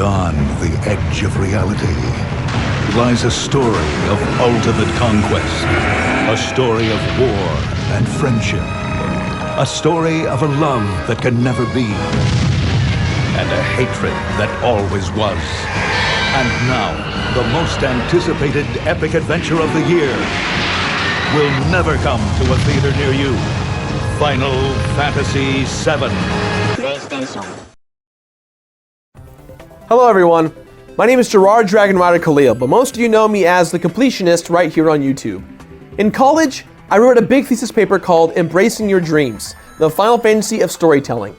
beyond the edge of reality lies a story of ultimate conquest, a story of war and friendship, a story of a love that can never be, and a hatred that always was. And now, the most anticipated epic adventure of the year will never come to a theater near you. Final Fantasy VII. PlayStation. Hello everyone, my name is Gerard Dragon Rider Khalil, but most of you know me as the Completionist right here on YouTube. In college, I wrote a big thesis paper called Embracing Your Dreams, the Final Fantasy of Storytelling.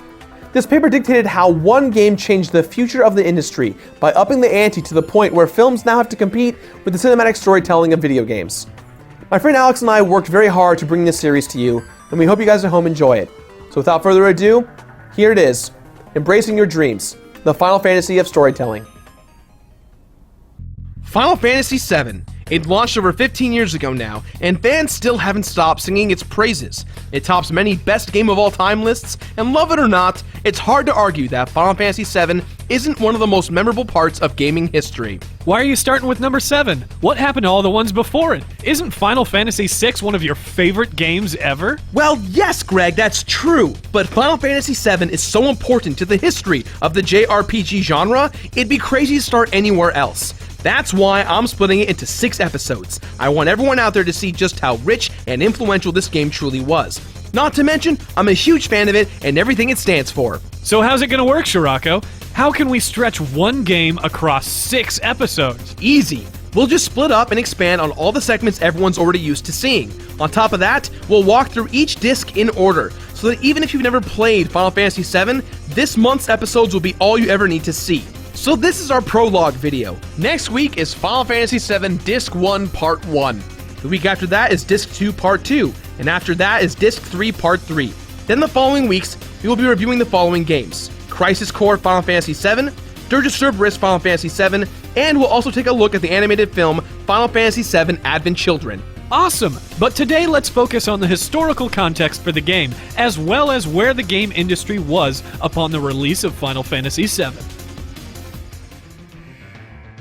This paper dictated how one game changed the future of the industry by upping the ante to the point where films now have to compete with the cinematic storytelling of video games. My friend Alex and I worked very hard to bring this series to you, and we hope you guys at home enjoy it. So without further ado, here it is, Embracing Your Dreams, the Final Fantasy of Storytelling. Final Fantasy VII. It launched over 15 years ago now, and fans still haven't stopped singing its praises. It tops many best game of all time lists, and love it or not, it's hard to argue that Final Fantasy VII isn't one of the most memorable parts of gaming history. Why are you starting with number 7? What happened to all the ones before it? Isn't Final Fantasy VI one of your favorite games ever? Well, yes, Greg, that's true, but Final Fantasy VII is so important to the history of the JRPG genre, it'd be crazy to start anywhere else. That's why I'm splitting it into 6 episodes. I want everyone out there to see just how rich and influential this game truly was. Not to mention, I'm a huge fan of it and everything it stands for. So how's it gonna work, Shirako? How can we stretch one game across 6 episodes? Easy. We'll just split up and expand on all the segments everyone's already used to seeing. On top of that, we'll walk through each disc in order, so that even if you've never played Final Fantasy VII, this month's episodes will be all you ever need to see. So this is our prologue video. Next week is Final Fantasy VII Disc 1 Part 1. The week after that is Disc 2 Part 2, and after that is Disc 3 Part 3. Then the following weeks, we will be reviewing the following games: Crisis Core Final Fantasy VII, Dirge of Cerberus Final Fantasy VII, and we'll also take a look at the animated film Final Fantasy VII Advent Children. Awesome! But today let's focus on the historical context for the game, as well as where the game industry was upon the release of Final Fantasy VII.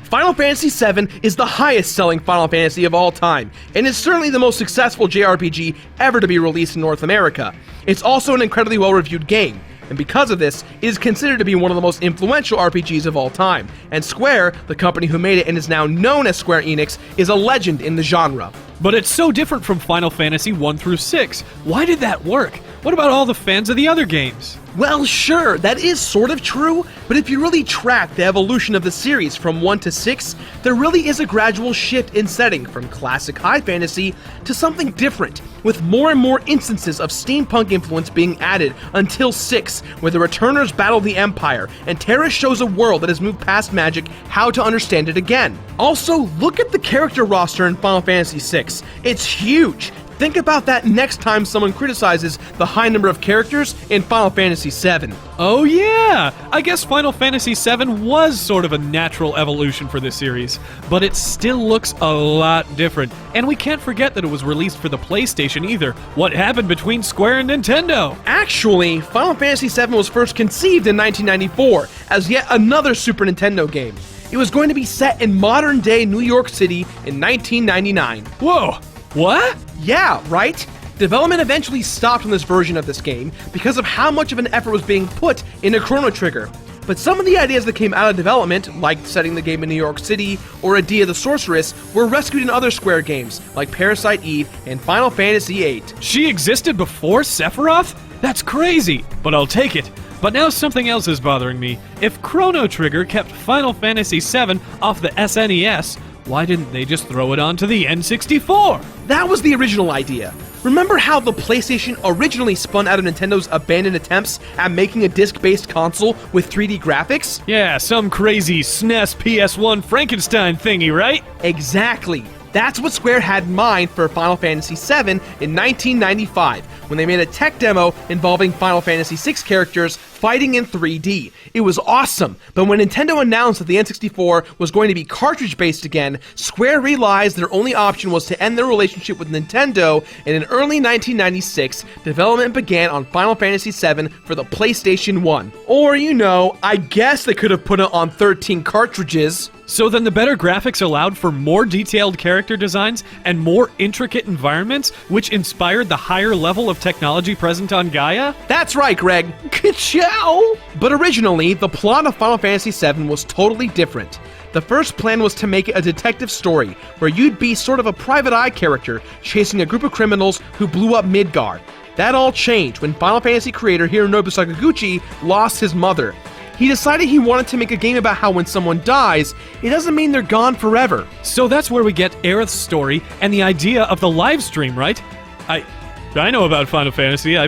Final Fantasy VII is the highest-selling Final Fantasy of all time, and is certainly the most successful JRPG ever to be released in North America. It's also an incredibly well-reviewed game, and because of this, it is considered to be one of the most influential RPGs of all time, and Square, the company who made it and is now known as Square Enix, is a legend in the genre. But it's so different from Final Fantasy 1 through 6. Why did that work? What about all the fans of the other games? Well, sure, that is sort of true, but if you really track the evolution of the series from 1 to 6, there really is a gradual shift in setting from classic high fantasy to something different, with more and more instances of steampunk influence being added until 6, where the Returners battle the Empire, and Terra shows a world that has moved past magic how to understand it again. Also, look at the character roster in Final Fantasy VI. It's huge! Think about that next time someone criticizes the high number of characters in Final Fantasy VII. Oh yeah! I guess Final Fantasy VII was sort of a natural evolution for this series, but it still looks a lot different. And we can't forget that it was released for the PlayStation either. What happened between Square and Nintendo? Actually, Final Fantasy VII was first conceived in 1994 as yet another Super Nintendo game. It was going to be set in modern-day New York City in 1999. Whoa! What? Yeah, right? Development eventually stopped on this version of this game because of how much of an effort was being put into Chrono Trigger. But some of the ideas that came out of development, like setting the game in New York City or Adia the Sorceress, were rescued in other Square games, like Parasite Eve and Final Fantasy VIII. She existed before Sephiroth? That's crazy, but I'll take it. But now something else is bothering me. If Chrono Trigger kept Final Fantasy VII off the SNES, why didn't they just throw it onto the N64? That was the original idea. Remember how the PlayStation originally spun out of Nintendo's abandoned attempts at making a disc-based console with 3D graphics? Yeah, some crazy SNES PS1 Frankenstein thingy, right? Exactly. That's what Square had in mind for Final Fantasy VII in 1995, when they made a tech demo involving Final Fantasy VI characters fighting in 3D. It was awesome, but when Nintendo announced that the N64 was going to be cartridge-based again, Square realized their only option was to end their relationship with Nintendo, and in early 1996, development began on Final Fantasy VII for the PlayStation 1. Or, I guess they could have put it on 13 cartridges. So then the better graphics allowed for more detailed character designs and more intricate environments, which inspired the higher level of technology present on Gaia? That's right, Greg. Ka-chow! But originally, the plot of Final Fantasy VII was totally different. The first plan was to make it a detective story, where you'd be sort of a private eye character chasing a group of criminals who blew up Midgar. That all changed when Final Fantasy creator Hironobu Sakaguchi lost his mother. He decided he wanted to make a game about how when someone dies, it doesn't mean they're gone forever. So that's where we get Aerith's story and the idea of the live stream, right? I know about Final Fantasy. I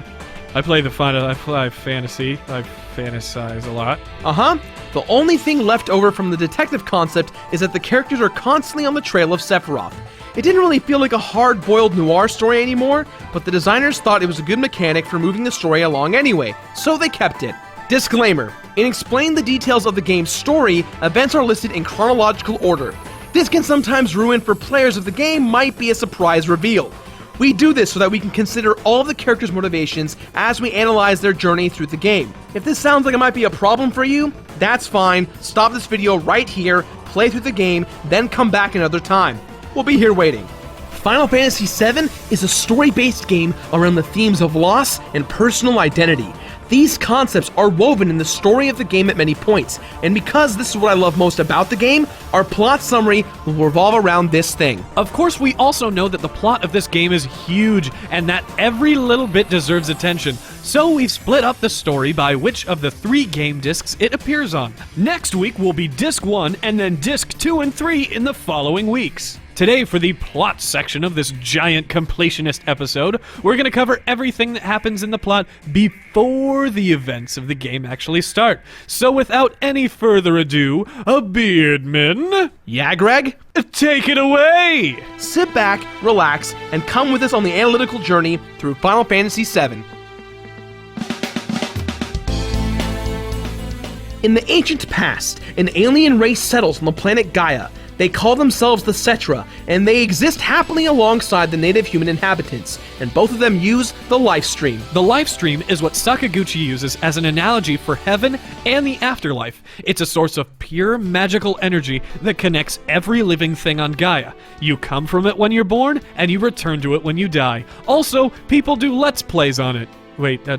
play Fantasy. I fantasize a lot. Uh-huh. The only thing left over from the detective concept is that the characters are constantly on the trail of Sephiroth. It didn't really feel like a hard-boiled noir story anymore, but the designers thought it was a good mechanic for moving the story along anyway, so they kept it. Disclaimer: in explaining the details of the game's story, events are listed in chronological order. This can sometimes ruin for players if the game might be a surprise reveal. We do this so that we can consider all of the characters' motivations as we analyze their journey through the game. If this sounds like it might be a problem for you, that's fine. Stop this video right here, play through the game, then come back another time. We'll be here waiting. Final Fantasy VII is a story-based game around the themes of loss and personal identity. These concepts are woven in the story of the game at many points, and because this is what I love most about the game, our plot summary will revolve around this thing. Of course, we also know that the plot of this game is huge, and that every little bit deserves attention, so we've split up the story by which of the 3 game discs it appears on. Next week will be Disc 1, and then Disc 2 and 3 in the following weeks. Today, for the plot section of this giant completionist episode, we're going to cover everything that happens in the plot before the events of the game actually start. So without any further ado, Beardman... Yeah, Greg? Take it away! Sit back, relax, and come with us on the analytical journey through Final Fantasy VII. In the ancient past, an alien race settles on the planet Gaia. They call themselves the Cetra, and they exist happily alongside the native human inhabitants, and both of them use the life stream. The life stream is what Sakaguchi uses as an analogy for heaven and the afterlife. It's a source of pure magical energy that connects every living thing on Gaia. You come from it when you're born, and you return to it when you die. Also, people do Let's Plays on it.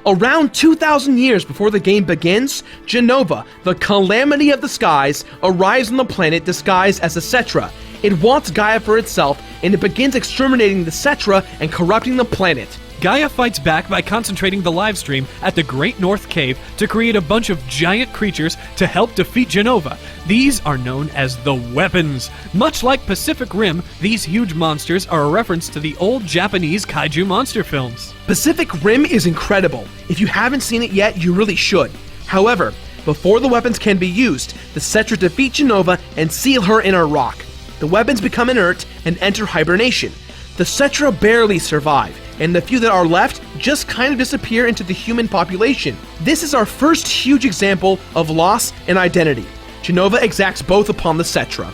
Around 2,000 years before the game begins, Jenova, the calamity of the skies, arrives on the planet disguised as a Cetra. It wants Gaia for itself, and it begins exterminating the Cetra and corrupting the planet. Gaia fights back by concentrating the live stream at the Great North Cave to create a bunch of giant creatures to help defeat Jenova. These are known as the Weapons. Much like Pacific Rim, these huge monsters are a reference to the old Japanese kaiju monster films. Pacific Rim is incredible. If you haven't seen it yet, you really should. However, before the weapons can be used, the Cetra defeat Jenova and seal her in a rock. The weapons become inert and enter hibernation. The Cetra barely survive, and the few that are left just kind of disappear into the human population. This is our first huge example of loss and identity. Jenova exacts both upon the Cetra.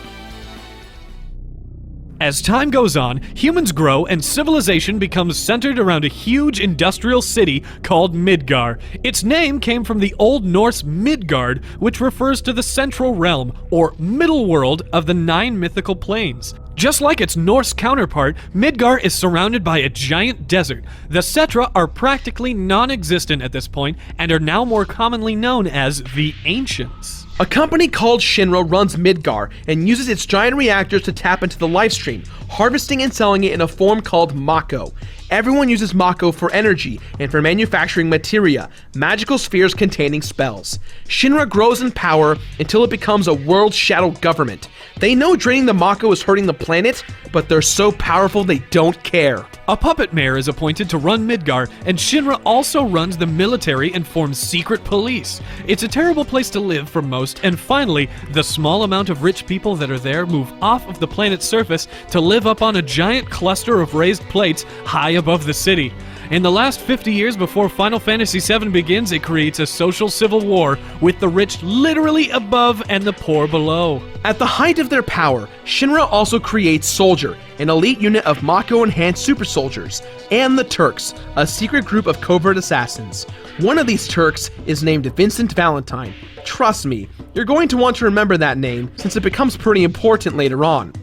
As time goes on, humans grow and civilization becomes centered around a huge industrial city called Midgar. Its name came from the Old Norse Midgard, which refers to the central realm, or middle world, of the 9 mythical planes. Just like its Norse counterpart, Midgar is surrounded by a giant desert. The Cetra are practically non-existent at this point and are now more commonly known as the Ancients. A company called Shinra runs Midgar and uses its giant reactors to tap into the life stream, harvesting and selling it in a form called Mako. Everyone uses Mako for energy and for manufacturing materia, magical spheres containing spells. Shinra grows in power until it becomes a world shadow government. They know draining the Mako is hurting the planet, but they're so powerful they don't care. A puppet mayor is appointed to run Midgar, and Shinra also runs the military and forms secret police. It's a terrible place to live for most, and finally, the small amount of rich people that are there move off of the planet's surface to live up on a giant cluster of raised plates high above the city. In the last 50 years before Final Fantasy VII begins, it creates a social civil war with the rich literally above and the poor below. At the height of their power, Shinra also creates Soldier, an elite unit of Mako-enhanced super soldiers, and the Turks, a secret group of covert assassins. One of these Turks is named Vincent Valentine. Trust me, you're going to want to remember that name since it becomes pretty important later on.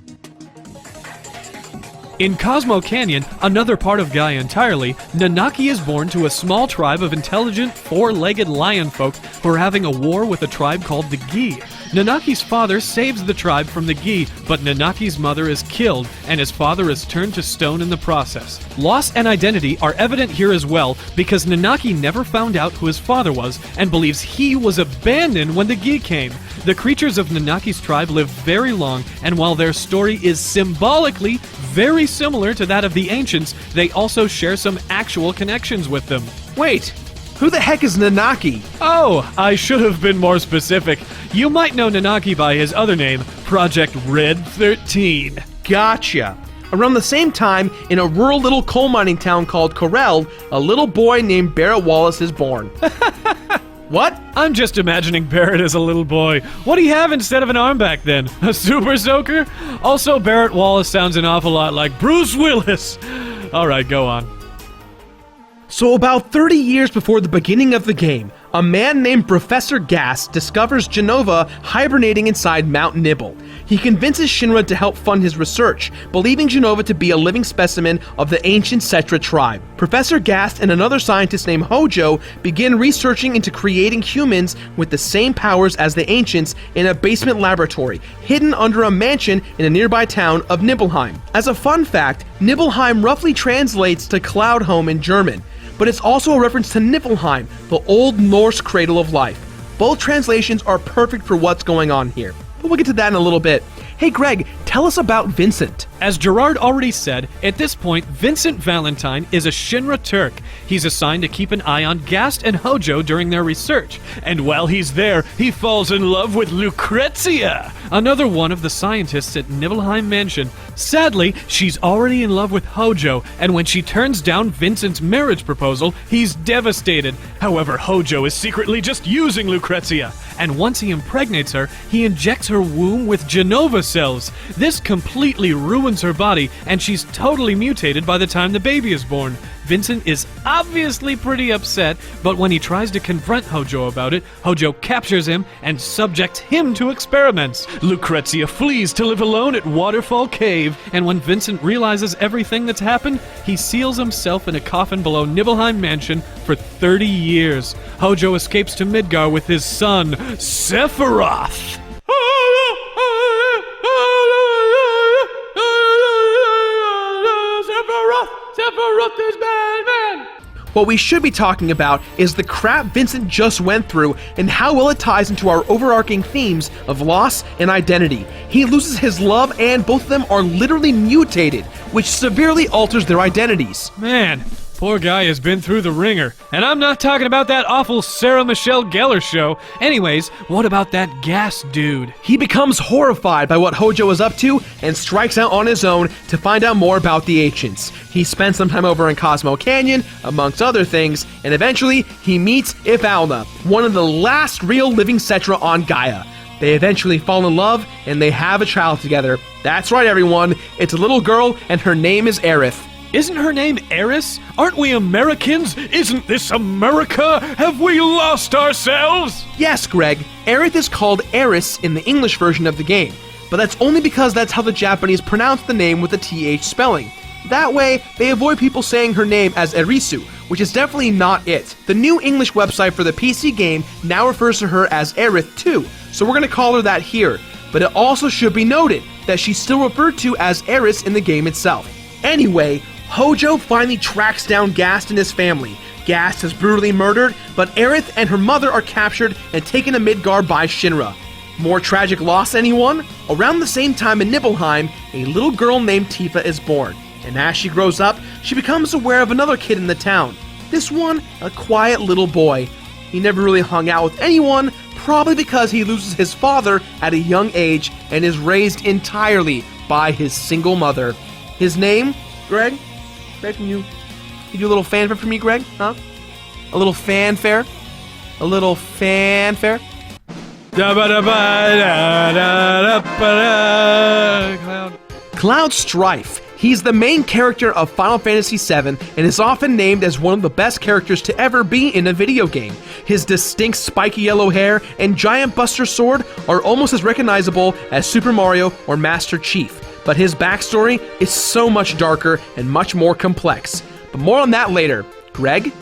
In Cosmo Canyon, another part of Gaia entirely, Nanaki is born to a small tribe of intelligent, four-legged lion folk who are having a war with a tribe called the Gi. Nanaki's father saves the tribe from the Gi, but Nanaki's mother is killed, and his father is turned to stone in the process. Loss and identity are evident here as well, because Nanaki never found out who his father was, and believes he was abandoned when the Gi came. The creatures of Nanaki's tribe live very long, and while their story is symbolically very similar to that of the ancients, they also share some actual connections with them. Wait, who the heck is Nanaki? Oh, I should have been more specific. You might know Nanaki by his other name, Project Red 13. Gotcha. Around the same time, in a rural little coal mining town called Corel, a little boy named Barrett Wallace is born. What? I'm just imagining Barrett as a little boy. What do you have instead of an arm back then? A super soaker? Also, Barrett Wallace sounds an awful lot like Bruce Willis. Alright, go on. So about 30 years before the beginning of the game, a man named Professor Gas discovers Genova hibernating inside Mount Nibble. He convinces Shinra to help fund his research, believing Genova to be a living specimen of the ancient Cetra tribe. Professor Gas and another scientist named Hojo begin researching into creating humans with the same powers as the ancients in a basement laboratory, hidden under a mansion in a nearby town of Nibelheim. As a fun fact, Nibelheim roughly translates to cloud home in German, but it's also a reference to Niflheim, the Old Norse cradle of life. Both translations are perfect for what's going on here, but we'll get to that in a little bit. Hey Greg, tell us about Vincent. As Gerard already said, at this point, Vincent Valentine is a Shinra Turk. He's assigned to keep an eye on Gast and Hojo during their research. And while he's there, he falls in love with Lucrezia, another one of the scientists at Nibelheim Mansion. Sadly, she's already in love with Hojo, and when she turns down Vincent's marriage proposal, he's devastated. However, Hojo is secretly just using Lucrezia, and once he impregnates her, he injects her womb with Genova cells. This completely ruins her body, and she's totally mutated by the time the baby is born. Vincent is obviously pretty upset, but when he tries to confront Hojo about it, Hojo captures him and subjects him to experiments. Lucrezia flees to live alone at Waterfall Cave, and when Vincent realizes everything that's happened, he seals himself in a coffin below Nibelheim Mansion for 30 years. Hojo escapes to Midgar with his son, Sephiroth. Sephiroth is Batman! What we should be talking about is the crap Vincent just went through and how well it ties into our overarching themes of loss and identity. He loses his love and both of them are literally mutated, which severely alters their identities. Man, poor guy has been through the ringer. And I'm not talking about that awful Sarah Michelle Gellar show. Anyways, what about that Gas dude? He becomes horrified by what Hojo is up to and strikes out on his own to find out more about the ancients. He spends some time over in Cosmo Canyon, amongst other things, and eventually he meets Ifalna, one of the last real living Cetra on Gaia. They eventually fall in love and they have a child together. That's right, everyone. It's a little girl and her name is Aerith. Isn't her name Eris? Aren't we Americans? Isn't this America? Have we lost ourselves? Yes, Greg. Aerith is called Eris in the English version of the game, but that's only because that's how the Japanese pronounce the name with the TH spelling. That way, they avoid people saying her name as Erisu, which is definitely not it. The new English website for the PC game now refers to her as Aerith too, so we're going to call her that here. But it also should be noted that she's still referred to as Eris in the game itself. Anyway, Hojo finally tracks down Gast and his family. Gast is brutally murdered, but Aerith and her mother are captured and taken to Midgar by Shinra. More tragic loss, anyone? Around the same time in Nibelheim, a little girl named Tifa is born, and as she grows up, she becomes aware of another kid in the town. This one, a quiet little boy. He never really hung out with anyone, probably because he loses his father at a young age and is raised entirely by his single mother. His name, Greg? Back from you. You do a little fanfare for me, Greg? Huh? A little fanfare? A little fanfare? Cloud Strife. He's the main character of Final Fantasy VII and is often named as one of the best characters to ever be in a video game. His distinct spiky yellow hair and giant buster sword are almost as recognizable as Super Mario or Master Chief, but his backstory is so much darker and much more complex. But more on that later. Greg?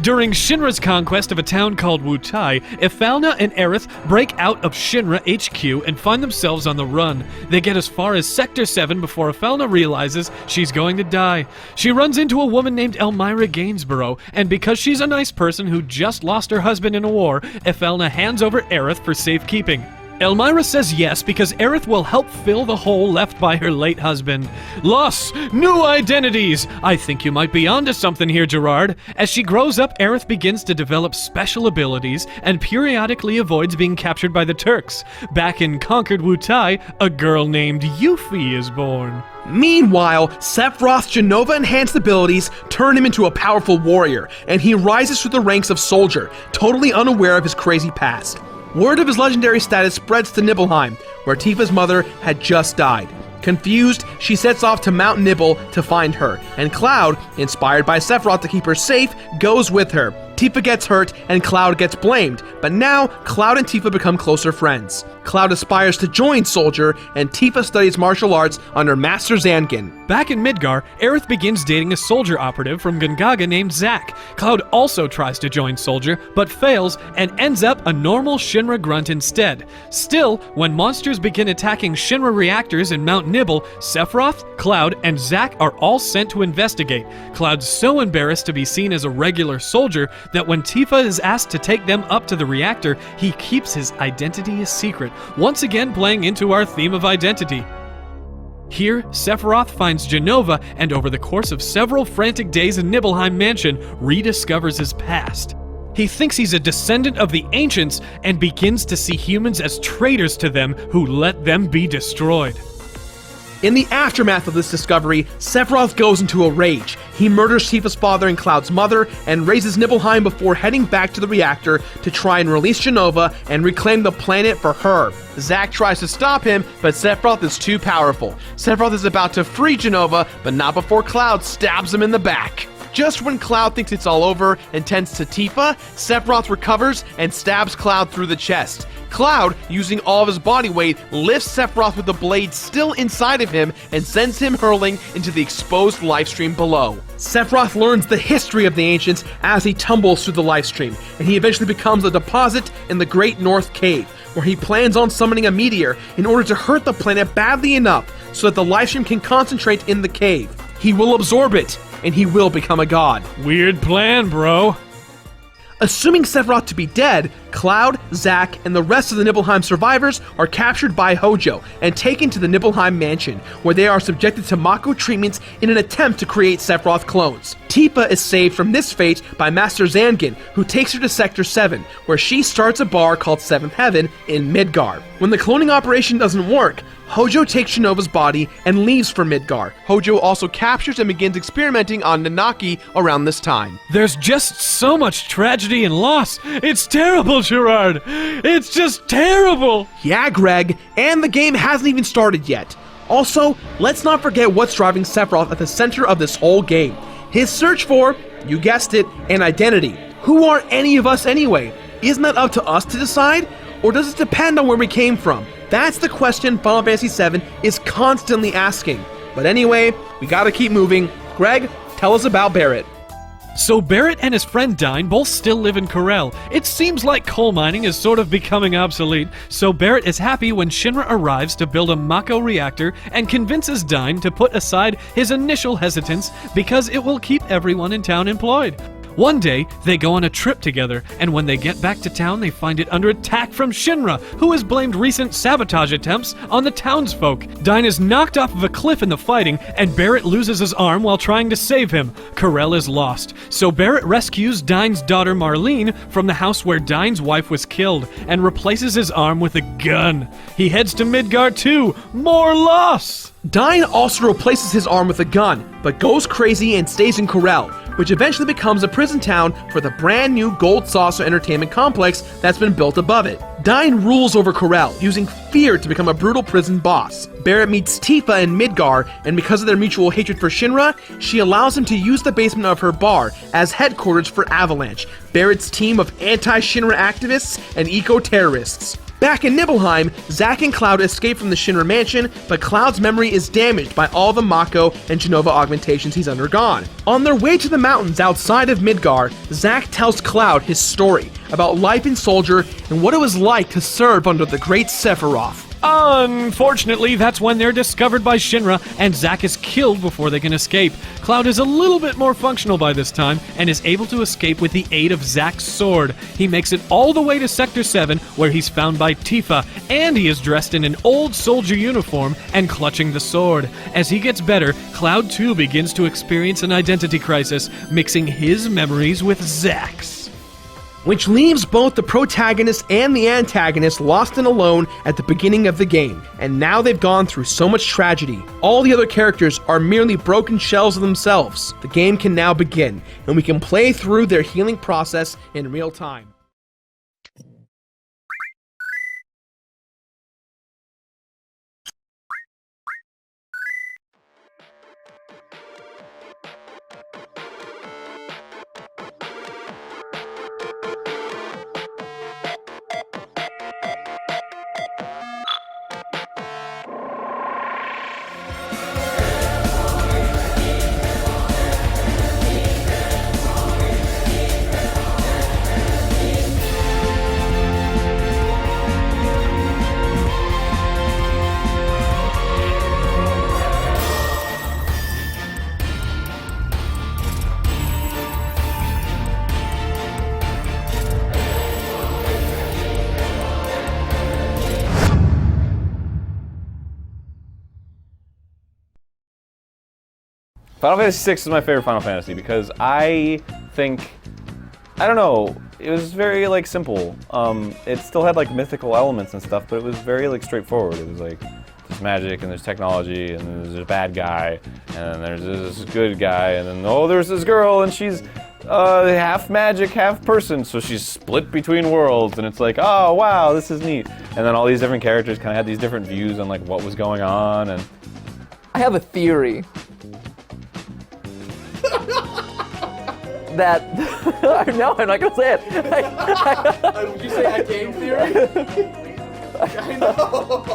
During Shinra's conquest of a town called Wutai, Ifalna and Aerith break out of Shinra HQ and find themselves on the run. They get as far as Sector 7 before Ifalna realizes she's going to die. She runs into a woman named Elmira Gainsborough, and because she's a nice person who just lost her husband in a war, Ifalna hands over Aerith for safekeeping. Elmira says yes because Aerith will help fill the hole left by her late husband. Loss, new identities! I think you might be onto something here, Gerard. As she grows up, Aerith begins to develop special abilities and periodically avoids being captured by the Turks. Back in conquered Wutai, a girl named Yuffie is born. Meanwhile, Sephiroth's Genova-enhanced abilities turn him into a powerful warrior, and he rises through the ranks of soldier, totally unaware of his crazy past. Word of his legendary status spreads to Nibelheim, where Tifa's mother had just died. Confused, she sets off to Mount Nibel to find her, and Cloud, inspired by Sephiroth to keep her safe, goes with her. Tifa gets hurt, and Cloud gets blamed, but now Cloud and Tifa become closer friends. Cloud aspires to join Soldier, and Tifa studies martial arts under Master Zangief. Back in Midgar, Aerith begins dating a soldier operative from Gongaga named Zack. Cloud also tries to join Soldier, but fails and ends up a normal Shinra grunt instead. Still, when monsters begin attacking Shinra reactors in Mount Nibel, Sephiroth, Cloud, and Zack are all sent to investigate. Cloud's so embarrassed to be seen as a regular soldier that when Tifa is asked to take them up to the reactor, he keeps his identity a secret, once again playing into our theme of identity. Here, Sephiroth finds Genova and over the course of several frantic days in Nibelheim Mansion, rediscovers his past. He thinks he's a descendant of the ancients and begins to see humans as traitors to them who let them be destroyed. In the aftermath of this discovery, Sephiroth goes into a rage. He murders Tifa's father and Cloud's mother and razes Nibelheim before heading back to the reactor to try and release Genova and reclaim the planet for her. Zack tries to stop him, but Sephiroth is too powerful. Sephiroth is about to free Genova, but not before Cloud stabs him in the back. Just when Cloud thinks it's all over and tends to Tifa, Sephiroth recovers and stabs Cloud through the chest. Cloud, using all of his body weight, lifts Sephiroth with the blade still inside of him and sends him hurling into the exposed lifestream below. Sephiroth learns the history of the ancients as he tumbles through the lifestream, and he eventually becomes a deposit in the Great North Cave, where he plans on summoning a meteor in order to hurt the planet badly enough so that the lifestream can concentrate in the cave. He will absorb it, and he will become a god. Weird plan, bro. Assuming Sephiroth to be dead, Cloud, Zack, and the rest of the Nibelheim survivors are captured by Hojo and taken to the Nibelheim mansion, where they are subjected to Mako treatments in an attempt to create Sephiroth clones. Tifa is saved from this fate by Master Zangief, who takes her to Sector 7, where she starts a bar called Seventh Heaven in Midgar. When the cloning operation doesn't work, Hojo takes Shinova's body and leaves for Midgar. Hojo also captures and begins experimenting on Nanaki around this time. There's just so much tragedy and loss. It's terrible, Gerard. It's just terrible. Yeah, Greg, and the game hasn't even started yet. Also, let's not forget what's driving Sephiroth at the center of this whole game. His search for, you guessed it, an identity. Who are any of us anyway? Isn't that up to us to decide? Or does it depend on where we came from? That's the question Final Fantasy VII is constantly asking. But anyway, we gotta keep moving. Greg, tell us about Barrett. So Barrett and his friend Dyne both still live in Corel. It seems like coal mining is sort of becoming obsolete, so Barrett is happy when Shinra arrives to build a Mako reactor and convinces Dyne to put aside his initial hesitance because it will keep everyone in town employed. One day, they go on a trip together, and when they get back to town, they find it under attack from Shinra, who has blamed recent sabotage attempts on the townsfolk. Dyne is knocked off of a cliff in the fighting, and Barrett loses his arm while trying to save him. Corel is lost, so Barrett rescues Dyne's daughter Marlene from the house where Dyne's wife was killed, and replaces his arm with a gun. He heads to Midgar too. More loss! Dine also replaces his arm with a gun, but goes crazy and stays in Corel, which eventually becomes a prison town for the brand new Gold Saucer Entertainment Complex that's been built above it. Dine rules over Corel, using fear to become a brutal prison boss. Barrett meets Tifa in Midgar, and because of their mutual hatred for Shinra, she allows him to use the basement of her bar as headquarters for Avalanche, Barrett's team of anti-Shinra activists and eco-terrorists. Back in Nibelheim, Zack and Cloud escape from the Shinra mansion, but Cloud's memory is damaged by all the Mako and Genova augmentations he's undergone. On their way to the mountains outside of Midgar, Zack tells Cloud his story about life in Soldier and what it was like to serve under the great Sephiroth. Unfortunately, that's when they're discovered by Shinra, and Zack is killed before they can escape. Cloud is a little bit more functional by this time, and is able to escape with the aid of Zack's sword. He makes it all the way to Sector 7, where he's found by Tifa, and he is dressed in an old soldier uniform and clutching the sword. As he gets better, Cloud too begins to experience an identity crisis, mixing his memories with Zack's, which leaves both the protagonist and the antagonist lost and alone at the beginning of the game, and now they've gone through so much tragedy. All the other characters are merely broken shells of themselves. The game can now begin, and we can play through their healing process in real time. Final Fantasy VI is my favorite Final Fantasy because I don't know, it was very like simple. It still had like mythical elements and stuff, but it was very like straightforward. It was like there's magic and there's technology and then there's a bad guy and then there's this good guy and then there's this girl and she's half magic, half person, so she's split between worlds, and it's like, oh wow, this is neat. And then all these different characters kind of had these different views on like what was going on. And I have a theory that no, I'm not gonna say it. Would you say a game theory? I know.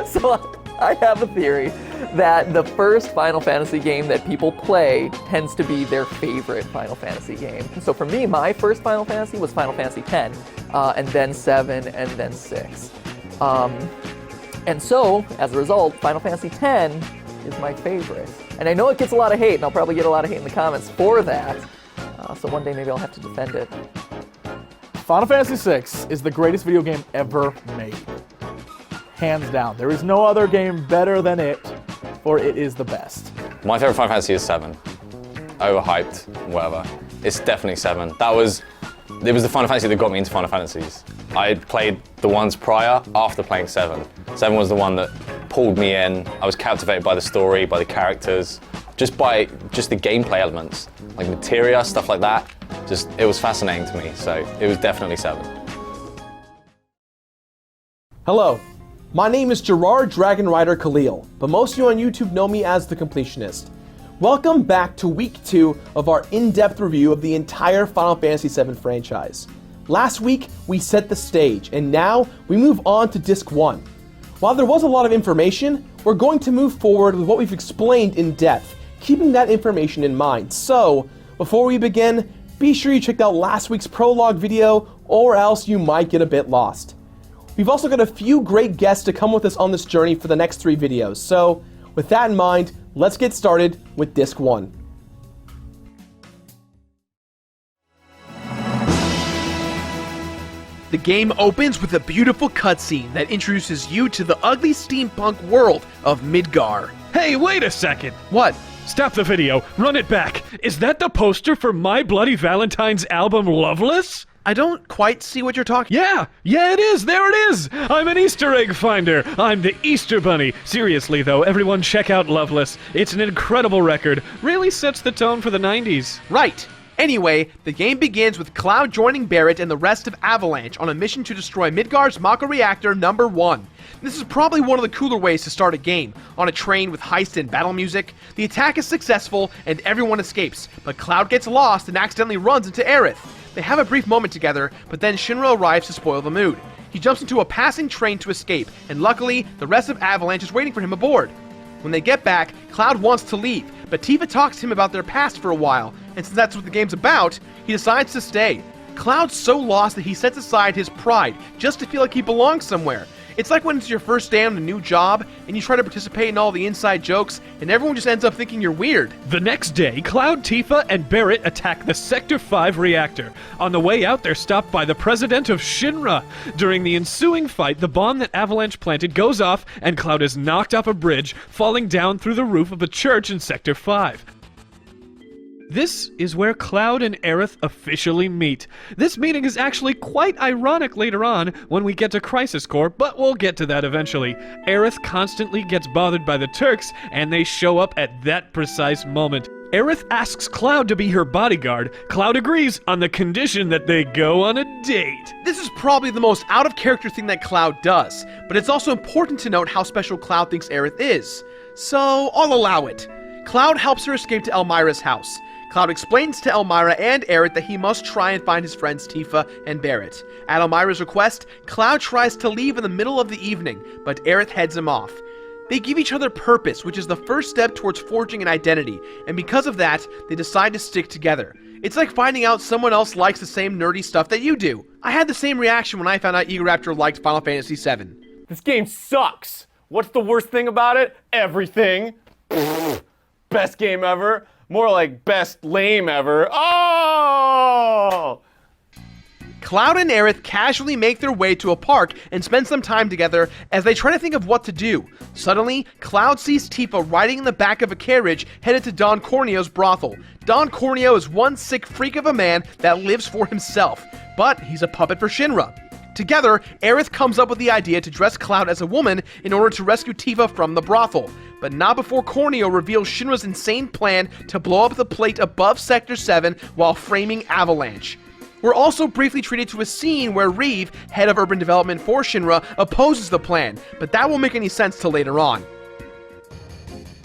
So I have a theory that the first Final Fantasy game that people play tends to be their favorite Final Fantasy game. So for me, my first Final Fantasy was Final Fantasy X, and then 7, and then 6. And so, as a result, Final Fantasy X is my favorite. And I know it gets a lot of hate, and I'll probably get a lot of hate in the comments for that. So one day maybe I'll have to defend it. Final Fantasy VI is the greatest video game ever made. Hands down. There is no other game better than it, for it is the best. My favorite Final Fantasy is 7. Overhyped, whatever. It's definitely 7. It was the Final Fantasy that got me into Final Fantasies. I had played the ones prior after playing 7. 7 was the one that pulled me in. I was captivated by the story, by the characters, just by the gameplay elements, like materia, stuff like that. It was fascinating to me, so it was definitely 7. Hello, my name is Gerard Dragon Rider Khalil, but most of you on YouTube know me as the Completionist. Welcome back to week 2 of our in-depth review of the entire Final Fantasy VII franchise. Last week, we set the stage, and now we move on to Disc 1. While there was a lot of information, we're going to move forward with what we've explained in depth, keeping that information in mind. So, before we begin, be sure you checked out last week's prologue video, or else you might get a bit lost. We've also got a few great guests to come with us on this journey for the next 3 videos, so with that in mind, let's get started with Disc 1. The game opens with a beautiful cutscene that introduces you to the ugly steampunk world of Midgar. Hey, wait a second! What? Stop the video, run it back! Is that the poster for My Bloody Valentine's album Loveless? I don't quite see what you're talking. Yeah, it is. There it is. I'm an Easter egg finder. I'm the Easter Bunny. Seriously, though, everyone check out Loveless. It's an incredible record. Really sets the tone for the 90s. Right. Anyway, the game begins with Cloud joining Barret and the rest of Avalanche on a mission to destroy Midgard's Mako Reactor number 1. This is probably one of the cooler ways to start a game, on a train with heist and battle music. The attack is successful and everyone escapes, but Cloud gets lost and accidentally runs into Aerith. They have a brief moment together, but then Shinra arrives to spoil the mood. He jumps into a passing train to escape, and luckily, the rest of Avalanche is waiting for him aboard. When they get back, Cloud wants to leave, but Tifa talks to him about their past for a while, and since that's what the game's about, he decides to stay. Cloud's so lost that he sets aside his pride just to feel like he belongs somewhere. It's like when it's your first day on a new job, and you try to participate in all the inside jokes, and everyone just ends up thinking you're weird. The next day, Cloud, Tifa, and Barret attack the Sector 5 reactor. On the way out, they're stopped by the president of Shinra. During the ensuing fight, the bomb that Avalanche planted goes off, and Cloud is knocked off a bridge, falling down through the roof of a church in Sector 5. This is where Cloud and Aerith officially meet. This meeting is actually quite ironic later on when we get to Crisis Core, but we'll get to that eventually. Aerith constantly gets bothered by the Turks, and they show up at that precise moment. Aerith asks Cloud to be her bodyguard. Cloud agrees on the condition that they go on a date. This is probably the most out-of-character thing that Cloud does, but it's also important to note how special Cloud thinks Aerith is. So, I'll allow it. Cloud helps her escape to Elmira's house. Cloud explains to Elmira and Aerith that he must try and find his friends Tifa and Barret. At Elmira's request, Cloud tries to leave in the middle of the evening, but Aerith heads him off. They give each other purpose, which is the first step towards forging an identity, and because of that, they decide to stick together. It's like finding out someone else likes the same nerdy stuff that you do. I had the same reaction when I found out Egoraptor liked Final Fantasy VII. This game sucks. What's the worst thing about it? Everything. Best game ever. More like best lame ever. Oh! Cloud and Aerith casually make their way to a park and spend some time together as they try to think of what to do. Suddenly, Cloud sees Tifa riding in the back of a carriage headed to Don Corneo's brothel. Don Corneo is one sick freak of a man that lives for himself, but he's a puppet for Shinra. Together, Aerith comes up with the idea to dress Cloud as a woman in order to rescue Tifa from the brothel, but not before Corneo reveals Shinra's insane plan to blow up the plate above Sector 7 while framing Avalanche. We're also briefly treated to a scene where Reeve, head of urban development for Shinra, opposes the plan, but that won't make any sense till later on.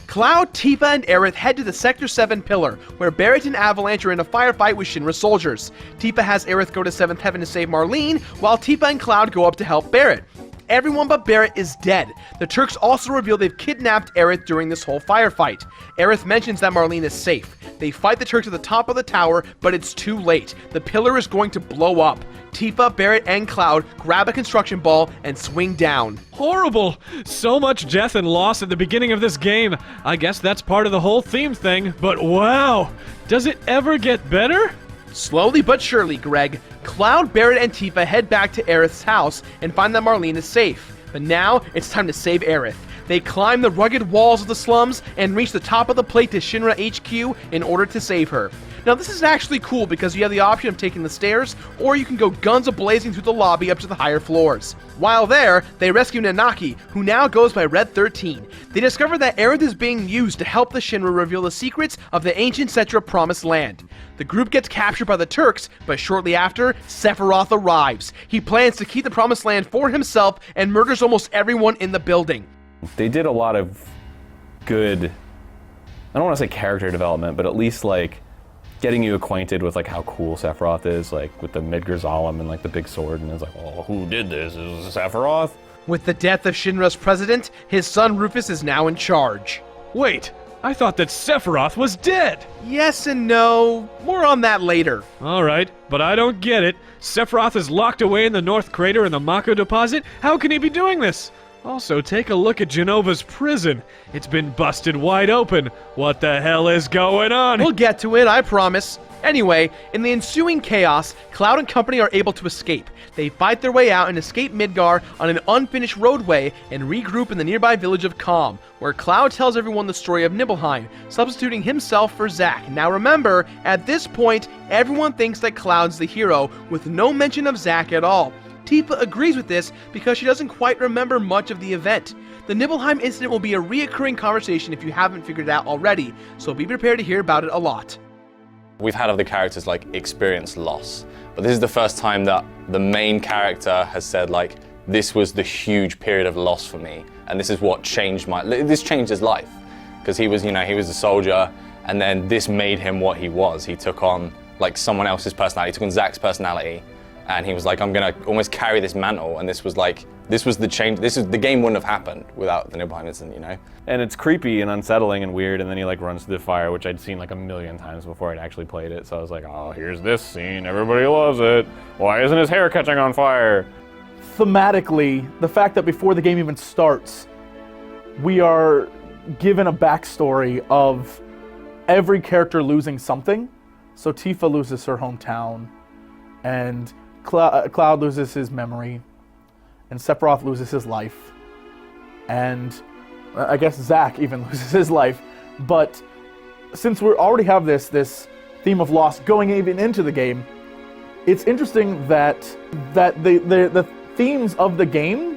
Cloud, Tifa, and Aerith head to the Sector 7 pillar, where Barret and Avalanche are in a firefight with Shinra soldiers. Tifa has Aerith go to 7th Heaven to save Marlene, while Tifa and Cloud go up to help Barret. Everyone but Barret is dead. The Turks also reveal they've kidnapped Aerith during this whole firefight. Aerith mentions that Marlene is safe. They fight the Turks at the top of the tower, but it's too late. The pillar is going to blow up. Tifa, Barret, and Cloud grab a construction ball and swing down. Horrible! So much death and loss at the beginning of this game. I guess that's part of the whole theme thing, but wow! Does it ever get better? Slowly but surely, Greg. Cloud, Barret, and Tifa head back to Aerith's house and find that Marlene is safe. But now, it's time to save Aerith. They climb the rugged walls of the slums and reach the top of the plate to Shinra HQ in order to save her. Now this is actually cool because you have the option of taking the stairs, or you can go guns a-blazing through the lobby up to the higher floors. While there, they rescue Nanaki, who now goes by Red 13. They discover that Aerith is being used to help the Shinra reveal the secrets of the ancient Cetra Promised Land. The group gets captured by the Turks, but shortly after, Sephiroth arrives. He plans to keep the Promised Land for himself and murders almost everyone in the building. They did a lot of good, I don't want to say character development, but at least like getting you acquainted with like how cool Sephiroth is, like with the Midgar Zalem and like the big sword, and it's like, oh, who did this? Is this Sephiroth? With the death of Shinra's president, his son Rufus is now in charge. Wait, I thought that Sephiroth was dead! Yes and no. More on that later. Alright, but I don't get it. Sephiroth is locked away in the North Crater in the Mako deposit? How can he be doing this? Also, take a look at Genova's prison. It's been busted wide open. What the hell is going on? We'll get to it, I promise. Anyway, in the ensuing chaos, Cloud and company are able to escape. They fight their way out and escape Midgar on an unfinished roadway and regroup in the nearby village of Calm, where Cloud tells everyone the story of Nibelheim, substituting himself for Zack. Now remember, at this point, everyone thinks that Cloud's the hero, with no mention of Zack at all. Tifa agrees with this because she doesn't quite remember much of the event. The Nibelheim incident will be a reoccurring conversation if you haven't figured it out already, so be prepared to hear about it a lot. We've had other characters like experience loss, but this is the first time that the main character has said like, this was the huge period of loss for me, and this is what changed this changed his life, because he was, he was a soldier, and then this made him what he was. He took on like someone else's personality, he took on Zack's personality, and he was like, I'm gonna almost carry this mantle, and this was the change. The game wouldn't have happened without the Nibelheim incident, And it's creepy and unsettling and weird, and then he like runs through the fire, which I'd seen like a million times before I'd actually played it. So I was like, oh, here's this scene, everybody loves it. Why isn't his hair catching on fire? Thematically, the fact that before the game even starts, we are given a backstory of every character losing something. So Tifa loses her hometown, and Cloud loses his memory, and Sephiroth loses his life, and I guess Zack even loses his life. But since we already have this theme of loss going even into the game, it's interesting that the themes of the game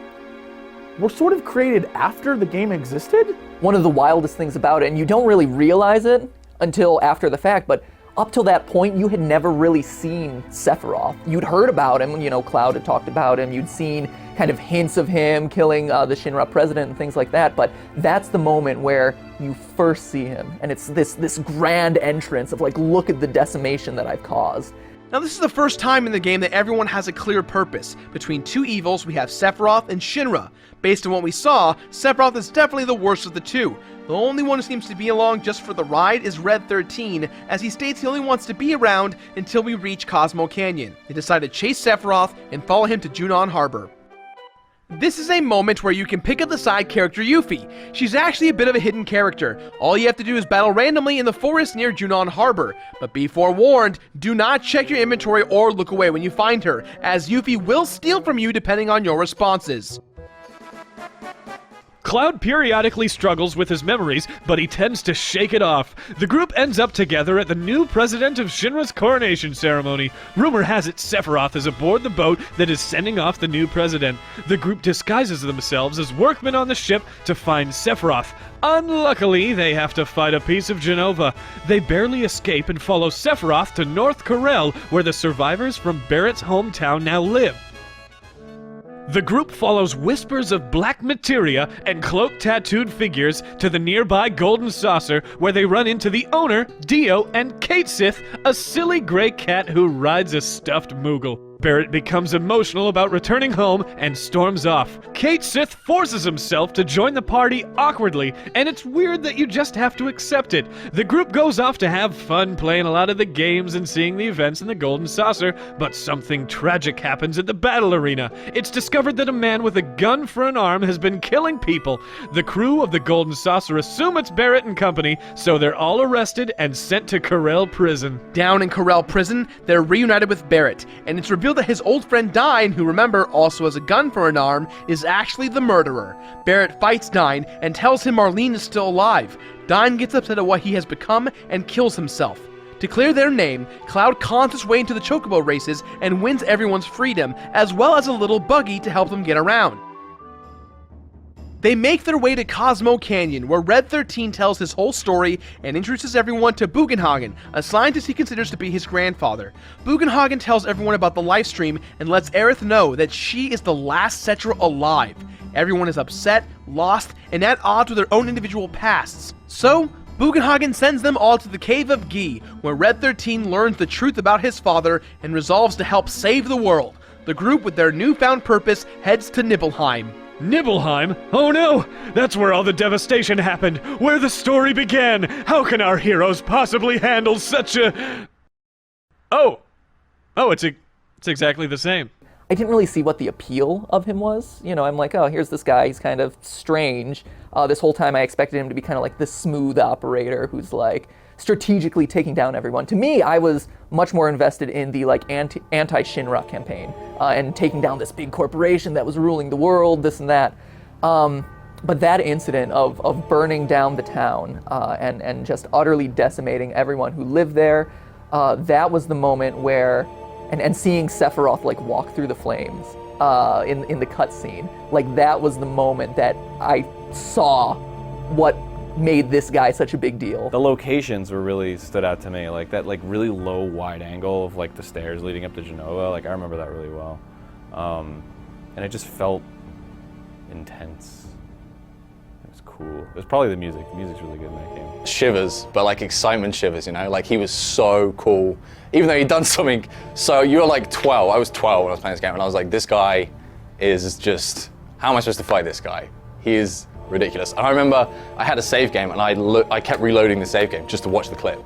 were sort of created after the game existed. One of the wildest things about it, and you don't really realize it until after the fact, but up till that point, you had never really seen Sephiroth. You'd heard about him, Cloud had talked about him, you'd seen kind of hints of him killing the Shinra president and things like that, but that's the moment where you first see him, and it's this grand entrance of like, look at the decimation that I've caused. Now this is the first time in the game that everyone has a clear purpose. Between two evils, we have Sephiroth and Shinra. Based on what we saw, Sephiroth is definitely the worst of the two. The only one who seems to be along just for the ride is Red 13, as he states he only wants to be around until we reach Cosmo Canyon. They decide to chase Sephiroth and follow him to Junon Harbor. This is a moment where you can pick up the side character Yuffie. She's actually a bit of a hidden character. All you have to do is battle randomly in the forest near Junon Harbor. But be forewarned, do not check your inventory or look away when you find her, as Yuffie will steal from you depending on your responses. Cloud periodically struggles with his memories, but he tends to shake it off. The group ends up together at the new president of Shinra's coronation ceremony. Rumor has it Sephiroth is aboard the boat that is sending off the new president. The group disguises themselves as workmen on the ship to find Sephiroth. Unluckily, they have to fight a piece of Genova. They barely escape and follow Sephiroth to North Corel, where the survivors from Barrett's hometown now live. The group follows whispers of black materia and cloak-tattooed figures to the nearby Golden Saucer, where they run into the owner, Dio, and Kate Sith, a silly gray cat who rides a stuffed Moogle. Barrett becomes emotional about returning home and storms off. Kate Sith forces himself to join the party awkwardly, and it's weird that you just have to accept it. The group goes off to have fun playing a lot of the games and seeing the events in the Golden Saucer, but something tragic happens at the battle arena. It's discovered that a man with a gun for an arm has been killing people. The crew of the Golden Saucer assume it's Barrett and company, so they're all arrested and sent to Corel Prison. Down in Corel Prison, they're reunited with Barrett, and it's revealed that his old friend Dine, who remember also has a gun for an arm, is actually the murderer. Barrett fights Dine and tells him Marlene is still alive. Dine gets upset at what he has become and kills himself. To clear their name, Cloud cons his way into the Chocobo races and wins everyone's freedom, as well as a little buggy to help them get around. They make their way to Cosmo Canyon, where Red 13 tells his whole story and introduces everyone to Bugenhagen, a scientist he considers to be his grandfather. Bugenhagen tells everyone about the livestream and lets Aerith know that she is the last Cetra alive. Everyone is upset, lost, and at odds with their own individual pasts. So, Bugenhagen sends them all to the Cave of Gi, where Red 13 learns the truth about his father and resolves to help save the world. The group, with their newfound purpose, heads to Nibelheim. Nibelheim? Oh no! That's where all the devastation happened, where the story began! How can our heroes possibly handle such a... Oh, it's exactly the same. I didn't really see what the appeal of him was. You know, I'm like, oh, here's this guy, he's kind of strange. This whole time I expected him to be kind of like the smooth operator who's like strategically taking down everyone. To me, I was much more invested in the like anti-Shinra campaign and taking down this big corporation that was ruling the world, this and that. But that incident of burning down the town and just utterly decimating everyone who lived there, that was the moment where, and seeing Sephiroth like walk through the flames in the cutscene, like that was the moment that I saw what made this guy such a big deal. The locations were really stood out to me, like that like really low wide angle of like the stairs leading up to Genova, like I remember that really well. And it just felt intense. It was cool. It was probably the music. The music's really good in that game. Shivers, but like excitement shivers, you know? Like he was so cool. Even though he'd done something, so you were like 12, I was 12 when I was playing this game, and I was like, this guy is just, how am I supposed to fight this guy? He is ridiculous. And I remember I had a save game and I kept reloading the save game just to watch the clip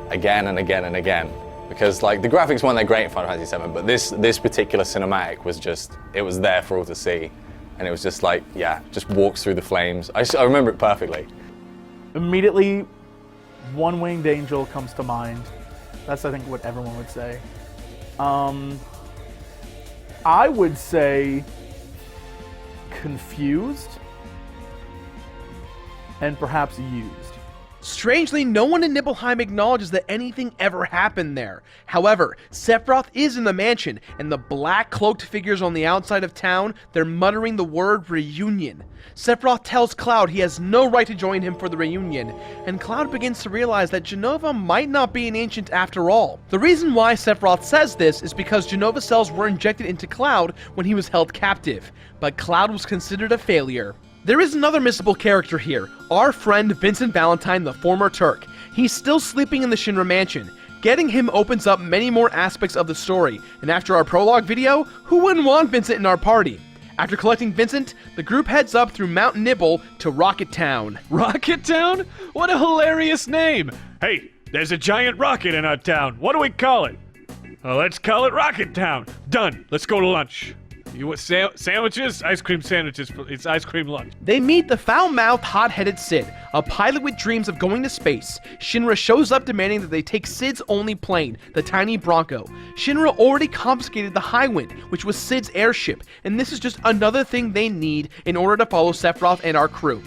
again and again and again. Because like the graphics weren't that great in Final Fantasy VII, but this particular cinematic was just, it was there for all to see. And it was just like, yeah, just walks through the flames. I remember it perfectly. Immediately, One Winged Angel comes to mind. That's, I think, what everyone would say. I would say confused and perhaps used. Strangely, no one in Nibelheim acknowledges that anything ever happened there. However, Sephiroth is in the mansion, and the black cloaked figures on the outside of town, they're muttering the word reunion. Sephiroth tells Cloud he has no right to join him for the reunion, and Cloud begins to realize that Jenova might not be an ancient after all. The reason why Sephiroth says this is because Jenova cells were injected into Cloud when he was held captive, but Cloud was considered a failure. There is another missable character here, our friend Vincent Valentine, the former Turk. He's still sleeping in the Shinra mansion. Getting him opens up many more aspects of the story, and after our prologue video, who wouldn't want Vincent in our party? After collecting Vincent, the group heads up through Mount Nibble to Rocket Town. Rocket Town? What a hilarious name! Hey, there's a giant rocket in our town. What do we call it? Let's call it Rocket Town. Done. Let's go to lunch. You want sandwiches? Ice cream sandwiches. It's ice cream lunch. They meet the foul-mouthed, hot-headed Sid, a pilot with dreams of going to space. Shinra shows up demanding that they take Sid's only plane, the tiny Bronco. Shinra already confiscated the Highwind, which was Sid's airship, and this is just another thing they need in order to follow Sephiroth and our crew.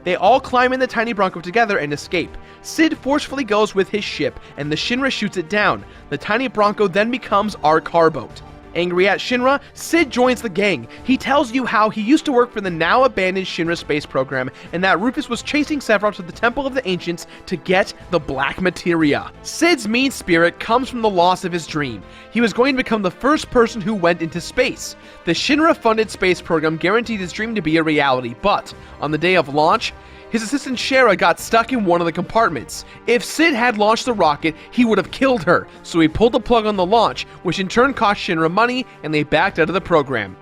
They all climb in the tiny Bronco together and escape. Sid forcefully goes with his ship, and the Shinra shoots it down. The tiny Bronco then becomes our car boat. Angry at Shinra, Sid joins the gang. He tells you how he used to work for the now abandoned Shinra space program and that Rufus was chasing Sephiroth to the Temple of the Ancients to get the Black Materia. Sid's mean spirit comes from the loss of his dream. He was going to become the first person who went into space. The Shinra-funded space program guaranteed his dream to be a reality, but on the day of launch, his assistant Shara got stuck in one of the compartments. If Sid had launched the rocket, he would have killed her, so he pulled the plug on the launch, which in turn cost Shinra money, and they backed out of the program.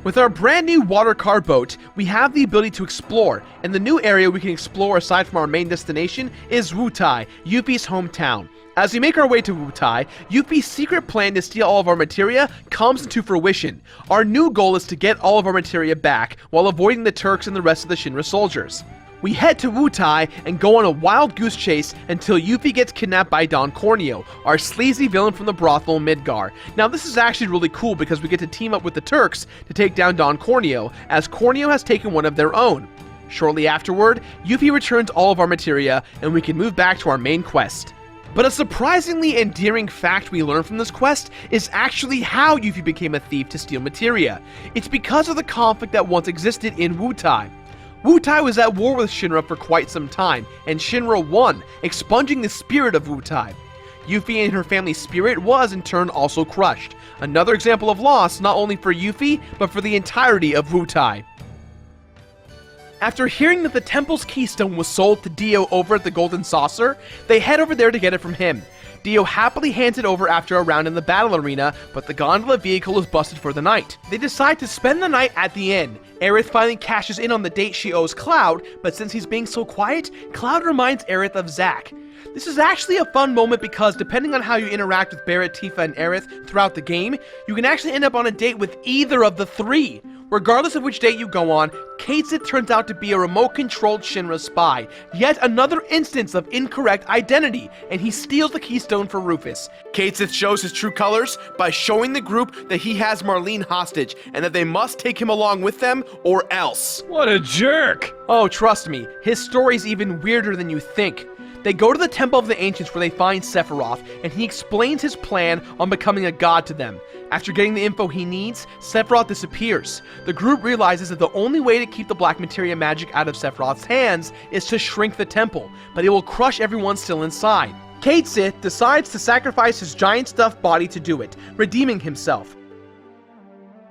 With our brand new water car boat, we have the ability to explore, and the new area we can explore aside from our main destination is Wutai, Yuffie's hometown. As we make our way to Wutai, Yuffie's secret plan to steal all of our materia comes into fruition. Our new goal is to get all of our materia back, while avoiding the Turks and the rest of the Shinra soldiers. We head to Wutai and go on a wild goose chase until Yuffie gets kidnapped by Don Corneo, our sleazy villain from the brothel in Midgar. Now this is actually really cool because we get to team up with the Turks to take down Don Corneo, as Corneo has taken one of their own. Shortly afterward, Yuffie returns all of our materia and we can move back to our main quest. But a surprisingly endearing fact we learn from this quest is actually how Yuffie became a thief to steal materia. It's because of the conflict that once existed in Wutai. Wutai was at war with Shinra for quite some time, and Shinra won, expunging the spirit of Wutai. Yuffie and her family's spirit was in turn also crushed. Another example of loss not only for Yuffie, but for the entirety of Wutai. After hearing that the temple's keystone was sold to Dio over at the Golden Saucer, they head over there to get it from him. Dio happily hands it over after a round in the battle arena, but the gondola vehicle is busted for the night. They decide to spend the night at the inn. Aerith finally cashes in on the date she owes Cloud, but since he's being so quiet, Cloud reminds Aerith of Zack. This is actually a fun moment because depending on how you interact with Barrett, Tifa, and Aerith throughout the game, you can actually end up on a date with either of the three. Regardless of which date you go on, Cait Sith turns out to be a remote-controlled Shinra spy. Yet another instance of incorrect identity, and he steals the keystone for Rufus. Cait Sith shows his true colors by showing the group that he has Marlene hostage, and that they must take him along with them, or else. What a jerk! Oh, trust me, his story's even weirder than you think. They go to the Temple of the Ancients where they find Sephiroth, and he explains his plan on becoming a god to them. After getting the info he needs, Sephiroth disappears. The group realizes that the only way to keep the black materia magic out of Sephiroth's hands is to shrink the temple, but it will crush everyone still inside. Cait Sith decides to sacrifice his giant stuffed body to do it, redeeming himself.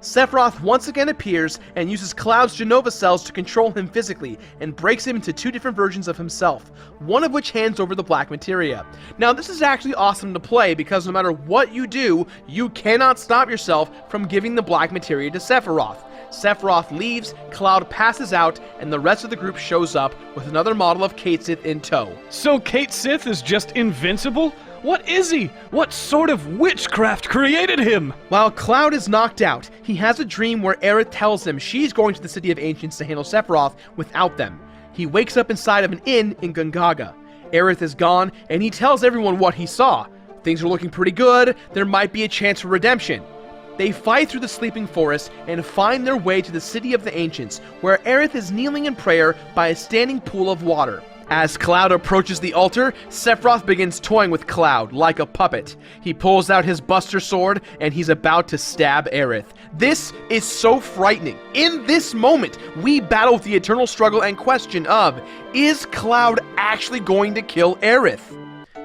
Sephiroth once again appears and uses Cloud's Genova cells to control him physically and breaks him into two different versions of himself, one of which hands over the black materia. Now this is actually awesome to play because no matter what you do, you cannot stop yourself from giving the black materia to Sephiroth. Sephiroth leaves, Cloud passes out, and the rest of the group shows up with another model of Cait Sith in tow. So Cait Sith is just invincible? What is he? What sort of witchcraft created him? While Cloud is knocked out, he has a dream where Aerith tells him she's going to the City of Ancients to handle Sephiroth without them. He wakes up inside of an inn in Gungaga. Aerith is gone, and he tells everyone what he saw. Things are looking pretty good, there might be a chance for redemption. They fight through the sleeping forest and find their way to the City of the Ancients, where Aerith is kneeling in prayer by a standing pool of water. As Cloud approaches the altar, Sephiroth begins toying with Cloud like a puppet. He pulls out his Buster Sword and he's about to stab Aerith. This is so frightening. In this moment, we battle with the eternal struggle and question of, is Cloud actually going to kill Aerith?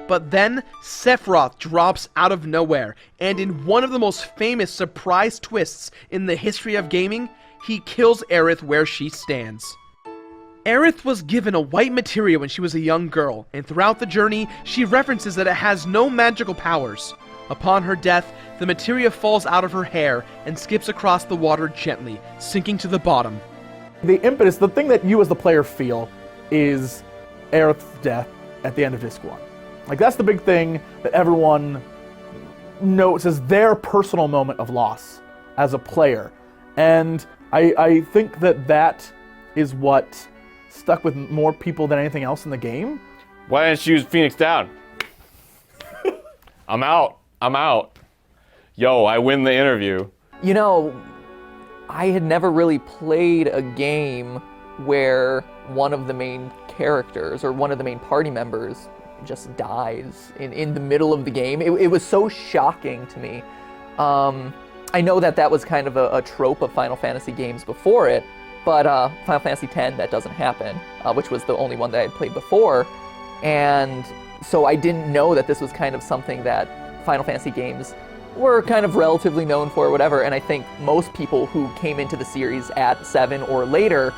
But then, Sephiroth drops out of nowhere, and in one of the most famous surprise twists in the history of gaming, he kills Aerith where she stands. Aerith was given a white materia when she was a young girl, and throughout the journey, she references that it has no magical powers. Upon her death, the materia falls out of her hair and skips across the water gently, sinking to the bottom. The impetus, the thing that you as the player feel, is Aerith's death at the end of Disc 1. Like, that's the big thing that everyone notes as their personal moment of loss as a player. And I think that is what stuck with more people than anything else in the game. Why didn't you use Phoenix Down? I'm out. Yo, I win the interview. You know, I had never really played a game where one of the main characters or one of the main party members just dies in the middle of the game. It was so shocking to me. I know that was kind of a trope of Final Fantasy games before it, but Final Fantasy X, that doesn't happen, which was the only one that I had played before. And so I didn't know that this was kind of something that Final Fantasy games were kind of relatively known for or whatever. And I think most people who came into the series at 7 or later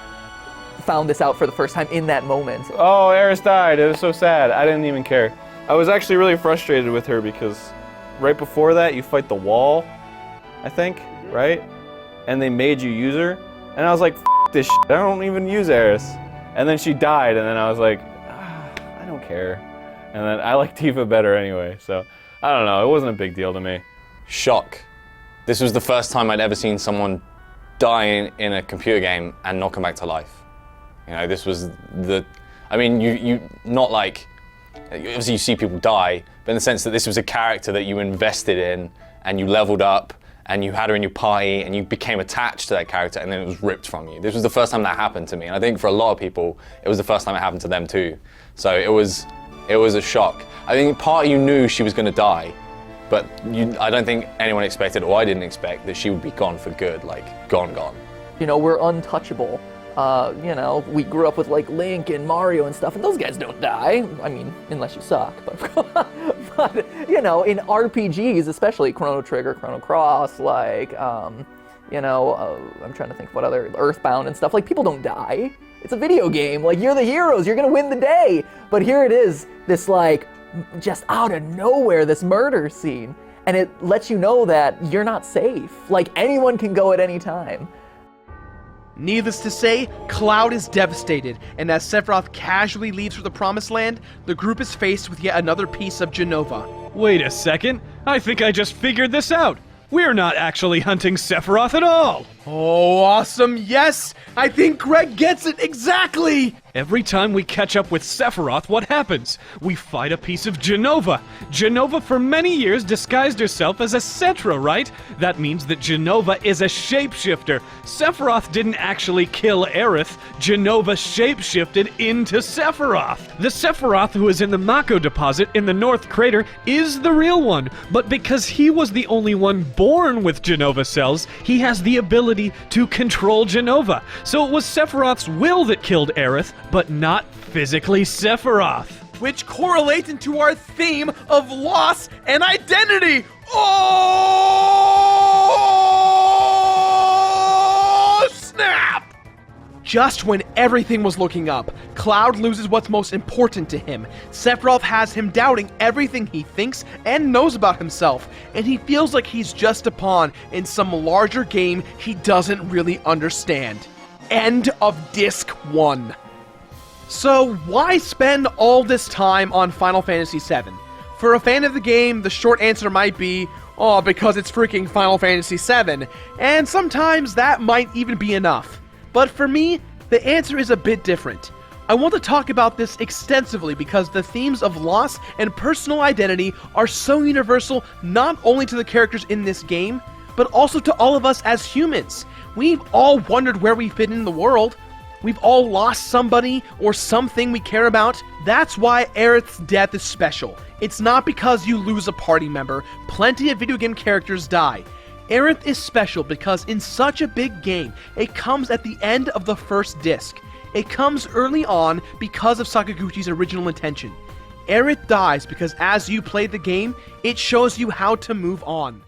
found this out for the first time in that moment. Oh, Aerith died. It was so sad. I didn't even care. I was actually really frustrated with her because right before that, you fight the wall, I think, right? And they made you use her. And I was like, F this shit. I don't even use Aerith. And then she died, and then I was like, I don't care. And then I like Tifa better anyway, so I don't know. It wasn't a big deal to me. Shock. This was the first time I'd ever seen someone die in a computer game and not come back to life. You know, this was I mean, you not like, obviously you see people die, but in the sense that this was a character that you invested in and you leveled up and you had her in your party and you became attached to that character and then it was ripped from you. This was the first time that happened to me. And I think for a lot of people, it was the first time it happened to them too. So it was a shock. I think part of you knew she was gonna die, but I don't think anyone expected, or I didn't expect, that she would be gone for good, like gone. You know, we're untouchable. You know, we grew up with like Link and Mario and stuff, and those guys don't die. I mean, unless you suck, but you know, in RPGs, especially Chrono Trigger, Chrono Cross, like, you know, I'm trying to think what other, Earthbound and stuff, like people don't die. It's a video game, like you're the heroes, you're gonna win the day. But here it is, this like, just out of nowhere, this murder scene. And it lets you know that you're not safe. Like anyone can go at any time. Needless to say, Cloud is devastated, and as Sephiroth casually leaves for the Promised Land, the group is faced with yet another piece of Jenova. Wait a second. I think I just figured this out. We're not actually hunting Sephiroth at all. Oh, awesome, yes! I think Greg gets it exactly! Every time we catch up with Sephiroth, what happens? We fight a piece of Jenova. Jenova for many years disguised herself as a Cetra, right? That means that Jenova is a shapeshifter. Sephiroth didn't actually kill Aerith. Jenova shapeshifted into Sephiroth. The Sephiroth who is in the Mako deposit in the North Crater is the real one, but because he was the only one born with Jenova cells, he has the ability to control Jenova. So it was Sephiroth's will that killed Aerith, but not physically Sephiroth. Which correlates into our theme of loss and identity! Oh, snap! Just when everything was looking up, Cloud loses what's most important to him. Sephiroth has him doubting everything he thinks and knows about himself, and he feels like he's just a pawn in some larger game he doesn't really understand. End of Disc 1. So, why spend all this time on Final Fantasy VII? For a fan of the game, the short answer might be, oh, because it's freaking Final Fantasy VII, and sometimes that might even be enough. But for me, the answer is a bit different. I want to talk about this extensively because the themes of loss and personal identity are so universal not only to the characters in this game, but also to all of us as humans. We've all wondered where we fit in the world. We've all lost somebody or something we care about. That's why Aerith's death is special. It's not because you lose a party member. Plenty of video game characters die. Aerith is special because in such a big game, it comes at the end of the first disc. It comes early on because of Sakaguchi's original intention. Aerith dies because as you play the game, it shows you how to move on.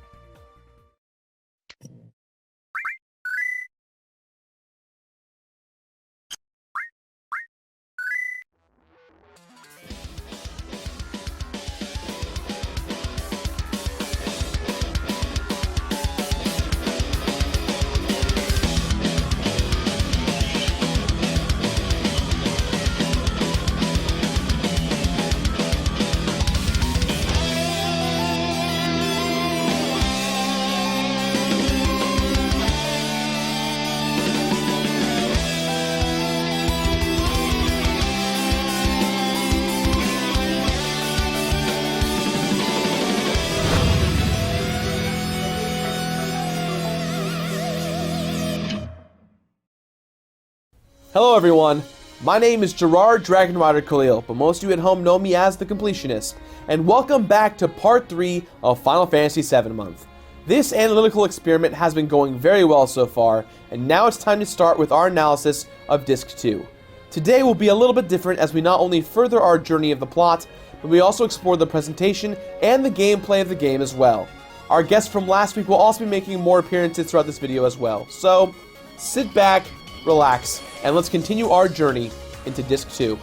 Hello everyone, my name is Gerard Dragon Rider Khalil, but most of you at home know me as the Completionist, and welcome back to Part 3 of Final Fantasy VII Month. This analytical experiment has been going very well so far, and now it's time to start with our analysis of Disc 2. Today will be a little bit different as we not only further our journey of the plot, but we also explore the presentation and the gameplay of the game as well. Our guest from last week will also be making more appearances throughout this video as well, so sit back, relax, and let's continue our journey into Disc 2.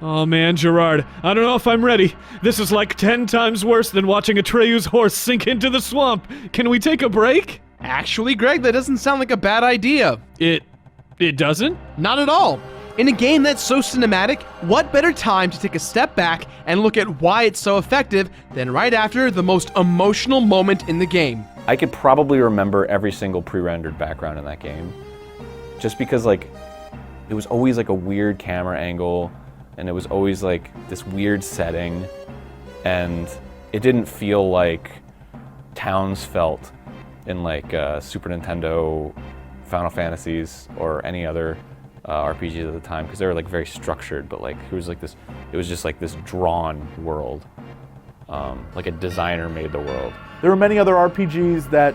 Oh man, Gerard, I don't know if I'm ready. This is like 10 times worse than watching Atreyu's horse sink into the swamp. Can we take a break? Actually, Greg, that doesn't sound like a bad idea. It doesn't? Not at all. In a game that's so cinematic, what better time to take a step back and look at why it's so effective than right after the most emotional moment in the game. I could probably remember every single pre-rendered background in that game. Just because, like, it was always like a weird camera angle, and it was always like this weird setting, and it didn't feel like towns felt in like Super Nintendo Final Fantasies or any other RPGs at the time, because they were like very structured, but like it was just like this drawn world. Like a designer made the world. There were many other RPGs that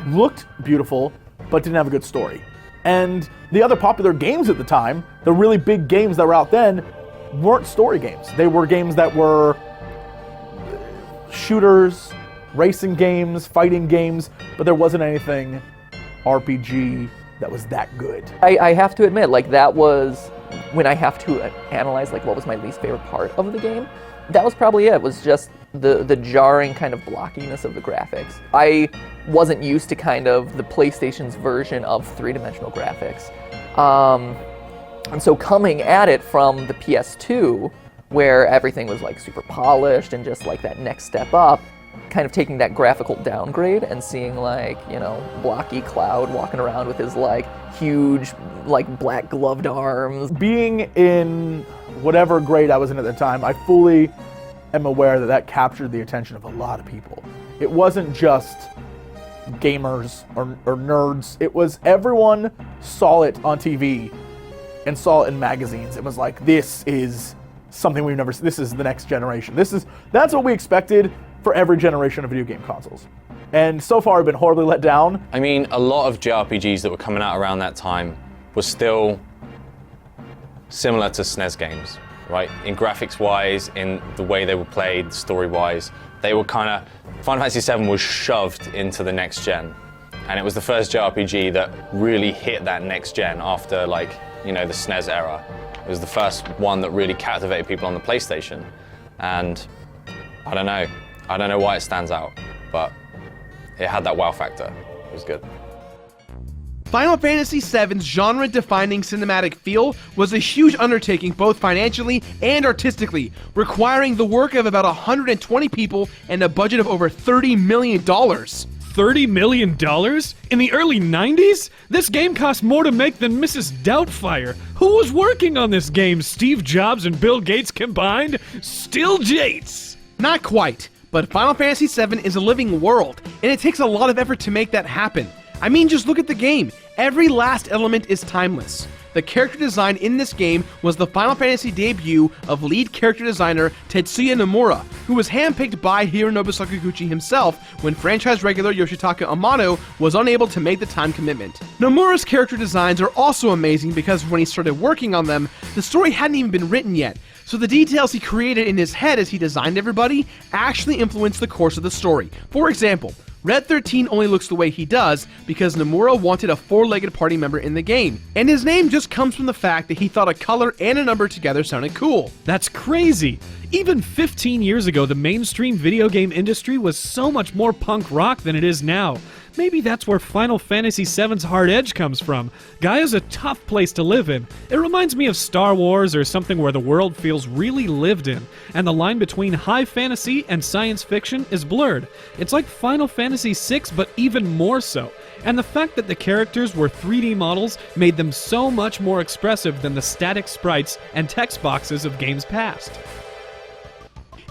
looked beautiful, but didn't have a good story. And the other popular games at the time, the really big games that were out then, weren't story games. They were games that were shooters, racing games, fighting games, but there wasn't anything RPG that was that good. I have to admit, like, that was when I have to analyze like what was my least favorite part of the game, that was probably it. Was just the jarring kind of blockiness of the graphics. I wasn't used to kind of the PlayStation's version of three-dimensional graphics. And so coming at it from the PS2, where everything was like super polished and just like that next step up, kind of taking that graphical downgrade and seeing like, you know, blocky Cloud walking around with his like huge like black gloved arms. Being in whatever grade I was in at the time, I fully am aware that that captured the attention of a lot of people. It wasn't just gamers or nerds. It was everyone saw it on TV and saw it in magazines. It was like, this is something we've never seen. This is the next generation. That's what we expected for every generation of video game consoles. And so far I've been horribly let down. I mean, a lot of JRPGs that were coming out around that time were still similar to SNES games, right? In graphics-wise, in the way they were played, story-wise, they were kind of... Final Fantasy VII was shoved into the next gen. And it was the first JRPG that really hit that next gen after, like, you know, the SNES era. It was the first one that really captivated people on the PlayStation. And I don't know why it stands out, but it had that wow factor. It was good. Final Fantasy VII's genre-defining cinematic feel was a huge undertaking both financially and artistically, requiring the work of about 120 people and a budget of over $30 million. $30 million? In the early 90s? This game cost more to make than Mrs. Doubtfire. Who was working on this game? Steve Jobs and Bill Gates combined? Still Jates! Not quite, but Final Fantasy VII is a living world, and it takes a lot of effort to make that happen. I mean, just look at the game. Every last element is timeless. The character design in this game was the Final Fantasy debut of lead character designer Tetsuya Nomura, who was handpicked by Hironobu Sakaguchi himself when franchise regular Yoshitaka Amano was unable to make the time commitment. Nomura's character designs are also amazing because when he started working on them, the story hadn't even been written yet, so the details he created in his head as he designed everybody actually influenced the course of the story. For example, Red 13 only looks the way he does because Nomura wanted a four-legged party member in the game, and his name just comes from the fact that he thought a color and a number together sounded cool. That's crazy! Even 15 years ago, the mainstream video game industry was so much more punk rock than it is now. Maybe that's where Final Fantasy VII's hard edge comes from. Gaia's a tough place to live in. It reminds me of Star Wars or something where the world feels really lived in, and the line between high fantasy and science fiction is blurred. It's like Final Fantasy VI, but even more so. And the fact that the characters were 3D models made them so much more expressive than the static sprites and text boxes of games past.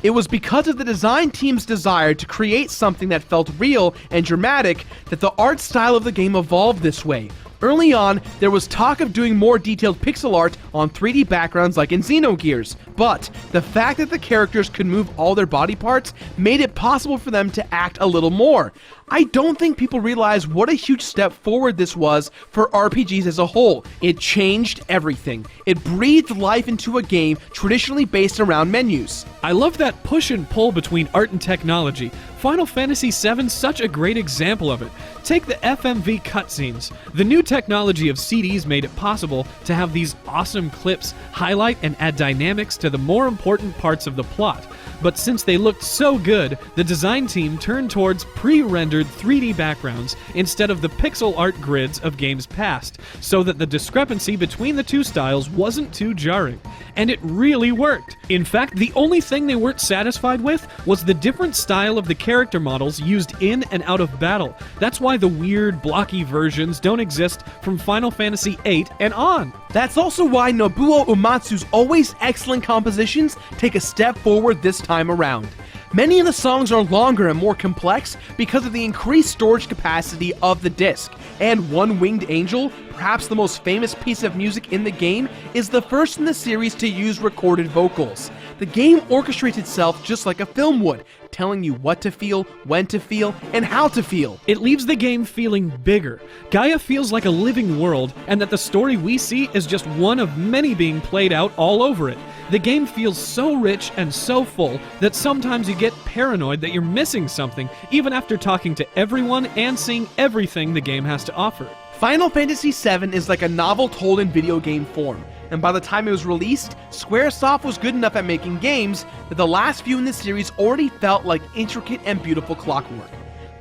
It was because of the design team's desire to create something that felt real and dramatic that the art style of the game evolved this way. Early on, there was talk of doing more detailed pixel art on 3D backgrounds like in Xenogears, but the fact that the characters could move all their body parts made it possible for them to act a little more. I don't think people realize what a huge step forward this was for RPGs as a whole. It changed everything. It breathed life into a game traditionally based around menus. I love that push and pull between art and technology. Final Fantasy VII's such a great example of it. Take the FMV cutscenes. The new technology of CDs made it possible to have these awesome clips highlight and add dynamics to the more important parts of the plot. But since they looked so good, the design team turned towards pre-rendered 3D backgrounds instead of the pixel art grids of games past, so that the discrepancy between the two styles wasn't too jarring. And it really worked. In fact, the only thing they weren't satisfied with was the different style of the character models used in and out of battle. That's why the weird, blocky versions don't exist from Final Fantasy VIII and on. That's also why Nobuo Uematsu's always excellent compositions take a step forward this time around. Many of the songs are longer and more complex because of the increased storage capacity of the disc, and One Winged Angel, perhaps the most famous piece of music in the game, is the first in the series to use recorded vocals. The game orchestrates itself just like a film would, telling you what to feel, when to feel, and how to feel. It leaves the game feeling bigger. Gaia feels like a living world, and that the story we see is just one of many being played out all over it. The game feels so rich and so full that sometimes you get paranoid that you're missing something, even after talking to everyone and seeing everything the game has to offer. Final Fantasy VII is like a novel told in video game form. and by the time it was released, Squaresoft was good enough at making games that the last few in the series already felt like intricate and beautiful clockwork.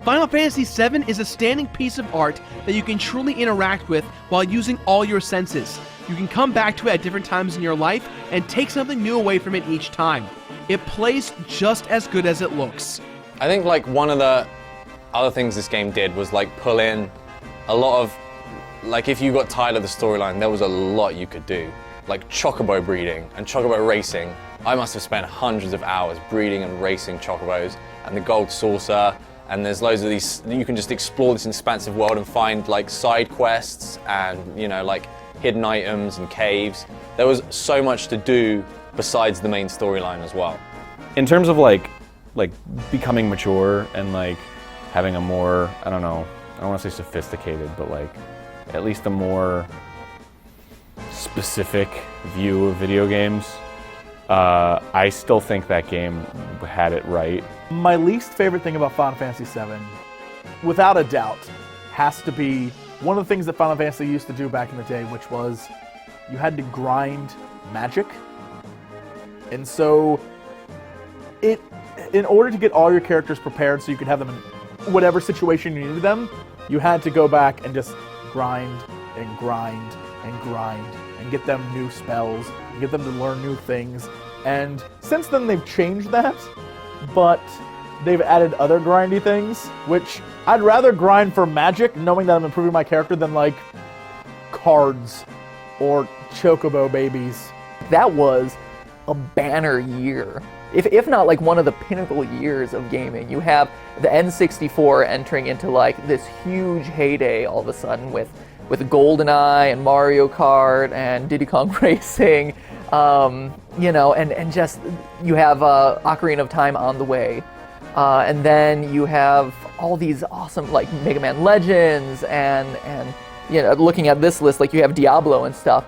Final Fantasy VII is a standing piece of art that you can truly interact with while using all your senses. You can come back to it at different times in your life and take something new away from it each time. It plays just as good as it looks. I think like one of the other things this game did was like pull in a lot of, like if you got tired of the storyline, there was a lot you could do. Like chocobo breeding and chocobo racing. I must have spent hundreds of hours breeding and racing chocobos, and the gold saucer, and there's loads of these, you can just explore this expansive world and find like side quests and, you know, like hidden items and caves. There was so much to do besides the main storyline as well. In terms of like becoming mature and like having a more, I don't know, I don't want to say sophisticated, but like at least a more specific view of video games, I still think that game had it right. My least favorite thing about Final Fantasy VII, without a doubt, has to be one of the things that Final Fantasy used to do back in the day, which was you had to grind magic. And so in order to get all your characters prepared so you could have them in whatever situation you needed them, you had to go back and just grind and grind and grind and get them new spells, and get them to learn new things. And since then they've changed that, but they've added other grindy things, which I'd rather grind for magic, knowing that I'm improving my character, than like cards or chocobo babies. That was a banner year. If not like one of the pinnacle years of gaming. You have the N64 entering into like this huge heyday all of a sudden with GoldenEye and Mario Kart and Diddy Kong Racing, you know, and just you have Ocarina of Time on the way. And then you have all these awesome like Mega Man Legends and you know, looking at this list, like you have Diablo and stuff.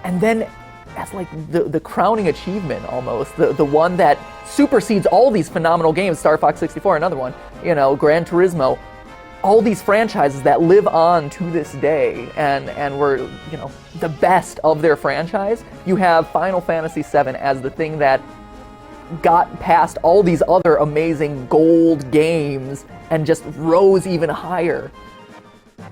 And then as like the crowning achievement almost, the one that supersedes all these phenomenal games, Star Fox 64, another one, you know, Gran Turismo, all these franchises that live on to this day and were, you know, the best of their franchise. You have Final Fantasy VII as the thing that got past all these other amazing gold games and just rose even higher.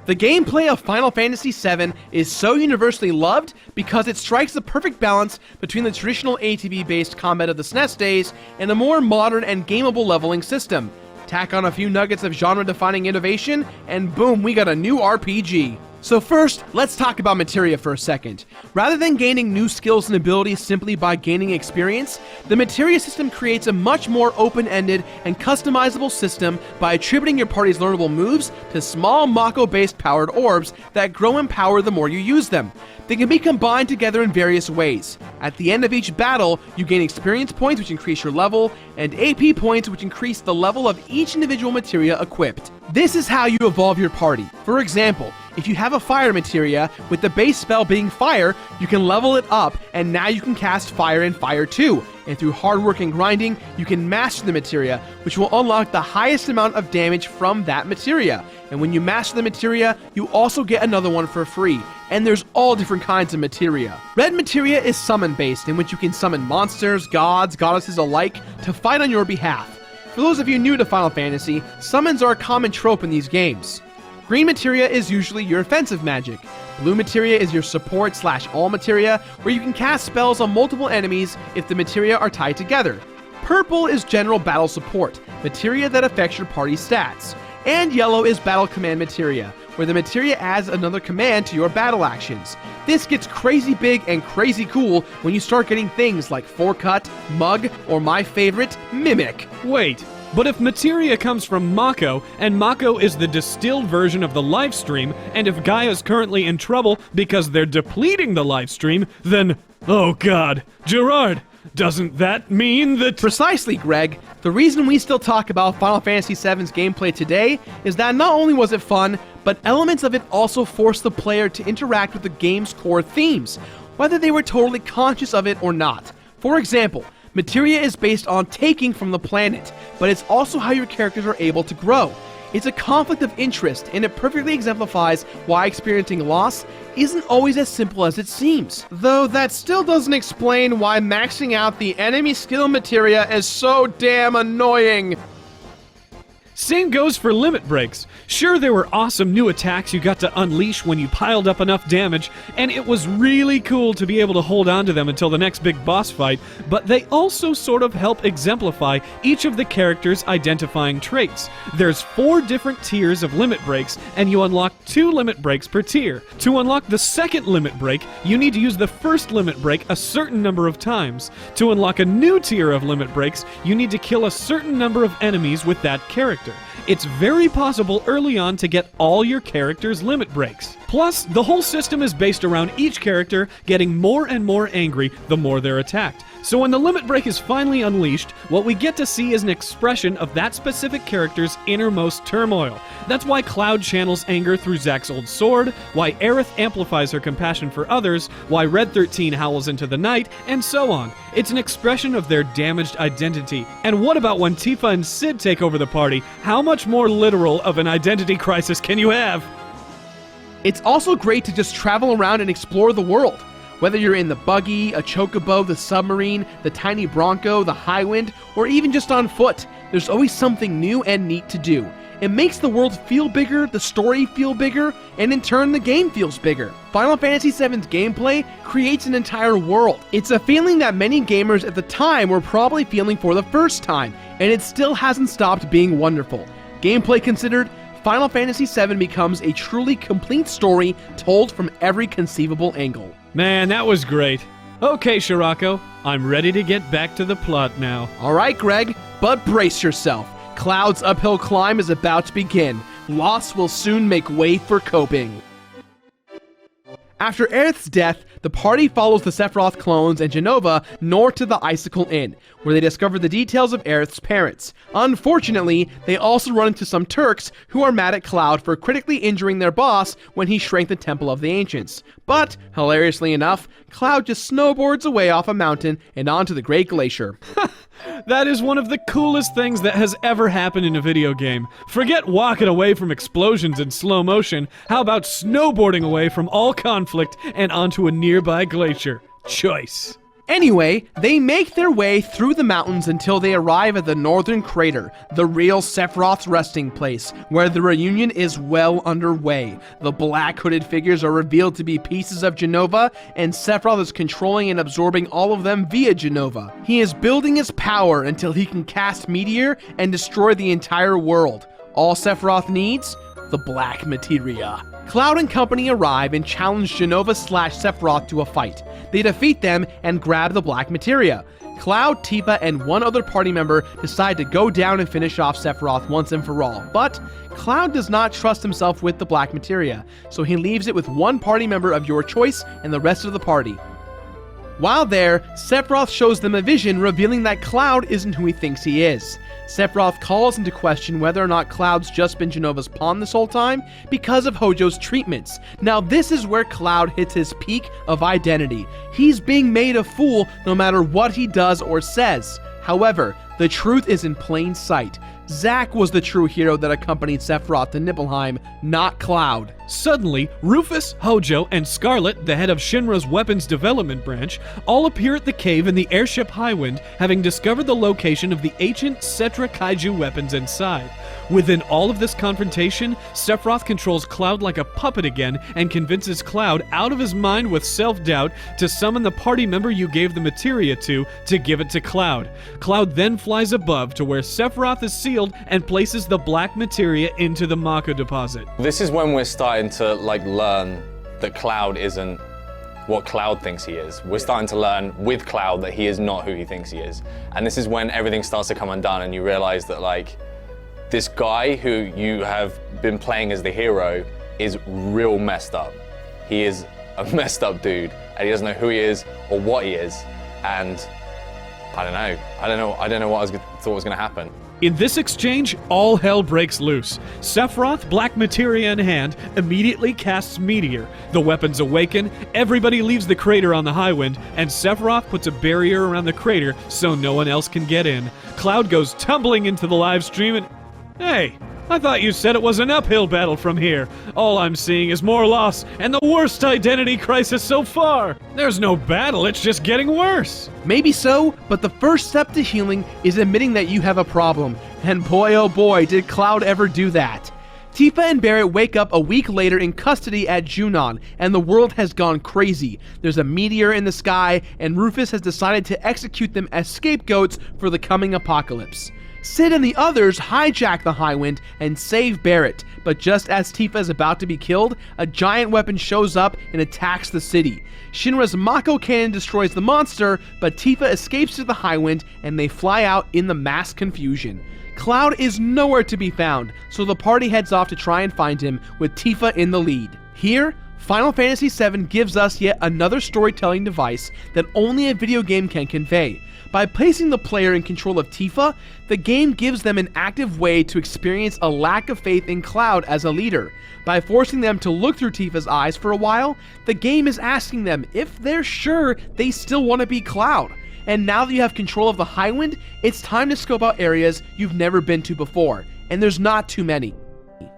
The gameplay of Final Fantasy VII is so universally loved because it strikes the perfect balance between the traditional ATB-based combat of the SNES days and a more modern and gameable leveling system. Tack on a few nuggets of genre-defining innovation, and boom, we got a new RPG. So first, let's talk about materia for a second. Rather than gaining new skills and abilities simply by gaining experience, the materia system creates a much more open-ended and customizable system by attributing your party's learnable moves to small Mako-based powered orbs that grow in power the more you use them. They can be combined together in various ways. At the end of each battle, you gain experience points which increase your level, and AP points which increase the level of each individual materia equipped. This is how you evolve your party. For example, if you have a fire materia, with the base spell being fire, you can level it up, and now you can cast fire and fire too. And through hard work and grinding, you can master the materia, which will unlock the highest amount of damage from that materia. And when you master the materia, you also get another one for free. And there's all different kinds of materia. Red materia is summon based, in which you can summon monsters, gods, goddesses alike to fight on your behalf. For those of you new to Final Fantasy, summons are a common trope in these games. Green materia is usually your offensive magic. Blue materia is your support/all materia, where you can cast spells on multiple enemies if the materia are tied together. Purple is general battle support, materia that affects your party stats. And yellow is battle command materia, where the materia adds another command to your battle actions. This gets crazy big and crazy cool when you start getting things like Forecut, Mug, or my favorite, Mimic. Wait, but if materia comes from Mako, and Mako is the distilled version of the livestream, and if Gaia's currently in trouble because they're depleting the livestream, then, oh god, Gerard, doesn't that mean that— Precisely, Greg. The reason we still talk about Final Fantasy VII's gameplay today is that not only was it fun, but elements of it also forced the player to interact with the game's core themes, whether they were totally conscious of it or not. For example, materia is based on taking from the planet, but it's also how your characters are able to grow. It's a conflict of interest, and it perfectly exemplifies why experiencing loss isn't always as simple as it seems. Though that still doesn't explain why maxing out the enemy skill materia is so damn annoying. Same goes for limit breaks. Sure, there were awesome new attacks you got to unleash when you piled up enough damage, and it was really cool to be able to hold on to them until the next big boss fight, but they also sort of help exemplify each of the characters' identifying traits. There's 4 different tiers of limit breaks, and you unlock 2 limit breaks per tier. To unlock the second limit break, you need to use the first limit break a certain number of times. To unlock a new tier of limit breaks, you need to kill a certain number of enemies with that character. It's very possible early on to get all your characters' limit breaks. Plus, the whole system is based around each character getting more and more angry the more they're attacked. So when the limit break is finally unleashed, what we get to see is an expression of that specific character's innermost turmoil. That's why Cloud channels anger through Zack's old sword, why Aerith amplifies her compassion for others, why Red 13 howls into the night, and so on. It's an expression of their damaged identity. And what about when Tifa and Cid take over the party? How much more literal of an identity crisis can you have? It's also great to just travel around and explore the world. Whether you're in the buggy, a chocobo, the submarine, the tiny bronco, the Highwind, or even just on foot, there's always something new and neat to do. It makes the world feel bigger, the story feel bigger, and in turn the game feels bigger. Final Fantasy VII's gameplay creates an entire world. It's a feeling that many gamers at the time were probably feeling for the first time, and it still hasn't stopped being wonderful. Gameplay considered, Final Fantasy VII becomes a truly complete story told from every conceivable angle. Man, that was great. Okay, Shirako, I'm ready to get back to the plot now. Alright, Greg, but brace yourself. Cloud's uphill climb is about to begin. Loss will soon make way for coping. After Aerith's death, the party follows the Sephiroth clones and Jenova north to the Icicle Inn, where they discover the details of Aerith's parents. Unfortunately, they also run into some Turks who are mad at Cloud for critically injuring their boss when he shrank the Temple of the Ancients. But, hilariously enough, Cloud just snowboards away off a mountain and onto the Great Glacier. That is one of the coolest things that has ever happened in a video game. Forget walking away from explosions in slow motion. How about snowboarding away from all conflict and onto a nearby glacier? Choice. Anyway, they make their way through the mountains until they arrive at the Northern Crater, the real Sephiroth's resting place, where the reunion is well underway. The black hooded figures are revealed to be pieces of Jenova, and Sephiroth is controlling and absorbing all of them via Jenova. He is building his power until he can cast Meteor and destroy the entire world. All Sephiroth needs? The black materia. Cloud and company arrive and challenge Jenova/Sephiroth to a fight. They defeat them and grab the black materia. Cloud, Tifa, and one other party member decide to go down and finish off Sephiroth once and for all. But Cloud does not trust himself with the black materia, so he leaves it with one party member of your choice and the rest of the party. While there, Sephiroth shows them a vision revealing that Cloud isn't who he thinks he is. Sephiroth calls into question whether or not Cloud's just been Jenova's pawn this whole time because of Hojo's treatments. Now this is where Cloud hits his peak of identity. He's being made a fool no matter what he does or says. However, the truth is in plain sight. Zack was the true hero that accompanied Sephiroth to Nibelheim, not Cloud. Suddenly, Rufus, Hojo, and Scarlet, the head of Shinra's weapons development branch, all appear at the cave in the airship Highwind, having discovered the location of the ancient Cetra Kaiju weapons inside. Within all of this confrontation, Sephiroth controls Cloud like a puppet again and convinces Cloud out of his mind with self-doubt to summon the party member you gave the materia to give it to Cloud. Cloud then flies above to where Sephiroth is sealed and places the black materia into the Mako deposit. This is when we're starting to learn that Cloud isn't what Cloud thinks he is. We're starting to learn with Cloud that he is not who he thinks he is. And this is when everything starts to come undone and you realize that this guy who you have been playing as the hero is real messed up. He is a messed up dude and he doesn't know who he is or what he is. And I don't know what I thought was gonna happen. In this exchange, all hell breaks loose. Sephiroth, black materia in hand, immediately casts Meteor. The weapons awaken, everybody leaves the crater on the Highwind, and Sephiroth puts a barrier around the crater so no one else can get in. Cloud goes tumbling into the live stream and... Hey, I thought you said it was an uphill battle from here. All I'm seeing is more loss and the worst identity crisis so far. There's no battle, it's just getting worse. Maybe so, but the first step to healing is admitting that you have a problem. And boy oh boy, did Cloud ever do that. Tifa and Barret wake up a week later in custody at Junon, and the world has gone crazy. There's a meteor in the sky, and Rufus has decided to execute them as scapegoats for the coming apocalypse. Sid and the others hijack the Highwind and save Barret, but just as Tifa is about to be killed, a giant weapon shows up and attacks the city. Shinra's Mako cannon destroys the monster, but Tifa escapes to the Highwind and they fly out in the mass confusion. Cloud is nowhere to be found, so the party heads off to try and find him, with Tifa in the lead. Here, Final Fantasy VII gives us yet another storytelling device that only a video game can convey. By placing the player in control of Tifa, the game gives them an active way to experience a lack of faith in Cloud as a leader. By forcing them to look through Tifa's eyes for a while, the game is asking them if they're sure they still want to be Cloud. And now that you have control of the Highwind, it's time to scope out areas you've never been to before, and there's not too many.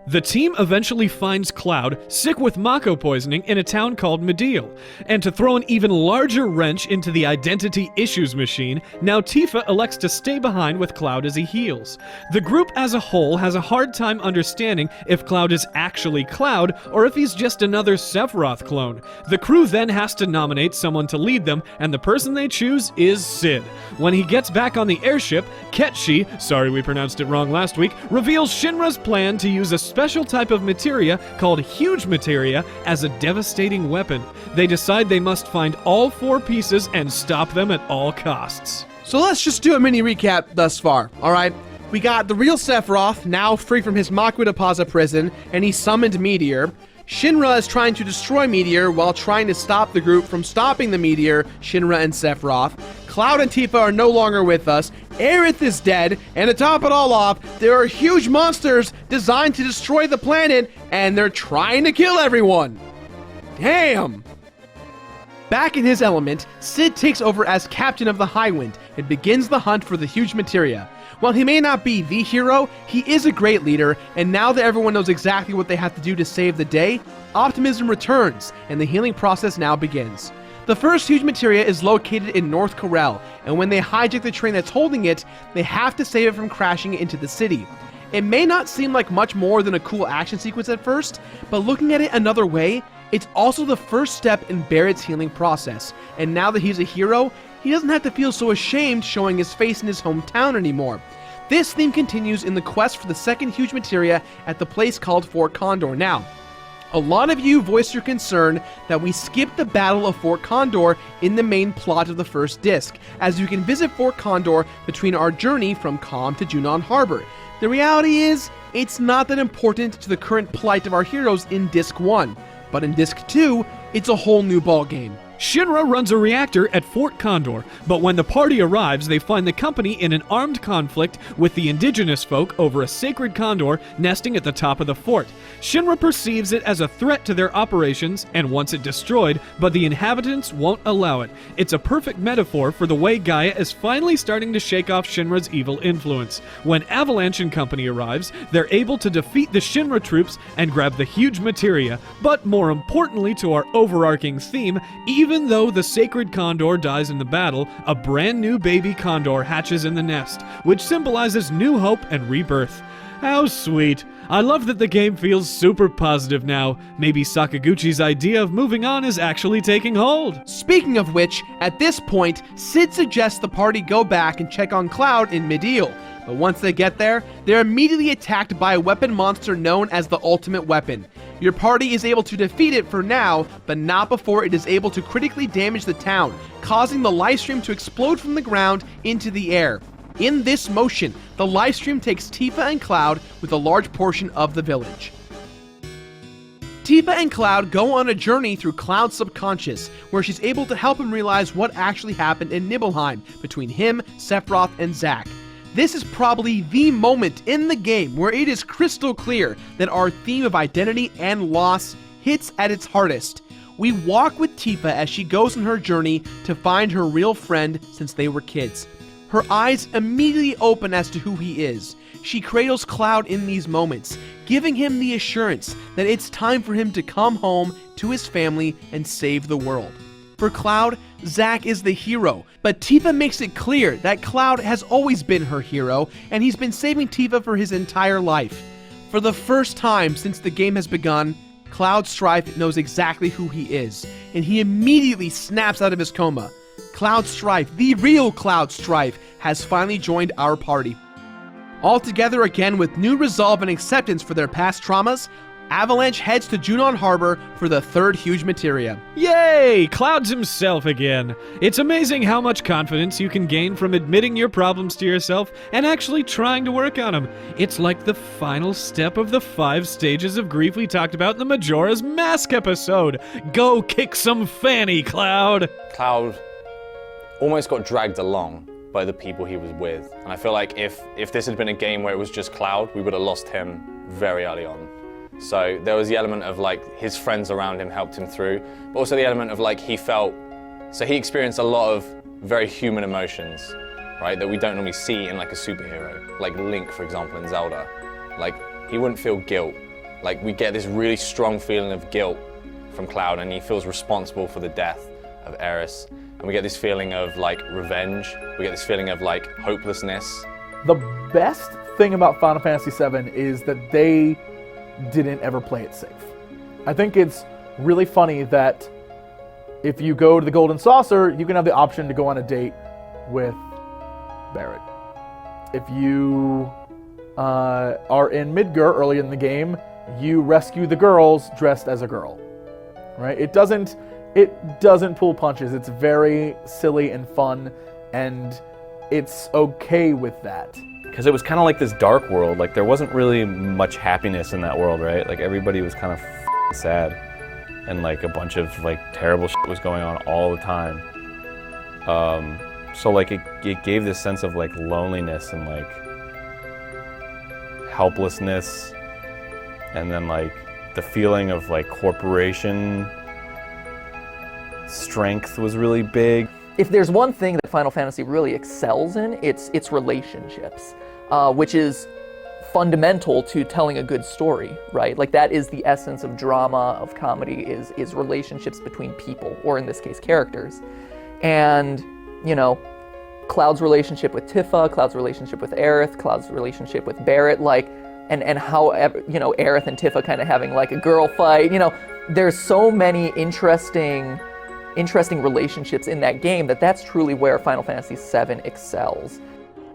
The team eventually finds Cloud sick with Mako poisoning in a town called Mideel, and to throw an even larger wrench into the identity issues machine, now Tifa elects to stay behind with Cloud as he heals. The group as a whole has a hard time understanding if Cloud is actually Cloud or if he's just another Sephiroth clone. The crew then has to nominate someone to lead them, and the person they choose is Sid. When he gets back on the airship, Ketchi, sorry we pronounced it wrong last week, reveals Shinra's plan to use a special type of materia called huge materia as a devastating weapon. They decide they must find all 4 pieces and stop them at all costs. So let's just do a mini recap thus far, alright? We got the real Sephiroth, now free from his Makudapaza prison, and he summoned Meteor. Shinra is trying to destroy Meteor while trying to stop the group from stopping the Meteor, Shinra and Sephiroth. Cloud and Tifa are no longer with us. Aerith is dead, and to top it all off, there are huge monsters designed to destroy the planet, and they're trying to kill everyone. Damn! Back in his element, Sid takes over as captain of the Highwind and begins the hunt for the huge materia. While he may not be the hero, he is a great leader, and now that everyone knows exactly what they have to do to save the day, optimism returns, and the healing process now begins. The first huge materia is located in North Corel, and when they hijack the train that's holding it, they have to save it from crashing into the city. It may not seem like much more than a cool action sequence at first, but looking at it another way, it's also the first step in Barret's healing process, and now that he's a hero, he doesn't have to feel so ashamed showing his face in his hometown anymore. This theme continues in the quest for the second huge materia at the place called Fort Condor. Now, a lot of you voiced your concern that we skipped the Battle of Fort Condor in the main plot of the first disc, as you can visit Fort Condor between our journey from Calm to Junon Harbor. The reality is, it's not that important to the current plight of our heroes in Disc 1, but in Disc 2, it's a whole new ballgame. Shinra runs a reactor at Fort Condor, but when the party arrives, they find the company in an armed conflict with the indigenous folk over a sacred condor nesting at the top of the fort. Shinra perceives it as a threat to their operations and wants it destroyed, but the inhabitants won't allow it. It's a perfect metaphor for the way Gaia is finally starting to shake off Shinra's evil influence. When Avalanche and company arrives, they're able to defeat the Shinra troops and grab the huge materia, but more importantly to our overarching theme, even though the sacred condor dies in the battle, a brand new baby condor hatches in the nest, which symbolizes new hope and rebirth. How sweet. I love that the game feels super positive now. Maybe Sakaguchi's idea of moving on is actually taking hold. Speaking of which, at this point, Sid suggests the party go back and check on Cloud in Mideel. But once they get there, they're immediately attacked by a weapon monster known as the Ultimate Weapon. Your party is able to defeat it for now, but not before it is able to critically damage the town, causing the livestream to explode from the ground into the air. In this motion, the livestream takes Tifa and Cloud with a large portion of the village. Tifa and Cloud go on a journey through Cloud's subconscious, where she's able to help him realize what actually happened in Nibelheim between him, Sephiroth, and Zack. This is probably the moment in the game where it is crystal clear that our theme of identity and loss hits at its hardest. We walk with Tifa as she goes on her journey to find her real friend since they were kids. Her eyes immediately open as to who he is. she cradles Cloud in these moments, giving him the assurance that it's time for him to come home to his family and save the world. For Cloud, Zack is the hero, but Tifa makes it clear that Cloud has always been her hero, and he's been saving Tifa for his entire life. For the first time since the game has begun, Cloud Strife knows exactly who he is, and he immediately snaps out of his coma. Cloud Strife, the real Cloud Strife, has finally joined our party. All together again with new resolve and acceptance for their past traumas, Avalanche heads to Junon Harbor for the third huge materia. Yay! Cloud's himself again. It's amazing how much confidence you can gain from admitting your problems to yourself and actually trying to work on them. It's like the final step of the 5 stages of grief we talked about in the Majora's Mask episode. Go kick some fanny, Cloud! Cloud almost got dragged along by the people he was with. And I feel like if this had been a game where it was just Cloud, we would have lost him very early on. So there was the element of like his friends around him helped him through, but also the element of like he experienced a lot of very human emotions, right, that we don't normally see in like a superhero. Like Link, for example, in Zelda. Like, he wouldn't feel guilt. Like, we get this really strong feeling of guilt from Cloud, and he feels responsible for the death of Aeris. And we get this feeling of like revenge. We get this feeling of like hopelessness. The best thing about Final Fantasy VII is that they didn't ever play it safe. I think it's really funny that if you go to the Golden Saucer, you can have the option to go on a date with Barrett. If you are in Midgar early in the game, you rescue the girls dressed as a girl, right? It doesn't pull punches. It's very silly and fun, and it's okay with that. Because it was kind of like this dark world. Like, there wasn't really much happiness in that world, right? Like, everybody was kind of sad, and like a bunch of like terrible shit was going on all the time. So like it gave this sense of like loneliness and like helplessness, and then like the feeling of like corporation strength was really big. If there's one thing that Final Fantasy really excels in, it's relationships, which is fundamental to telling a good story, right? Like, that is the essence of drama, of comedy, is relationships between people, or in this case, characters. And, you know, Cloud's relationship with Tifa, Cloud's relationship with Aerith, Cloud's relationship with Barrett, like, and how, you know, Aerith and Tifa kind of having like a girl fight, you know, there's so many interesting relationships in that game that's truly where Final Fantasy VII excels.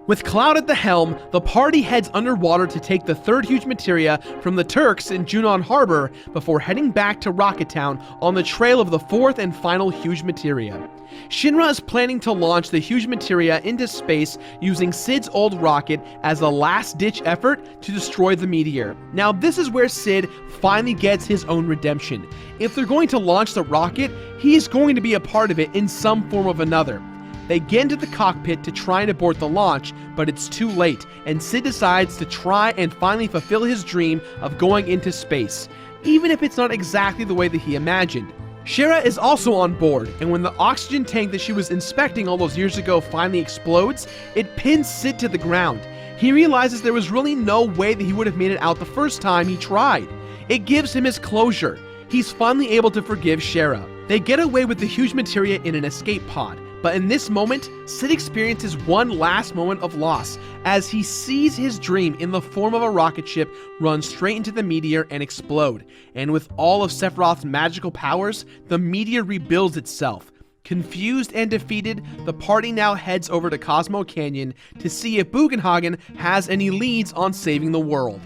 With Cloud at the helm, the party heads underwater to take the third huge materia from the Turks in Junon Harbor before heading back to Rocket Town on the trail of the fourth and final huge materia. Shinra is planning to launch the huge materia into space using Cid's old rocket as a last-ditch effort to destroy the meteor. Now, this is where Cid finally gets his own redemption. If they're going to launch the rocket, he is going to be a part of it in some form or another. They get into the cockpit to try and abort the launch, but it's too late, and Cid decides to try and finally fulfill his dream of going into space, even if it's not exactly the way that he imagined. Shira is also on board, and when the oxygen tank that she was inspecting all those years ago finally explodes, it pins Cid to the ground. He realizes there was really no way that he would have made it out the first time he tried. It gives him his closure. He's finally able to forgive Shira. They get away with the huge materia in an escape pod, but in this moment, Cid experiences one last moment of loss as he sees his dream in the form of a rocket ship run straight into the meteor and explode. And with all of Sephiroth's magical powers, the meteor rebuilds itself. Confused and defeated, the party now heads over to Cosmo Canyon to see if Bugenhagen has any leads on saving the world.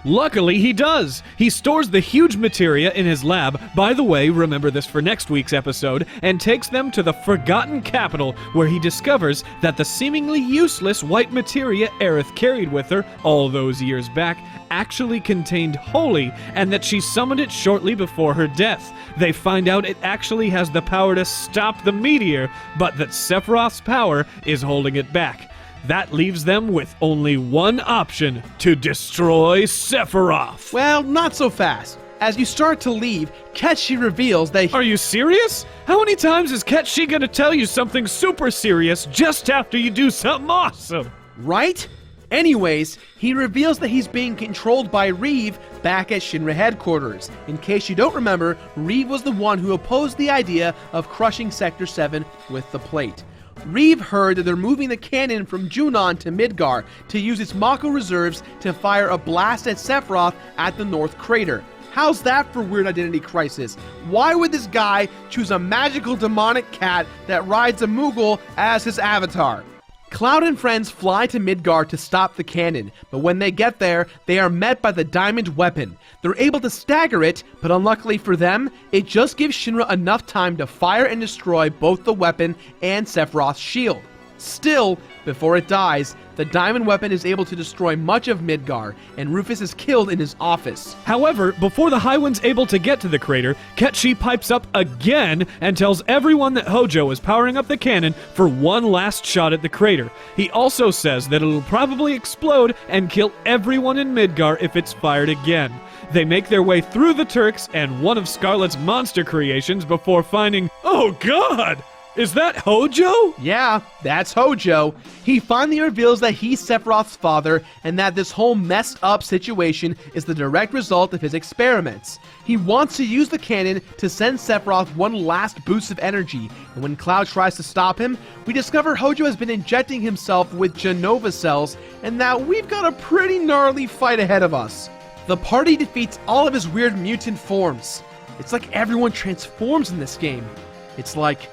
Luckily, he does. He stores the huge materia in his lab, by the way, remember this for next week's episode, and takes them to the Forgotten Capital, where he discovers that the seemingly useless white materia Aerith carried with her all those years back actually contained Holy, and that she summoned it shortly before her death. They find out it actually has the power to stop the meteor, but that Sephiroth's power is holding it back. That leaves them with only one option: to destroy Sephiroth. Well, not so fast. As you start to leave, Ketchi reveals that Are you serious? How many times is Ketchi gonna tell you something super serious just after you do something awesome? Right? Anyways, he reveals that he's being controlled by Reeve back at Shinra headquarters. In case you don't remember, Reeve was the one who opposed the idea of crushing Sector 7 with the plate. Reeve heard that they're moving the cannon from Junon to Midgar to use its Mako reserves to fire a blast at Sephiroth at the North Crater. How's that for weird identity crisis? Why would this guy choose a magical demonic cat that rides a Moogle as his avatar? Cloud and friends fly to Midgar to stop the cannon, but when they get there, they are met by the diamond weapon. They're able to stagger it, but unluckily for them, it just gives Shinra enough time to fire and destroy both the weapon and Sephiroth's shield. Still, before it dies, the diamond weapon is able to destroy much of Midgar, and Rufus is killed in his office. However, before the Highwind's able to get to the crater, Ketchi pipes up again and tells everyone that Hojo is powering up the cannon for one last shot at the crater. He also says that it'll probably explode and kill everyone in Midgar if it's fired again. They make their way through the Turks and one of Scarlet's monster creations before finding, oh god! Is that Hojo? Yeah, that's Hojo. He finally reveals that he's Sephiroth's father and that this whole messed up situation is the direct result of his experiments. He wants to use the cannon to send Sephiroth one last boost of energy, and when Cloud tries to stop him, we discover Hojo has been injecting himself with Genova cells and that we've got a pretty gnarly fight ahead of us. The party defeats all of his weird mutant forms. It's like everyone transforms in this game. It's like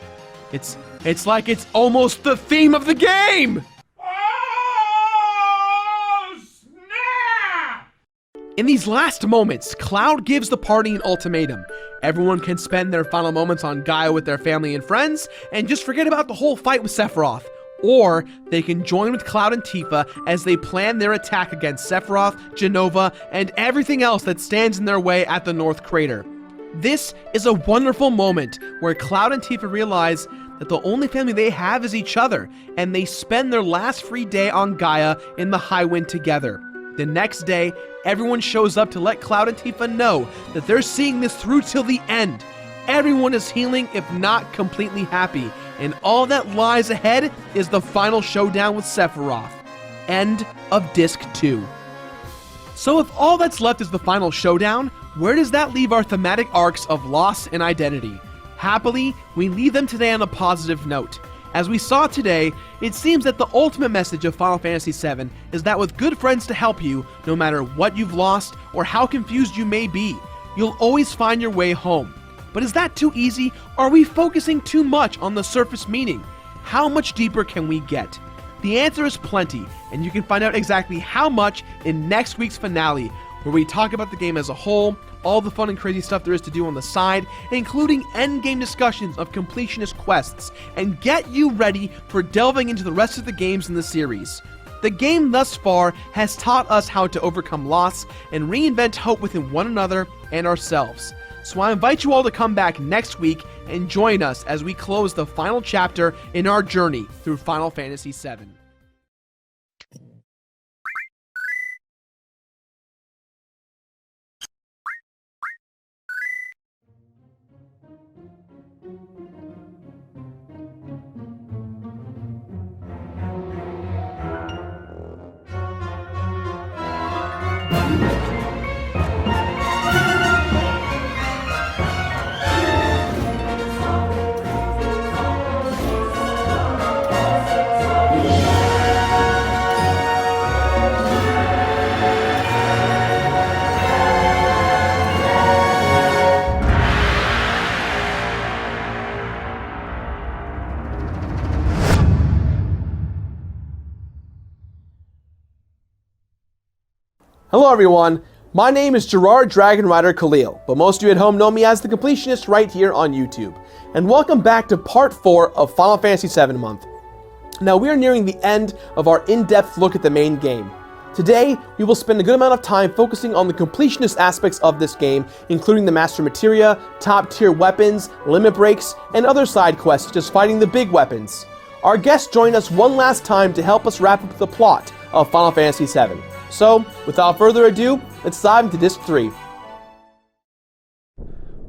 it's almost the theme of the game! Oh, snap! In these last moments, Cloud gives the party an ultimatum. Everyone can spend their final moments on Gaia with their family and friends, and just forget about the whole fight with Sephiroth. Or they can join with Cloud and Tifa as they plan their attack against Sephiroth, Genova, and everything else that stands in their way at the North Crater. This is a wonderful moment where Cloud and Tifa realize that the only family they have is each other, and they spend their last free day on Gaia in the Highwind together. The next day, everyone shows up to let Cloud and Tifa know that they're seeing this through till the end. Everyone is healing, if not completely happy, and all that lies ahead is the final showdown with Sephiroth. End of Disc 2. So if all that's left is the final showdown, where does that leave our thematic arcs of loss and identity? Happily, we leave them today on a positive note. As we saw today, it seems that the ultimate message of Final Fantasy VII is that with good friends to help you, no matter what you've lost or how confused you may be, you'll always find your way home. But is that too easy? Are we focusing too much on the surface meaning? How much deeper can we get? The answer is plenty, and you can find out exactly how much in next week's finale, where we talk about the game as a whole, all the fun and crazy stuff there is to do on the side, including endgame discussions of completionist quests, and get you ready for delving into the rest of the games in the series. The game thus far has taught us how to overcome loss and reinvent hope within one another and ourselves. So I invite you all to come back next week and join us as we close the final chapter in our journey through Final Fantasy VII. Hello everyone, my name is Gerard Dragon Rider Khalil, but most of you at home know me as the Completionist right here on YouTube. And welcome back to part 4 of Final Fantasy VII Month. Now we are nearing the end of our in-depth look at the main game. Today, we will spend a good amount of time focusing on the completionist aspects of this game, including the Master Materia, top-tier weapons, limit breaks, and other side quests such as fighting the big weapons. Our guests join us one last time to help us wrap up the plot of Final Fantasy VII. So, without further ado, let's dive into Disc 3.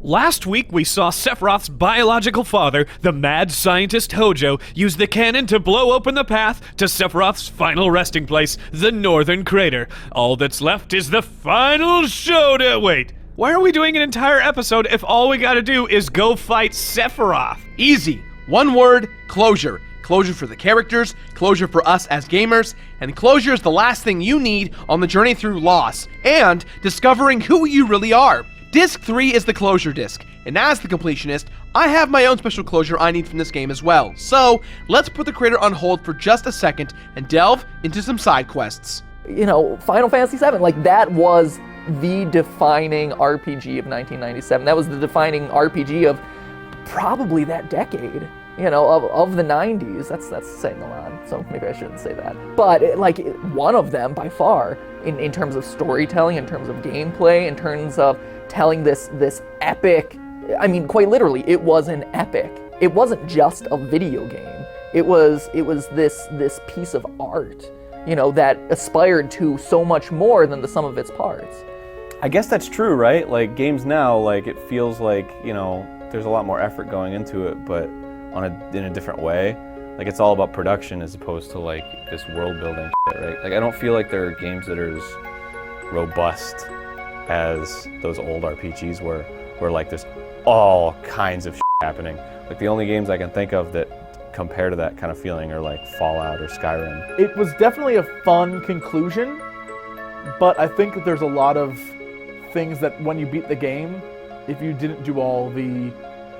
Last week, we saw Sephiroth's biological father, the mad scientist Hojo, use the cannon to blow open the path to Sephiroth's final resting place, the Northern Crater. All that's left is the final showdown. Wait, why are we doing an entire episode if all we gotta do is go fight Sephiroth? Easy. One word, closure. Closure for the characters, closure for us as gamers, and closure is the last thing you need on the journey through loss, and discovering who you really are. Disc 3 is the closure disc, and as the completionist, I have my own special closure I need from this game as well. So, let's put the creator on hold for just a second and delve into some side quests. You know, Final Fantasy VII, like that was the defining RPG of 1997. That was the defining RPG of probably that decade. You know, of the 90s. That's saying a lot, so maybe I shouldn't say that. But one of them by far in terms of storytelling, in terms of gameplay, in terms of telling this epic. I mean, quite literally, it was an epic. It wasn't just a video game. It was this piece of art, you know, that aspired to so much more than the sum of its parts. I guess that's true, right? Like games now, like it feels like, you know, there's a lot more effort going into it, but in a different way. Like it's all about production as opposed to like this world building shit, right? Like I don't feel like there are games that are as robust as those old RPGs were, where like there's all kinds of shit happening. Like the only games I can think of that compare to that kind of feeling are like Fallout or Skyrim. It was definitely a fun conclusion, but I think that there's a lot of things that when you beat the game, if you didn't do all the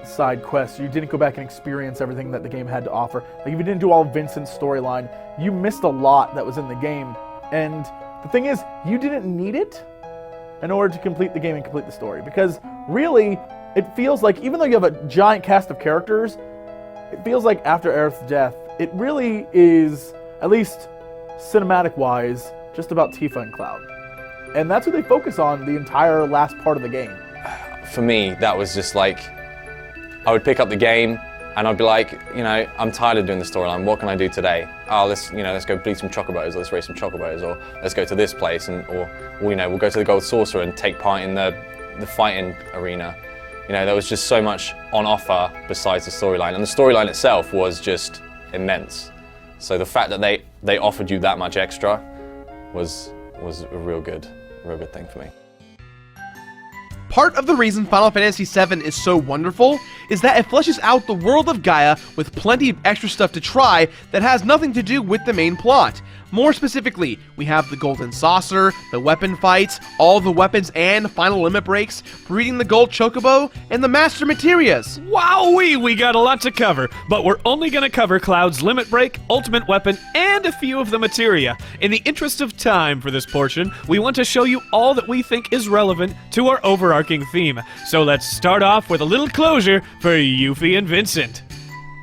side quests, you didn't go back and experience everything that the game had to offer. Like if you didn't do all of Vincent's storyline, you missed a lot that was in the game. And the thing is, you didn't need it in order to complete the game and complete the story. Because really, it feels like, even though you have a giant cast of characters, it feels like after Aerith's death, it really is, at least cinematic-wise, just about Tifa and Cloud. And that's what they focus on the entire last part of the game. For me, that was just like, I would pick up the game and I'd be like, you know, I'm tired of doing the storyline. What can I do today? Oh, let's go bleed some chocobos, let's race some chocobos, or let's go to this place, or you know, we'll go to the Gold Saucer and take part in the fighting arena. You know, there was just so much on offer besides the storyline, and the storyline itself was just immense. So the fact that they offered you that much extra was a real good thing for me. Part of the reason Final Fantasy VII is so wonderful is that it fleshes out the world of Gaia with plenty of extra stuff to try that has nothing to do with the main plot. More specifically, we have the Golden Saucer, the weapon fights, all the weapons and final limit breaks, breeding the Gold Chocobo, and the Master Materias. Wowee, we got a lot to cover, but we're only gonna cover Cloud's limit break, ultimate weapon, and a few of the materia. In the interest of time for this portion, we want to show you all that we think is relevant to our overarching theme. So let's start off with a little closure for Yuffie and Vincent.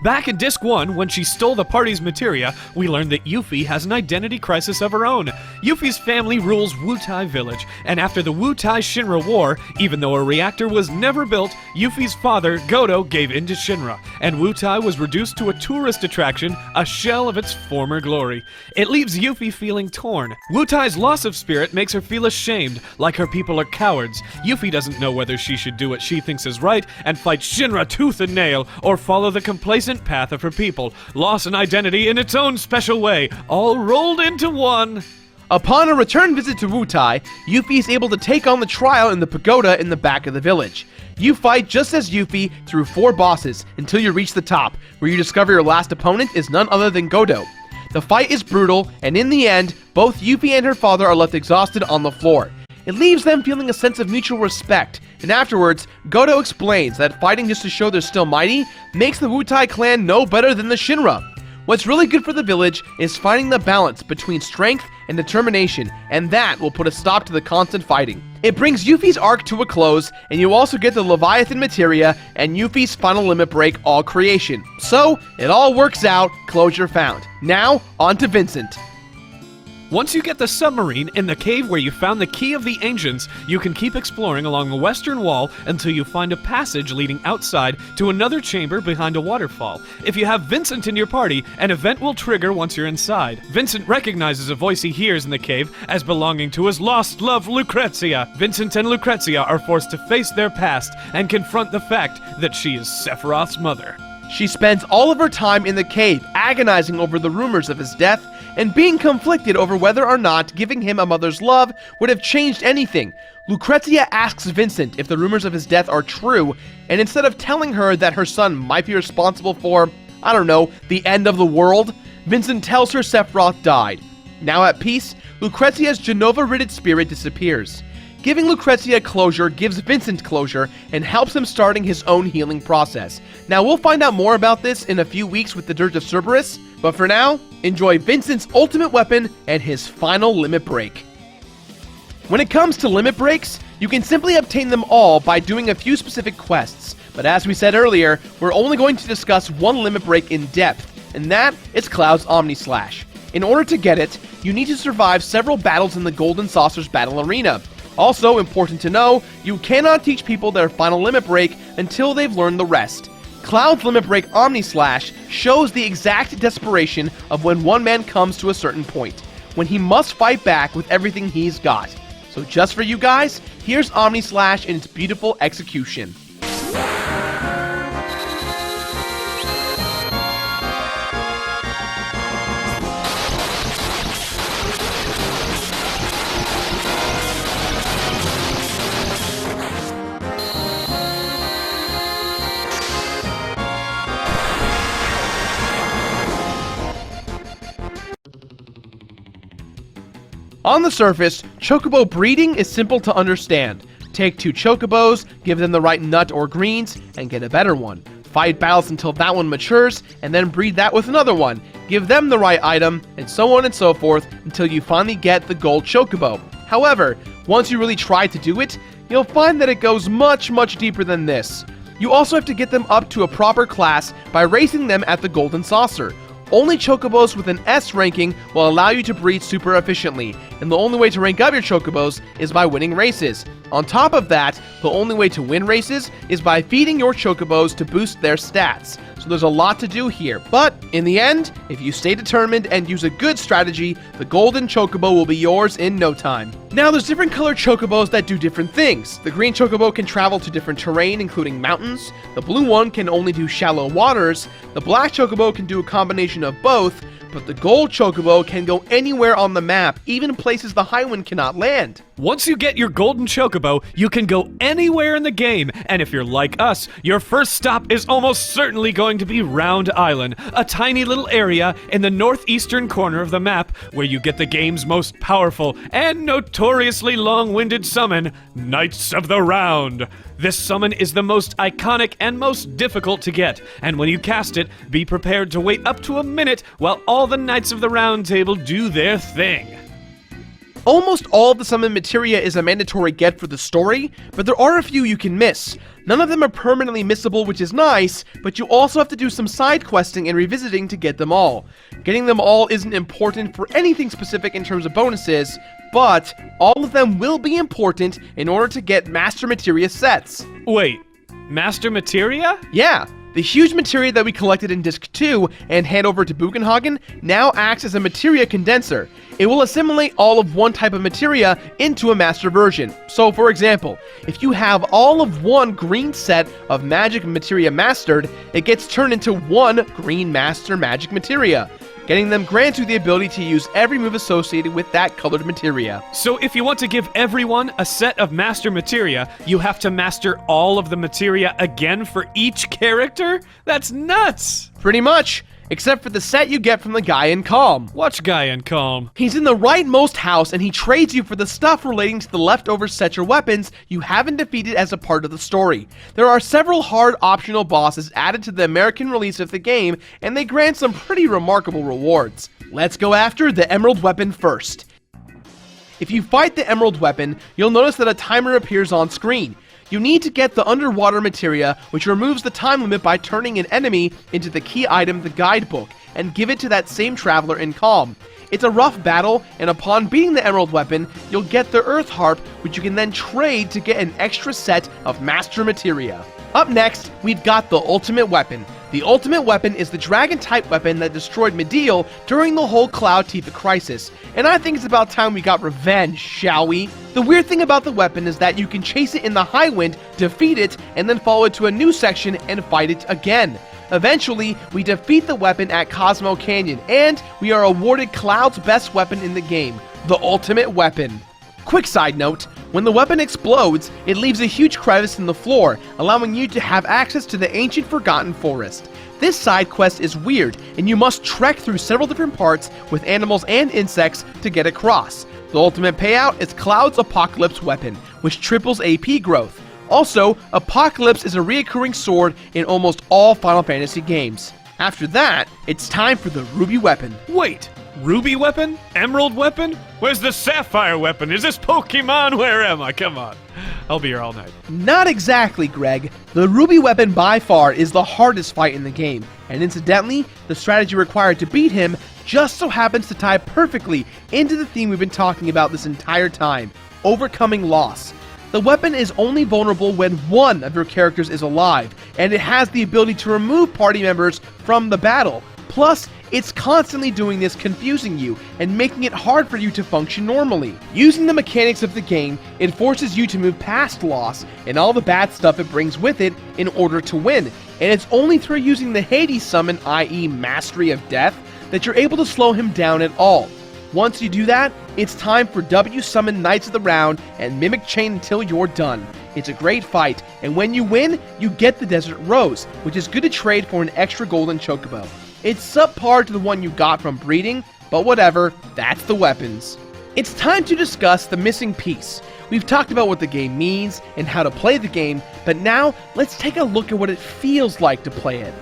Back in Disc 1, when she stole the party's materia, we learned that Yuffie has an identity crisis of her own. Yuffie's family rules Wutai Village, and after the Wutai Shinra War, even though a reactor was never built, Yuffie's father, Godo, gave in to Shinra, and Wutai was reduced to a tourist attraction, a shell of its former glory. It leaves Yuffie feeling torn. Wutai's loss of spirit makes her feel ashamed, like her people are cowards. Yuffie doesn't know whether she should do what she thinks is right and fight Shinra tooth and nail, or follow the complacent path of her people, loss and identity in its own special way, all rolled into one. Upon a return visit to Wutai, Yuffie is able to take on the trial in the pagoda in the back of the village. You fight just as Yuffie through 4 bosses until you reach the top, where you discover your last opponent is none other than Godo. The fight is brutal, and in the end, both Yuffie and her father are left exhausted on the floor. It leaves them feeling a sense of mutual respect, and afterwards, Godo explains that fighting just to show they're still mighty makes the Wutai clan no better than the Shinra. What's really good for the village is finding the balance between strength and determination, and that will put a stop to the constant fighting. It brings Yuffie's arc to a close, and you also get the Leviathan Materia and Yuffie's final limit break all creation. So, it all works out, closure found. Now, on to Vincent. Once you get the submarine in the cave where you found the Key of the Ancients, you can keep exploring along the western wall until you find a passage leading outside to another chamber behind a waterfall. If you have Vincent in your party, an event will trigger once you're inside. Vincent recognizes a voice he hears in the cave as belonging to his lost love, Lucrezia. Vincent and Lucrezia are forced to face their past and confront the fact that she is Sephiroth's mother. She spends all of her time in the cave, agonizing over the rumors of his death and being conflicted over whether or not giving him a mother's love would have changed anything. Lucrezia asks Vincent if the rumors of his death are true, and instead of telling her that her son might be responsible for, I don't know, the end of the world, Vincent tells her Sephiroth died. Now at peace, Lucrezia's Genova-ridded spirit disappears. Giving Lucrezia closure gives Vincent closure and helps him starting his own healing process. Now we'll find out more about this in a few weeks with the Dirge of Cerberus, but for now, enjoy Vincent's ultimate weapon and his final limit break. When it comes to limit breaks, you can simply obtain them all by doing a few specific quests, but as we said earlier, we're only going to discuss one limit break in depth, and that is Cloud's Omni Slash. In order to get it, you need to survive several battles in the Golden Saucer's battle arena. Also, important to know, you cannot teach people their final limit break until they've learned the rest. Cloud's limit break Omni Slash shows the exact desperation of when one man comes to a certain point, when he must fight back with everything he's got. So just for you guys, here's Omni Slash in its beautiful execution. On the surface, chocobo breeding is simple to understand. Take 2 chocobos, give them the right nut or greens, and get a better one. Fight battles until that one matures, and then breed that with another one. Give them the right item, and so on and so forth, until you finally get the gold chocobo. However, once you really try to do it, you'll find that it goes much, much deeper than this. You also have to get them up to a proper class by racing them at the Golden Saucer. Only chocobos with an S ranking will allow you to breed super efficiently, and the only way to rank up your chocobos is by winning races. On top of that, the only way to win races is by feeding your chocobos to boost their stats. So there's a lot to do here, but in the end, if you stay determined and use a good strategy, the golden chocobo will be yours in no time. Now there's different colored chocobos that do different things. The green chocobo can travel to different terrain, including mountains. The blue one can only do shallow waters. The black chocobo can do a combination of both, but the gold chocobo can go anywhere on the map, even places the Highwind cannot land. Once you get your golden chocobo, you can go anywhere in the game, and if you're like us, your first stop is almost certainly going to be Round Island, a tiny little area in the northeastern corner of the map where you get the game's most powerful and notoriously long-winded summon, Knights of the Round. This summon is the most iconic and most difficult to get, and when you cast it, be prepared to wait up to a minute while all the Knights of the Round Table do their thing. Almost all of the summon materia is a mandatory get for the story, but there are a few you can miss. None of them are permanently missable, which is nice, but you also have to do some side questing and revisiting to get them all. Getting them all isn't important for anything specific in terms of bonuses, but all of them will be important in order to get Master Materia sets. Wait, Master Materia? Yeah. The huge materia that we collected in Disc 2 and hand over to Bugenhagen now acts as a materia condenser. It will assimilate all of one type of materia into a master version. So for example, if you have all of one green set of magic materia mastered, it gets turned into one green master magic materia. Getting them grants you the ability to use every move associated with that colored materia. So if you want to give everyone a set of master materia, you have to master all of the materia again for each character? That's nuts! Pretty much, except for the set you get from the guy in Calm. Watch Guy in Calm. He's in the rightmost house and he trades you for the stuff relating to the leftover sets or weapons you haven't defeated as a part of the story. There are several hard optional bosses added to the American release of the game, and they grant some pretty remarkable rewards. Let's go after the Emerald Weapon first. If you fight the Emerald Weapon, you'll notice that a timer appears on screen. You need to get the underwater materia, which removes the time limit by turning an enemy into the key item, the guidebook. and give it to that same traveler in Calm. It's a rough battle, and upon beating the Emerald weapon, you'll get the Earth Harp, which you can then trade to get an extra set of Master Materia. Up next, we've got the Ultimate Weapon. The Ultimate Weapon is the Dragon-type weapon that destroyed Mideel during the whole Cloud Tifa crisis, and I think it's about time we got revenge, shall we? The weird thing about the weapon is that you can chase it in the high wind, defeat it, and then follow it to a new section and fight it again. Eventually, we defeat the weapon at Cosmo Canyon, and we are awarded Cloud's best weapon in the game, the Ultimate Weapon. Quick side note, when the weapon explodes, it leaves a huge crevice in the floor, allowing you to have access to the ancient Forgotten Forest. This side quest is weird, and you must trek through several different parts with animals and insects to get across. The ultimate payout is Cloud's Apocalypse weapon, which triples AP growth. Also, Apocalypse is a reoccurring sword in almost all Final Fantasy games. After that, it's time for the Ruby weapon. Wait, Ruby weapon? Emerald weapon? Where's the Sapphire weapon? Is this Pokemon? Where am I? Come on. I'll be here all night. Not exactly, Greg. The Ruby weapon by far is the hardest fight in the game, and incidentally, the strategy required to beat him just so happens to tie perfectly into the theme we've been talking about this entire time, overcoming loss. The weapon is only vulnerable when one of your characters is alive, and it has the ability to remove party members from the battle. Plus, it's constantly doing this, confusing you and making it hard for you to function normally. Using the mechanics of the game, it forces you to move past loss and all the bad stuff it brings with it in order to win. And it's only through using the Hades summon, i.e. Mastery of Death, that you're able to slow him down at all. Once you do that, it's time for W summon Knights of the Round and Mimic Chain until you're done. It's a great fight, and when you win, you get the Desert Rose, which is good to trade for an extra golden chocobo. It's subpar to the one you got from breeding, but whatever, that's the weapons. It's time to discuss the missing piece. We've talked about what the game means and how to play the game, but now let's take a look at what it feels like to play it.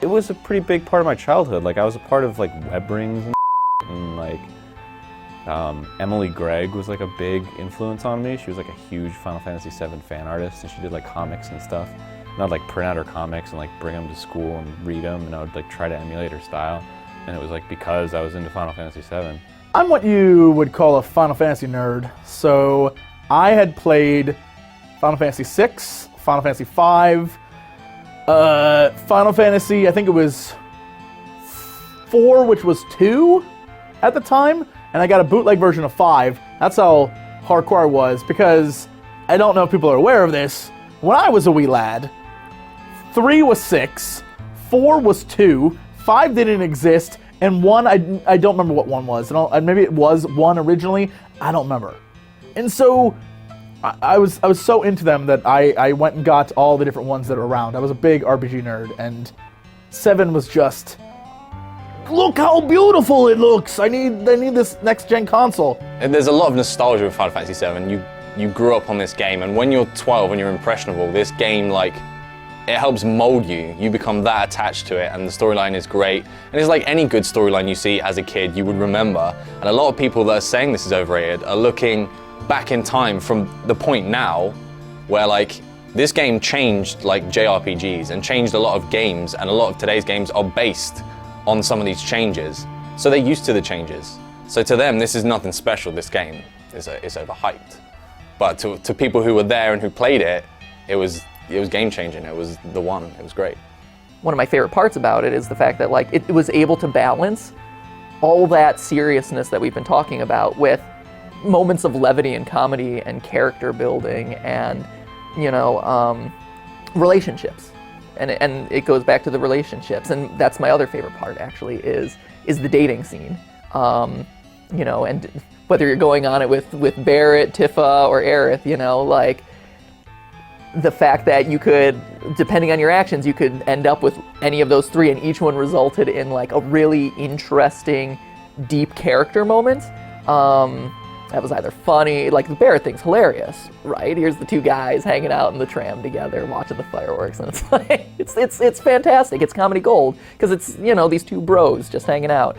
It was a pretty big part of my childhood. Like, I was a part of like web rings and like Emily Gregg was like a big influence on me. She was like a huge Final Fantasy VII fan artist, and she did like comics and stuff. And I'd like print out her comics and like bring them to school and read them, and I would like try to emulate her style. And it was like because I was into Final Fantasy VII. I'm what you would call a Final Fantasy nerd. So I had played Final Fantasy VI, Final Fantasy V, Final Fantasy, I think it was 4, which was 2 at the time, and I got a bootleg version of 5. That's how hardcore I was, because I don't know if people are aware of this. When I was a wee lad, 3 was 6, 4 was 2, 5 didn't exist, and 1, I don't remember what 1 was. Maybe it was 1 originally, I don't remember. And so I was so into them that I went and got all the different ones that are around. I was a big RPG nerd, and 7 was just, look how beautiful it looks! I need this next-gen console. And there's a lot of nostalgia with Final Fantasy VII. You grew up on this game, and when you're 12 and you're impressionable, this game, like, it helps mold you. You become that attached to it, and the storyline is great. And it's like any good storyline you see as a kid, you would remember. And a lot of people that are saying this is overrated are looking back in time from the point now where, like, this game changed, like, JRPGs and changed a lot of games, and a lot of today's games are based on some of these changes. So they're used to the changes. So to them, this is nothing special. This game is overhyped. But to people who were there and who played it, it was game-changing. It was the one. It was great. One of my favorite parts about it is the fact that like it was able to balance all that seriousness that we've been talking about with moments of levity and comedy and character building and, you know, relationships. And it goes back to the relationships, and that's my other favorite part actually is the dating scene. You know, and whether you're going on it with Barrett, Tifa, or Aerith, you know, like the fact that you could, depending on your actions, you could end up with any of those 3, and each one resulted in like a really interesting, deep character moment. That was either funny, like the Barrett thing's hilarious, right? Here's the 2 guys hanging out in the tram together, watching the fireworks, and it's like it's fantastic. It's comedy gold because it's, you know, these 2 bros just hanging out.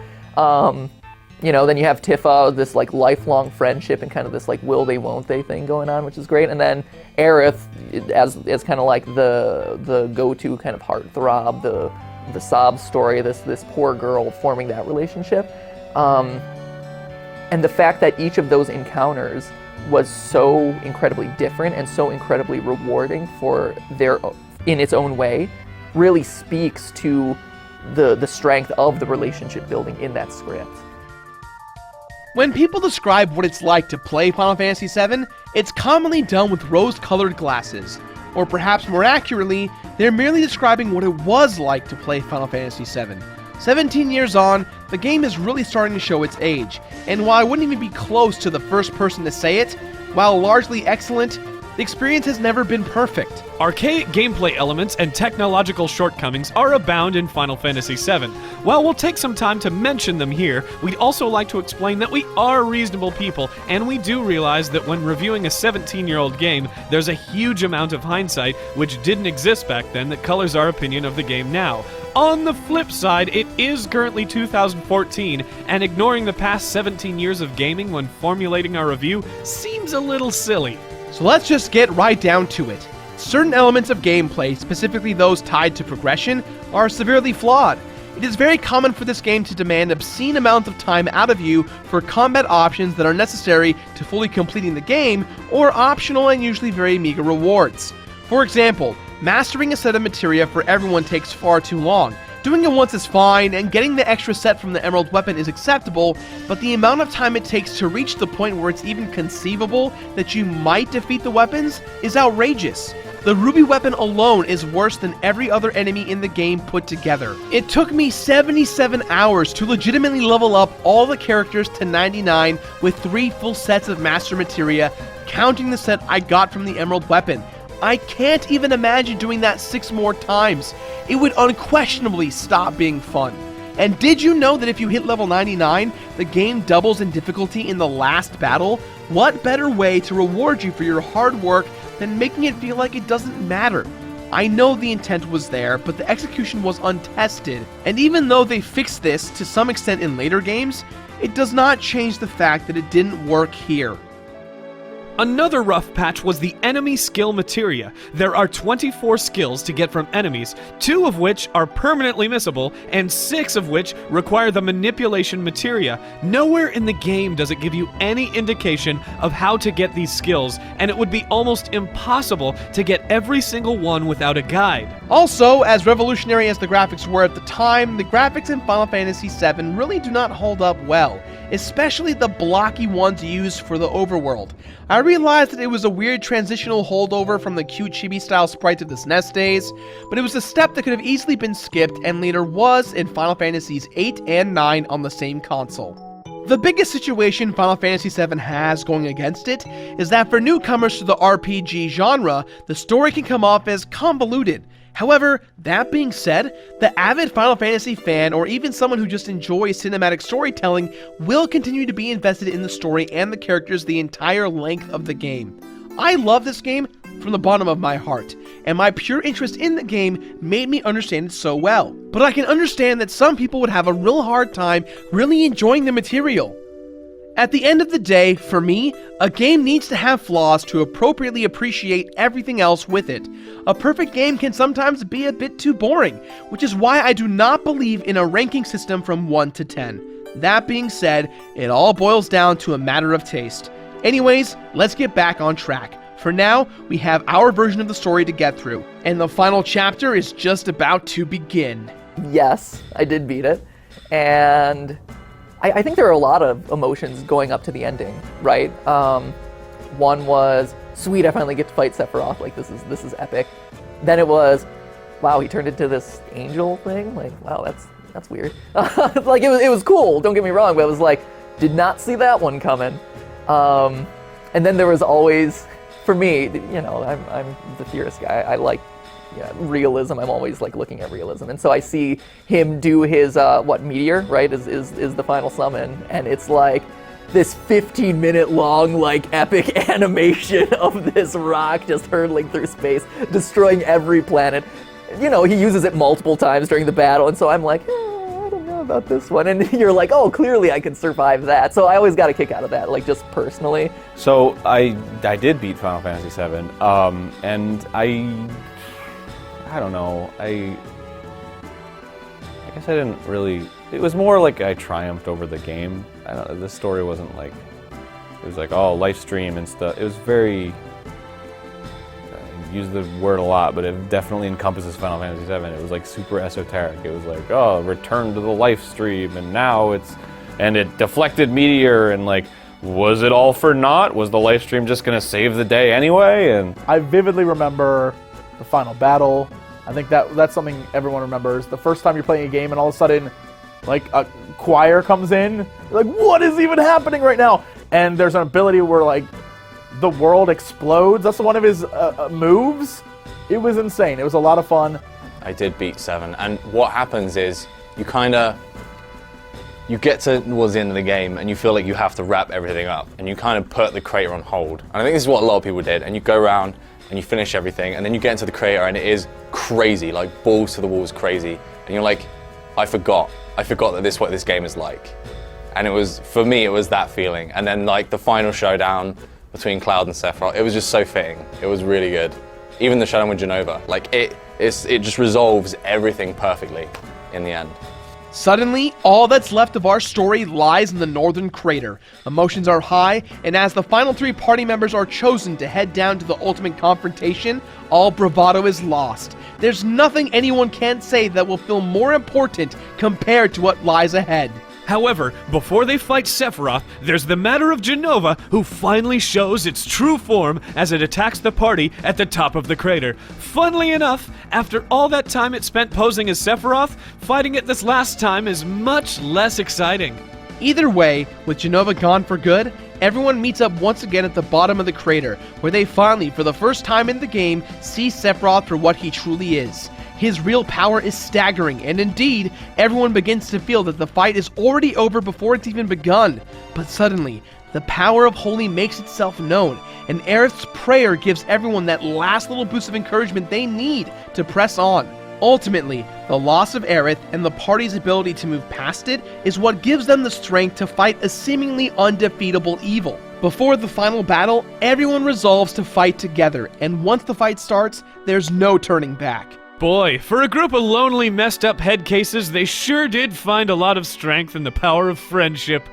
You know, then you have Tifa, this like lifelong friendship and kind of this like will they won't they thing going on, which is great. And then Aerith as kind of like the go-to kind of heartthrob, the the sob story, this poor girl forming that relationship. And the fact that each of those encounters was so incredibly different and so incredibly rewarding in its own way really speaks to the strength of the relationship building in that script. When people describe what it's like to play Final Fantasy VII, it's commonly done with rose-colored glasses. Or perhaps more accurately, they're merely describing what it was like to play Final Fantasy VII. 17 years on, the game is really starting to show its age, and while I wouldn't even be close to the first person to say it, while largely excellent, the experience has never been perfect. Archaic gameplay elements and technological shortcomings are abound in Final Fantasy VII. While we'll take some time to mention them here, we'd also like to explain that we are reasonable people, and we do realize that when reviewing a 17-year-old game, there's a huge amount of hindsight, which didn't exist back then, that colors our opinion of the game now. On the flip side, it is currently 2014, and ignoring the past 17 years of gaming when formulating our review seems a little silly. So let's just get right down to it. Certain elements of gameplay, specifically those tied to progression, are severely flawed. It is very common for this game to demand obscene amounts of time out of you for combat options that are necessary to fully completing the game, or optional and usually very meager rewards. For example, mastering a set of materia for everyone takes far too long. Doing it once is fine, and getting the extra set from the Emerald Weapon is acceptable, but the amount of time it takes to reach the point where it's even conceivable that you might defeat the weapons is outrageous. The Ruby Weapon alone is worse than every other enemy in the game put together. It took me 77 hours to legitimately level up all the characters to 99 with 3 full sets of Master Materia, counting the set I got from the Emerald Weapon. I can't even imagine doing that 6 more times. It would unquestionably stop being fun. And did you know that if you hit level 99, the game doubles in difficulty in the last battle? What better way to reward you for your hard work than making it feel like it doesn't matter? I know the intent was there, but the execution was untested. And even though they fixed this to some extent in later games, it does not change the fact that it didn't work here. Another rough patch was the enemy skill materia. There are 24 skills to get from enemies, 2 of which are permanently missable, and 6 of which require the manipulation materia. Nowhere in the game does it give you any indication of how to get these skills, and it would be almost impossible to get every single one without a guide. Also, as revolutionary as the graphics were at the time, the graphics in Final Fantasy VII really do not hold up well, especially the blocky ones used for the overworld. I realized that it was a weird transitional holdover from the cute chibi-style sprites of the SNES days, but it was a step that could have easily been skipped and later was in Final Fantasies VIII and IX on the same console. The biggest situation Final Fantasy VII has going against it is that for newcomers to the RPG genre, the story can come off as convoluted. However, that being said, the avid Final Fantasy fan or even someone who just enjoys cinematic storytelling will continue to be invested in the story and the characters the entire length of the game. I love this game from the bottom of my heart, and my pure interest in the game made me understand it so well. But I can understand that some people would have a real hard time really enjoying the material. At the end of the day, for me, a game needs to have flaws to appropriately appreciate everything else with it. A perfect game can sometimes be a bit too boring, which is why I do not believe in a ranking system from 1 to 10. That being said, it all boils down to a matter of taste. Anyways, let's get back on track. For now, we have our version of the story to get through, and the final chapter is just about to begin. Yes, I did beat it, and I think there are a lot of emotions going up to the ending, right? One was, sweet, I finally get to fight Sephiroth, like this is epic. Then it was, wow, he turned into this angel thing, like, wow, that's weird. Like it was cool, don't get me wrong, but it was like, did not see that one coming. And then there was always, for me, you know, I'm the theorist guy, I like realism. I'm always like looking at realism, and so I see him do his meteor, right, is the final summon, and it's like this 15-minute long like epic animation of this rock just hurtling through space, destroying every planet. You know, he uses it multiple times during the battle, and so I'm like, I don't know about this one, and you're like, oh, clearly I can survive that. So I always got a kick out of that, like just personally. So I did beat Final Fantasy VII, and I don't know. I guess I didn't really. It was more like I triumphed over the game. The story wasn't like. It was like, oh, live stream and stuff. It was very. I use the word a lot, but it definitely encompasses Final Fantasy VII. It was like super esoteric. It was like, oh, return to the live stream, and now it's. And it deflected meteor, and like, was it all for naught? Was the live stream just gonna save the day anyway? And I vividly remember the final battle. I think that's something everyone remembers. The first time you're playing a game and all of a sudden, like, a choir comes in. You're like, what is even happening right now? And there's an ability where, like, the world explodes. That's one of his moves. It was insane. It was a lot of fun. I did beat 7, and what happens is you get towards the end of the game and you feel like you have to wrap everything up, and you kind of put the crater on hold. And I think this is what a lot of people did, and you go around and you finish everything, and then you get into the crater and it is crazy, like balls to the walls crazy, and you're like, I forgot that this is what this game is like. And it was, for me, it was that feeling. And then like the final showdown between Cloud and Sephiroth, it was just so fitting. It was really good. Even the showdown with Genova, like it just resolves everything perfectly in the end. Suddenly, all that's left of our story lies in the northern crater. Emotions are high, and as the final 3 party members are chosen to head down to the ultimate confrontation, all bravado is lost. There's nothing anyone can say that will feel more important compared to what lies ahead. However, before they fight Sephiroth, there's the matter of Genova, who finally shows its true form as it attacks the party at the top of the crater. Funnily enough, after all that time it spent posing as Sephiroth, fighting it this last time is much less exciting. Either way, with Genova gone for good, everyone meets up once again at the bottom of the crater, where they finally, for the first time in the game, see Sephiroth for what he truly is. His real power is staggering, and indeed, everyone begins to feel that the fight is already over before it's even begun. But suddenly, the power of Holy makes itself known, and Aerith's prayer gives everyone that last little boost of encouragement they need to press on. Ultimately, the loss of Aerith and the party's ability to move past it is what gives them the strength to fight a seemingly undefeatable evil. Before the final battle, everyone resolves to fight together, and once the fight starts, there's no turning back. Boy, for a group of lonely, messed up head cases, they sure did find a lot of strength in the power of friendship.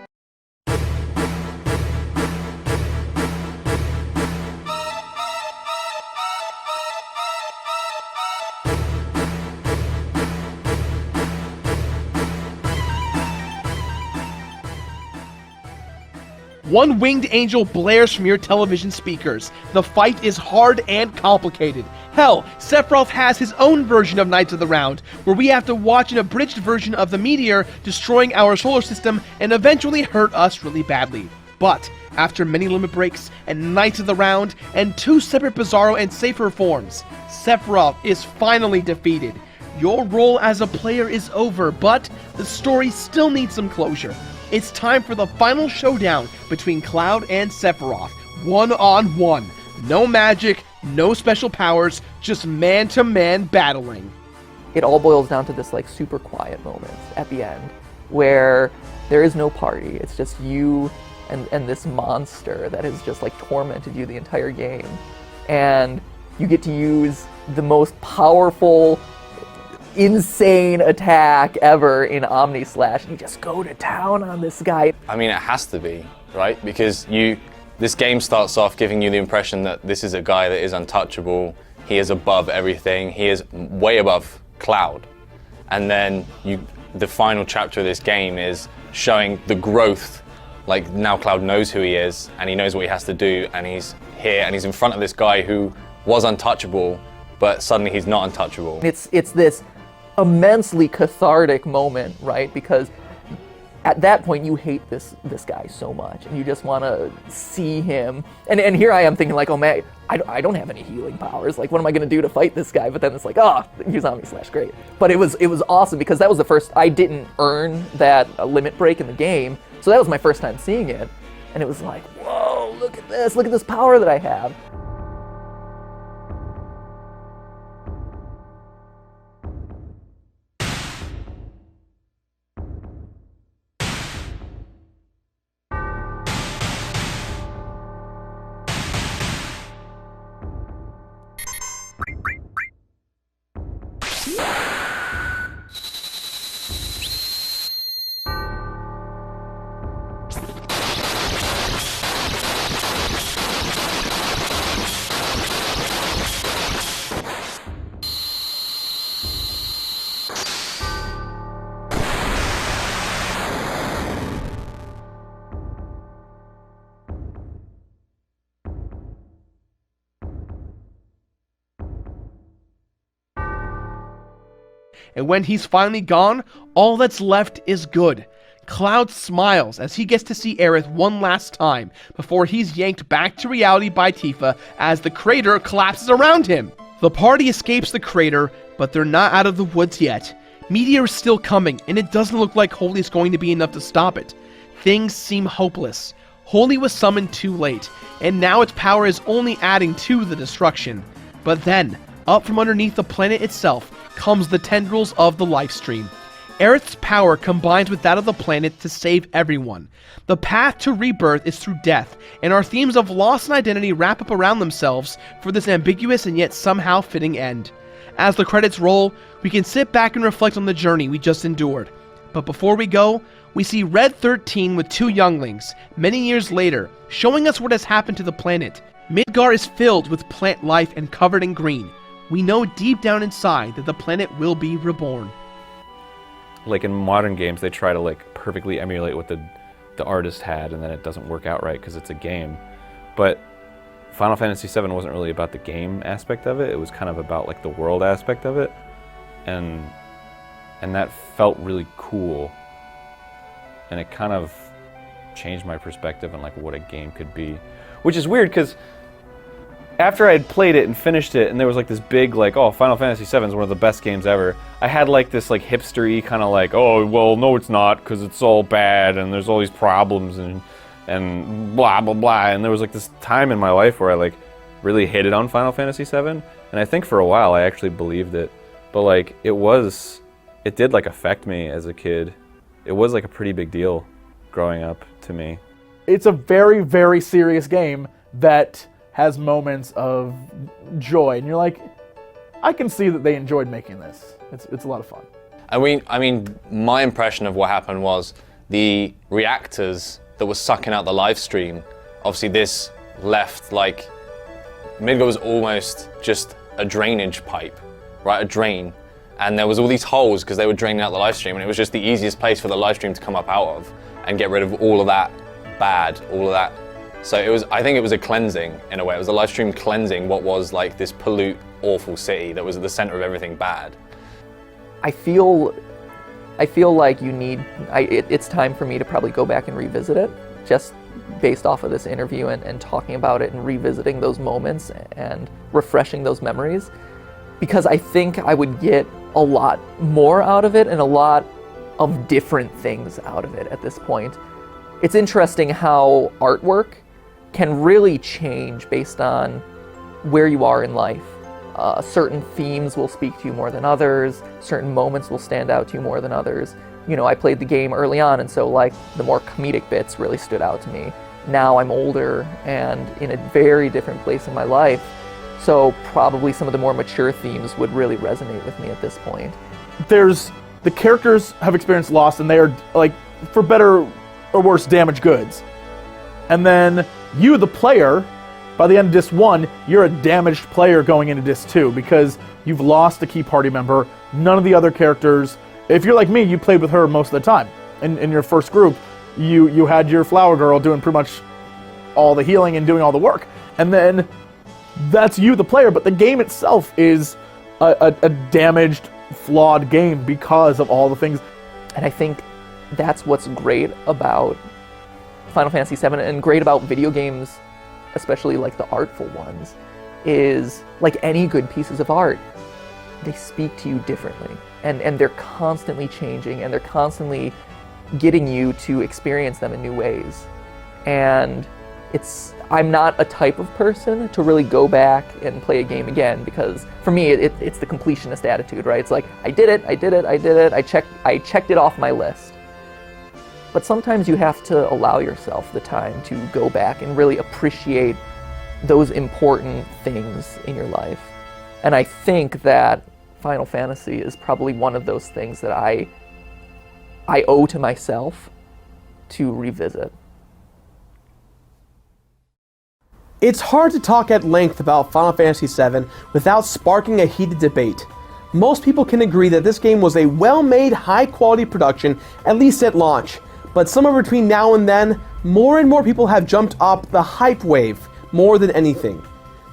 One winged angel blares from your television speakers. The fight is hard and complicated. Hell, Sephiroth has his own version of Knights of the Round, where we have to watch an abridged version of the meteor destroying our solar system and eventually hurt us really badly. But after many limit breaks and Knights of the Round and 2 separate Bizarro and Safer forms, Sephiroth is finally defeated. Your role as a player is over, but the story still needs some closure. It's time for the final showdown between Cloud and Sephiroth, 1-on-1. No magic, no special powers, just man-to-man battling. It all boils down to this like super quiet moment at the end where there is no party. It's just you and this monster that has just like tormented you the entire game. And you get to use the most powerful, insane attack ever in Omni Slash, and you just go to town on this guy. I mean, it has to be, right? Because this game starts off giving you the impression that this is a guy that is untouchable, he is above everything, he is way above Cloud. And then the final chapter of this game is showing the growth, like now Cloud knows who he is, and he knows what he has to do, and he's here, and he's in front of this guy who was untouchable, but suddenly he's not untouchable. It's this immensely cathartic moment, right? Because at that point you hate this guy so much, and you just want to see him. And here I am thinking like, oh man, I don't have any healing powers. Like, what am I going to do to fight this guy? But then it's like, use Omni Slash, great. But it was awesome because that was the first. I didn't earn that limit break in the game, so that was my first time seeing it, and it was like, whoa, look at this power that I have. and when he's finally gone, all that's left is good. Cloud smiles as he gets to see Aerith one last time before he's yanked back to reality by Tifa as the crater collapses around him. The party escapes the crater, but they're not out of the woods yet. Meteor is still coming, and it doesn't look like Holy is going to be enough to stop it. Things seem hopeless. Holy was summoned too late, and now its power is only adding to the destruction. But then, up from underneath the planet itself, comes the tendrils of the Lifestream. Aerith's power combines with that of the planet to save everyone. The path to rebirth is through death, and our themes of loss and identity wrap up around themselves for this ambiguous and yet somehow fitting end. As the credits roll, we can sit back and reflect on the journey we just endured. But before we go, we see Red 13 with two younglings, many years later, showing us what has happened to the planet. Midgar is filled with plant life and covered in green. We know deep down inside that the planet will be reborn. Like in modern games, they try to like perfectly emulate what the artist had, and then it doesn't work out right because it's a game. But Final Fantasy VII wasn't really about the game aspect of it. It was kind of about like the world aspect of it, and that felt really cool. And it kind of changed my perspective on like what a game could be, which is weird because after I had played it and finished it, and there was like this big like, oh, Final Fantasy VII is one of the best games ever, I had like this like hipster-y kind of like, oh, well, no, it's not, because it's all bad, and there's all these problems, and blah, blah, blah, and there was like this time in my life where I like really hated on Final Fantasy VII, and I think for a while I actually believed it, but like it did like affect me as a kid. It was like a pretty big deal growing up to me. It's a very, very serious game that has moments of joy, and you're like, I can see that they enjoyed making this. It's a lot of fun. I mean, my impression of what happened was the reactors that were sucking out the live stream, obviously this left like, Midgar was almost just a drainage pipe, right, a drain. And there was all these holes because they were draining out the live stream, and it was just the easiest place for the live stream to come up out of and get rid of all of that bad, all of that. So I think it was a cleansing in a way. It was the live stream cleansing what was like this pollute, awful city that was at the center of everything bad. I feel like it's time for me to probably go back and revisit it, just based off of this interview and talking about it and revisiting those moments and refreshing those memories, because I think I would get a lot more out of it and a lot of different things out of it at this point. It's interesting how artwork can really change based on where you are in life. Certain themes will speak to you more than others, certain moments will stand out to you more than others. You know, I played the game early on, and so like the more comedic bits really stood out to me. Now I'm older and in a very different place in my life, so probably some of the more mature themes would really resonate with me at this point. The characters have experienced loss, and they are, like, for better or worse, damaged goods. And then you, the player, by the end of Disc 1, you're a damaged player going into Disc 2 because you've lost a key party member. None of the other characters, if you're like me, you played with her most of the time. In your first group, you had your flower girl doing pretty much all the healing and doing all the work. And then that's you, the player, but the game itself is a damaged, flawed game because of all the things. And I think that's what's great about Final Fantasy VII and great about video games, especially like the artful ones, is like any good pieces of art, they speak to you differently. And they're constantly changing, and they're constantly getting you to experience them in new ways. And I'm not a type of person to really go back and play a game again, because for me it's the completionist attitude, right? It's like, I did it, I checked it off my list. But sometimes you have to allow yourself the time to go back and really appreciate those important things in your life. And I think that Final Fantasy is probably one of those things that I owe to myself to revisit. It's hard to talk at length about Final Fantasy VII without sparking a heated debate. Most people can agree that this game was a well-made, high-quality production, at least at launch. But somewhere between now and then, more and more people have jumped up the hype wave more than anything.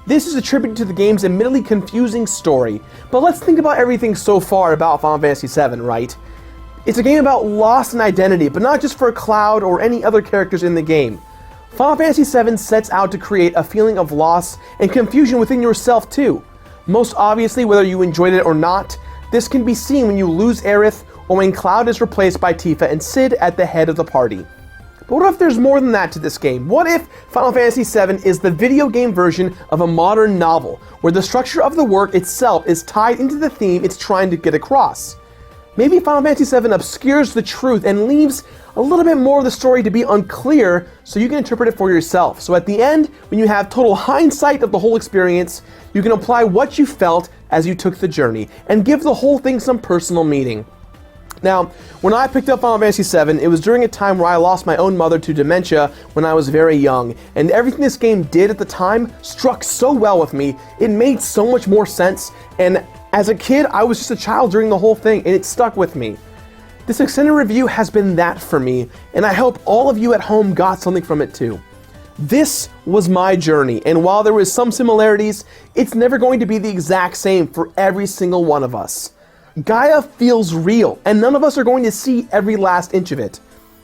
This is attributed to the game's admittedly confusing story, but let's think about everything so far about Final Fantasy VII, right? It's a game about loss and identity, but not just for Cloud or any other characters in the game. Final Fantasy VII sets out to create a feeling of loss and confusion within yourself too. Most obviously, whether you enjoyed it or not, this can be seen when you lose Aerith or when Cloud is replaced by Tifa and Cid at the head of the party. But what if there's more than that to this game? What if Final Fantasy VII is the video game version of a modern novel, where the structure of the work itself is tied into the theme it's trying to get across? Maybe Final Fantasy VII obscures the truth and leaves a little bit more of the story to be unclear so you can interpret it for yourself. So at the end, when you have total hindsight of the whole experience, you can apply what you felt as you took the journey and give the whole thing some personal meaning. Now, when I picked up Final Fantasy VII, it was during a time where I lost my own mother to dementia when I was very young, and everything this game did at the time struck so well with me. It made so much more sense, and as a kid, I was just a child during the whole thing, and it stuck with me. This extended review has been that for me, and I hope all of you at home got something from it too. This was my journey, and while there was some similarities, it's never going to be the exact same for every single one of us. Gaia feels real, and none of us are going to see every last inch of it.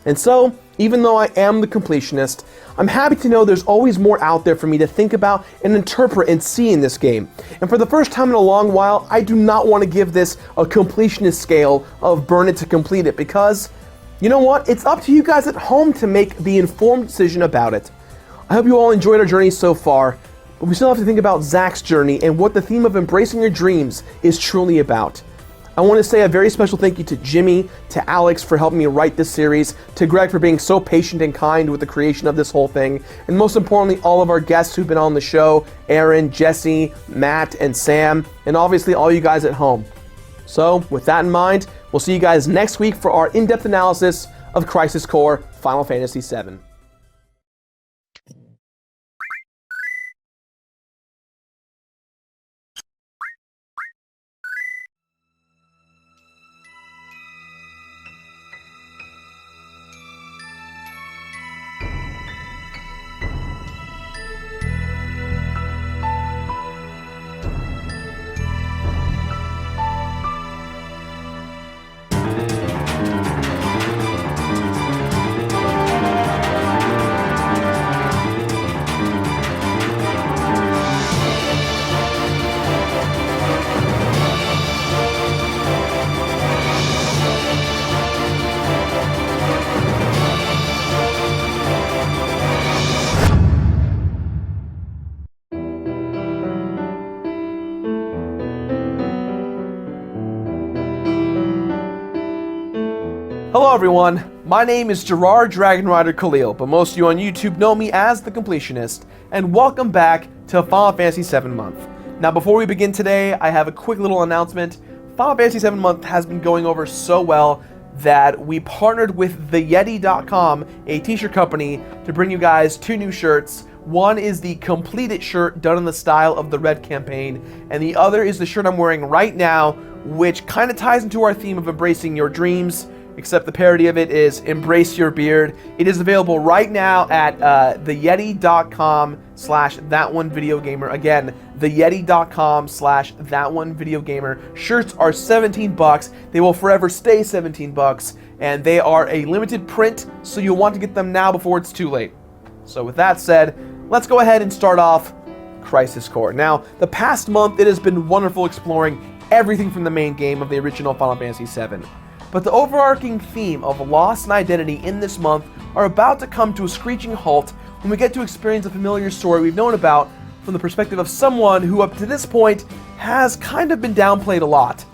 And so, even though I am the completionist, I'm happy to know there's always more out there for me to think about and interpret and see in this game. And for the first time in a long while, I do not want to give this a completionist scale of burn it to complete it, because, you know what, it's up to you guys at home to make the informed decision about it. I hope you all enjoyed our journey so far, but we still have to think about Zack's journey and what the theme of embracing your dreams is truly about. I want to say a very special thank you to Jimmy, to Alex for helping me write this series, to Greg for being so patient and kind with the creation of this whole thing, and most importantly, all of our guests who've been on the show, Aaron, Jesse, Matt, and Sam, and obviously all you guys at home. So, with that in mind, we'll see you guys next week for our in-depth analysis of Crisis Core Final Fantasy VII. Hello everyone, my name is Gerard Dragon Rider Khalil, but most of you on YouTube know me as The Completionist, and welcome back to Final Fantasy VII Month. Now before we begin today, I have a quick little announcement. Final Fantasy VII Month has been going over so well that we partnered with TheYeti.com, a t-shirt company, to bring you guys two new shirts. One is the Completed shirt done in the style of the Red campaign, and the other is the shirt I'm wearing right now, which kind of ties into our theme of embracing your dreams, except the parody of it is Embrace Your Beard. It is available right now at theyeti.com/thatonevideogamer. Again, theyeti.com/thatonevideogamer. Shirts are $17. They will forever stay $17, and they are a limited print, so you'll want to get them now before it's too late. So with that said, let's go ahead and start off Crisis Core. Now, the past month, it has been wonderful exploring everything from the main game of the original Final Fantasy VII. But the overarching theme of loss and identity in this month are about to come to a screeching halt when we get to experience a familiar story we've known about from the perspective of someone who up to this point has kind of been downplayed a lot.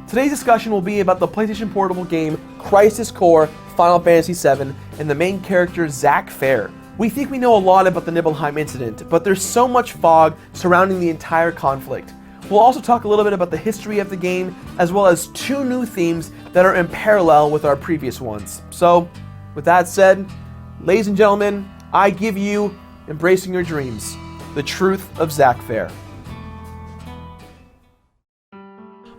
Today's discussion will be about the PlayStation Portable game Crisis Core Final Fantasy VII and the main character Zack Fair. We think we know a lot about the Nibelheim incident, but there's so much fog surrounding the entire conflict. We'll also talk a little bit about the history of the game, as well as two new themes that are in parallel with our previous ones. So, with that said, ladies and gentlemen, I give you Embracing Your Dreams, the truth of Zack Fair.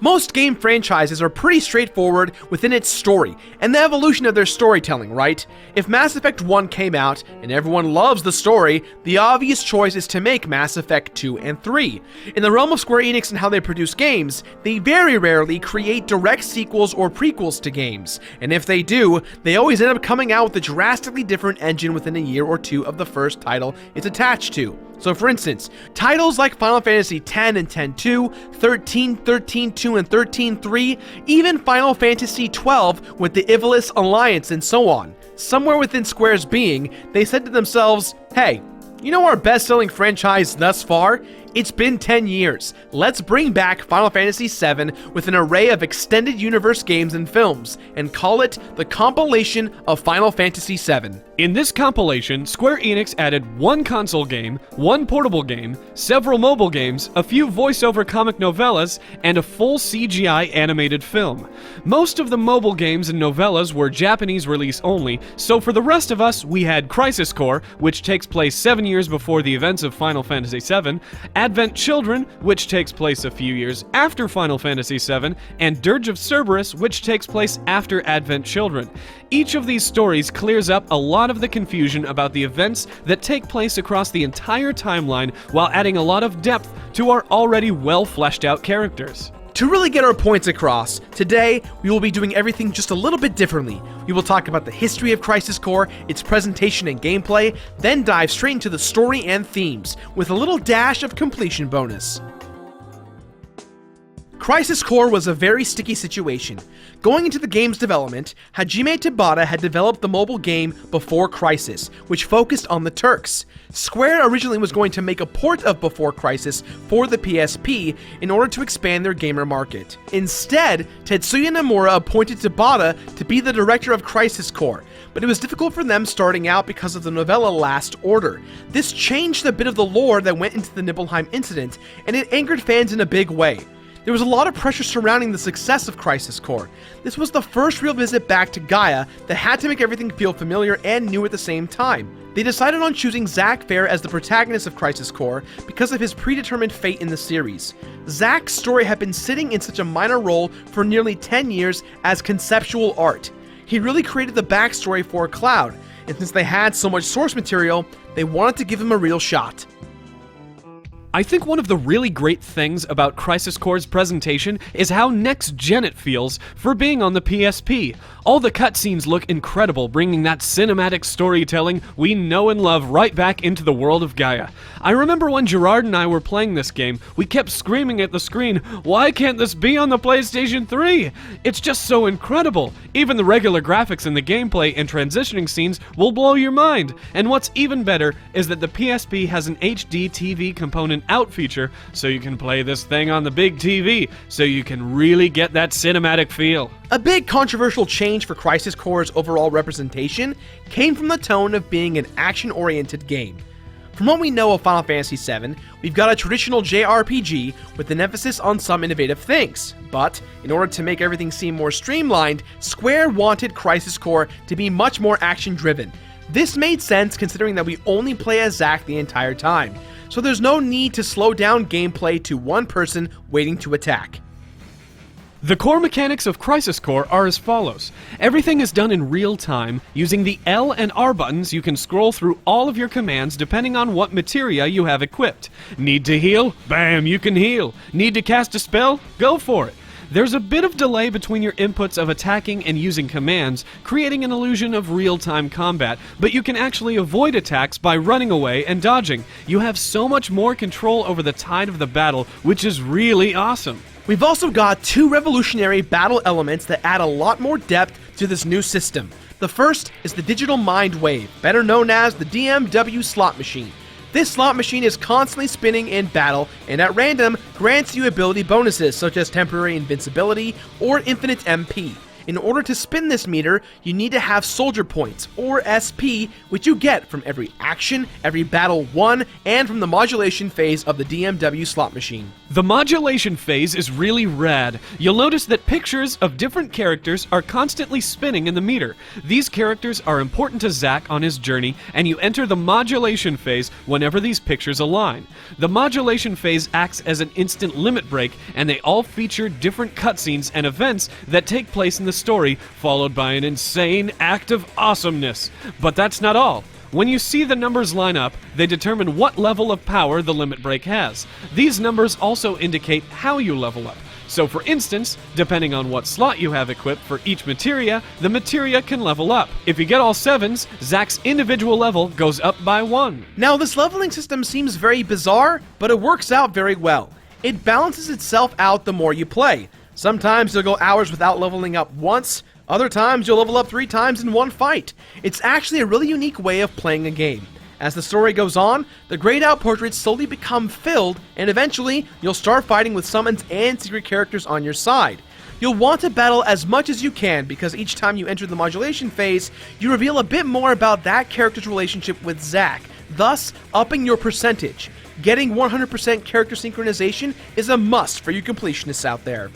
Most game franchises are pretty straightforward within its story and the evolution of their storytelling, right? If Mass Effect 1 came out and everyone loves the story, the obvious choice is to make Mass Effect 2 and 3. In the realm of Square Enix and how they produce games, they very rarely create direct sequels or prequels to games, and if they do, they always end up coming out with a drastically different engine within a year or two of the first title it's attached to. So for instance, titles like Final Fantasy X and X-2, 13, 13-2, and 13-3, even Final Fantasy XII with the Ivalice Alliance and so on. Somewhere within Square's being, they said to themselves, hey, you know our best-selling franchise thus far? It's been 10 years. Let's bring back Final Fantasy VII with an array of extended universe games and films, and call it the compilation of Final Fantasy VII. In this compilation, Square Enix added one console game, one portable game, several mobile games, a few voiceover comic novellas, and a full CGI animated film. Most of the mobile games and novellas were Japanese release only, so for the rest of us, we had Crisis Core, which takes place 7 years before the events of Final Fantasy VII, Advent Children, which takes place a few years after Final Fantasy VII, and Dirge of Cerberus, which takes place after Advent Children. Each of these stories clears up a lot of the confusion about the events that take place across the entire timeline while adding a lot of depth to our already well fleshed out characters. To really get our points across, today we will be doing everything just a little bit differently. We will talk about the history of Crisis Core, its presentation and gameplay, then dive straight into the story and themes, with a little dash of completion bonus. Crisis Core was a very sticky situation. Going into the game's development, Hajime Tabata had developed the mobile game Before Crisis, which focused on the Turks. Square originally was going to make a port of Before Crisis for the PSP in order to expand their gamer market. Instead, Tetsuya Nomura appointed Tabata to be the director of Crisis Core, but it was difficult for them starting out because of the novella Last Order. This changed a bit of the lore that went into the Nibelheim incident, and it angered fans in a big way. There was a lot of pressure surrounding the success of Crisis Core. This was the first real visit back to Gaia that had to make everything feel familiar and new at the same time. They decided on choosing Zack Fair as the protagonist of Crisis Core because of his predetermined fate in the series. Zack's story had been sitting in such a minor role for nearly 10 years as conceptual art. He really created the backstory for Cloud, and since they had so much source material, they wanted to give him a real shot. I think one of the really great things about Crisis Core's presentation is how next-gen it feels for being on the PSP. All the cutscenes look incredible, bringing that cinematic storytelling we know and love right back into the world of Gaia. I remember when Gerard and I were playing this game, we kept screaming at the screen, "Why can't this be on the PlayStation 3? It's just so incredible." Even the regular graphics in the gameplay and transitioning scenes will blow your mind. And what's even better is that the PSP has an HD TV component out feature, so you can play this thing on the big TV, so you can really get that cinematic feel. A big controversial change for Crisis Core's overall representation came from the tone of being an action-oriented game. From what we know of Final Fantasy VII, we've got a traditional JRPG with an emphasis on some innovative things, but in order to make everything seem more streamlined, Square wanted Crisis Core to be much more action-driven. This made sense considering that we only play as Zack the entire time, so there's no need to slow down gameplay to one person waiting to attack. The core mechanics of Crisis Core are as follows. Everything is done in real time. Using the L and R buttons, you can scroll through all of your commands depending on what materia you have equipped. Need to heal? Bam, you can heal. Need to cast a spell? Go for it. There's a bit of delay between your inputs of attacking and using commands, creating an illusion of real-time combat, but you can actually avoid attacks by running away and dodging. You have so much more control over the tide of the battle, which is really awesome. We've also got two revolutionary battle elements that add a lot more depth to this new system. The first is the Digital Mind Wave, better known as the DMW slot machine. This slot machine is constantly spinning in battle and at random grants you ability bonuses such as temporary invincibility or infinite MP. In order to spin this meter, you need to have soldier points, or SP, which you get from every action, every battle won, and from the modulation phase of the DMW slot machine. The modulation phase is really rad. You'll notice that pictures of different characters are constantly spinning in the meter. These characters are important to Zack on his journey, and you enter the modulation phase whenever these pictures align. The modulation phase acts as an instant limit break, and they all feature different cutscenes and events that take place in the story, followed by an insane act of awesomeness. But that's not all. When you see the numbers line up, they determine what level of power the limit break has. These numbers also indicate how you level up. So for instance, depending on what slot you have equipped for each materia, the materia can level up. If you get all 7s, Zack's individual level goes up by 1. Now, this leveling system seems very bizarre, but it works out very well. It balances itself out the more you play. Sometimes you'll go hours without leveling up once, other times you'll level up 3 times in one fight. It's actually a really unique way of playing a game. As the story goes on, the grayed out portraits slowly become filled, and eventually, you'll start fighting with summons and secret characters on your side. You'll want to battle as much as you can, because each time you enter the modulation phase, you reveal a bit more about that character's relationship with Zack, thus upping your percentage. Getting 100% character synchronization is a must for you completionists out there.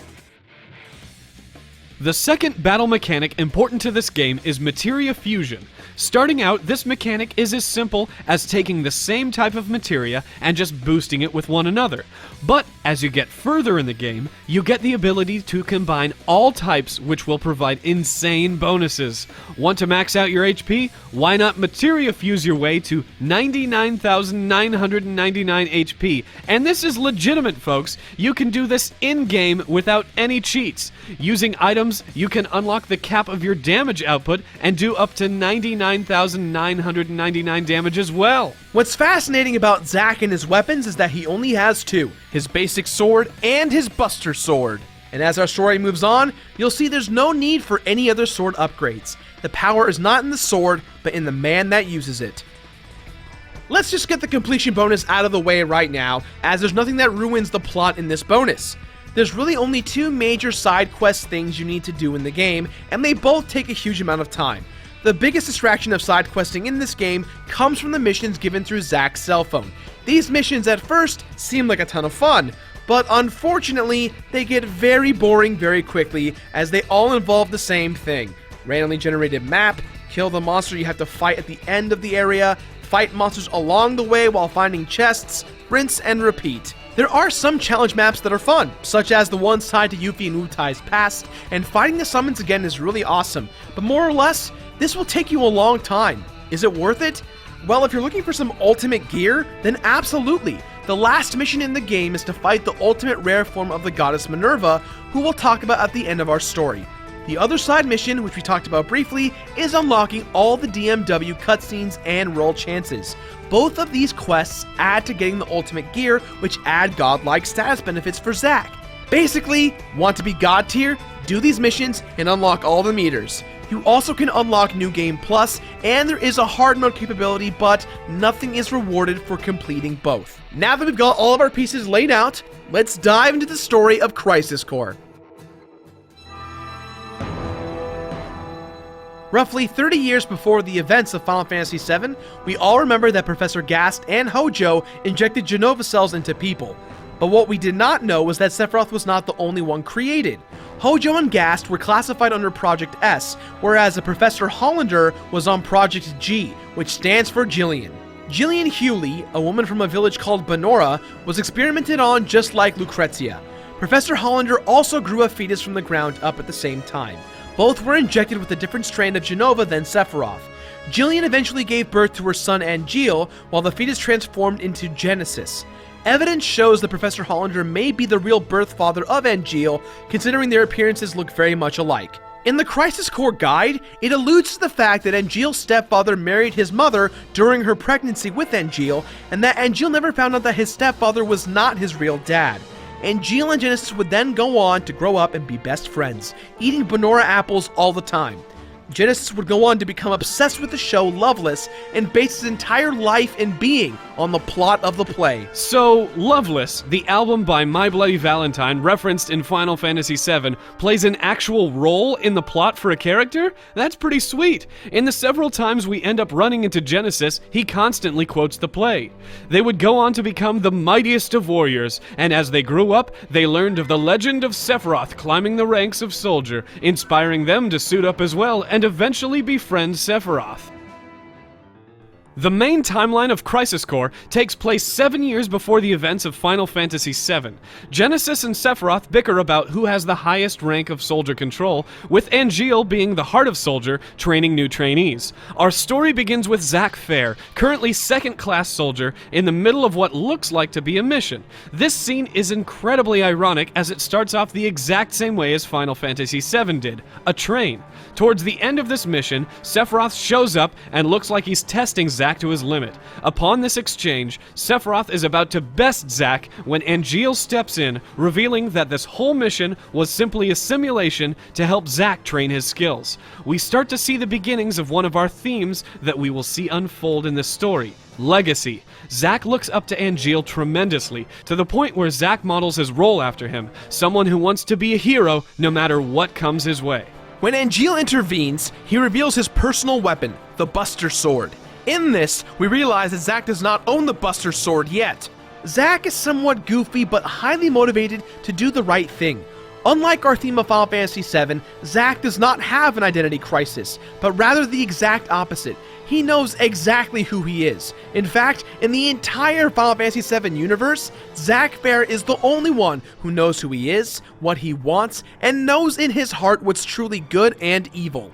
The second battle mechanic important to this game is materia fusion. Starting out, this mechanic is as simple as taking the same type of materia and just boosting it with one another. But as you get further in the game, you get the ability to combine all types, which will provide insane bonuses. Want to max out your HP? Why not materia fuse your way to 99,999 HP? And this is legitimate, folks. You can do this in-game without any cheats. Using items, you can unlock the cap of your damage output and do up to 99,999 damage as well. What's fascinating about Zack and his weapons is that he only has 2, his basic sword and his buster sword. And as our story moves on, you'll see there's no need for any other sword upgrades. The power is not in the sword, but in the man that uses it. Let's just get the completion bonus out of the way right now, as there's nothing that ruins the plot in this bonus. There's really only 2 major side quest things you need to do in the game, and they both take a huge amount of time. The biggest distraction of side questing in this game comes from the missions given through Zack's cell phone. These missions at first seem like a ton of fun, but unfortunately, they get very boring very quickly, as they all involve the same thing. Randomly generated map, kill the monster you have to fight at the end of the area, fight monsters along the way while finding chests, rinse and repeat. There are some challenge maps that are fun, such as the ones tied to Yuffie and Wutai's past, and fighting the summons again is really awesome, but more or less, this will take you a long time. Is it worth it? Well, if you're looking for some ultimate gear, then absolutely. The last mission in the game is to fight the ultimate rare form of the goddess Minerva, who we'll talk about at the end of our story. The other side mission, which we talked about briefly, is unlocking all the DMW cutscenes and roll chances. Both of these quests add to getting the ultimate gear, which add godlike status benefits for Zack. Basically, want to be god tier? Do these missions and unlock all the meters. You also can unlock New Game Plus, and there is a hard mode capability, but nothing is rewarded for completing both. Now that we've got all of our pieces laid out, let's dive into the story of Crisis Core. Roughly 30 years before the events of Final Fantasy VII, we all remember that Professor Gast and Hojo injected Genova cells into people. But what we did not know was that Sephiroth was not the only one created. Hojo and Gast were classified under Project S, whereas Professor Hollander was on Project G, which stands for Jillian. Jillian Hewley, a woman from a village called Benora, was experimented on just like Lucrezia. Professor Hollander also grew a fetus from the ground up at the same time. Both were injected with a different strain of Genova than Sephiroth. Jillian eventually gave birth to her son Angeal, while the fetus transformed into Genesis. Evidence shows that Professor Hollander may be the real birth father of Angeal, considering their appearances look very much alike. In the Crisis Core guide, it alludes to the fact that Angeal's stepfather married his mother during her pregnancy with Angeal, and that Angeal never found out that his stepfather was not his real dad. Angeal and Genesis would then go on to grow up and be best friends, eating Benora apples all the time. Genesis would go on to become obsessed with the show Loveless and base his entire life and being on the plot of the play. So, Loveless, the album by My Bloody Valentine referenced in Final Fantasy VII, plays an actual role in the plot for a character? That's pretty sweet. In the several times we end up running into Genesis, he constantly quotes the play. They would go on to become the mightiest of warriors, and as they grew up, they learned of the legend of Sephiroth climbing the ranks of soldier, inspiring them to suit up as well and eventually befriend Sephiroth. The main timeline of Crisis Core takes place 7 years before the events of Final Fantasy VII. Genesis and Sephiroth bicker about who has the highest rank of soldier control, with Angeal being the heart of soldier, training new trainees. Our story begins with Zack Fair, currently second-class soldier, in the middle of what looks like to be a mission. This scene is incredibly ironic as it starts off the exact same way as Final Fantasy VII did, a train. Towards the end of this mission, Sephiroth shows up and looks like he's testing Zack to his limit. Upon this exchange, Sephiroth is about to best Zack when Angeal steps in, revealing that this whole mission was simply a simulation to help Zack train his skills. We start to see the beginnings of one of our themes that we will see unfold in this story. Legacy. Zack looks up to Angeal tremendously, to the point where Zack models his role after him, someone who wants to be a hero no matter what comes his way. When Angeal intervenes, he reveals his personal weapon, the Buster Sword. In this, we realize that Zack does not own the Buster Sword yet. Zack is somewhat goofy but highly motivated to do the right thing. Unlike our theme of Final Fantasy VII, Zack does not have an identity crisis, but rather the exact opposite. He knows exactly who he is. In fact, in the entire Final Fantasy VII universe, Zack Fair is the only one who knows who he is, what he wants, and knows in his heart what's truly good and evil.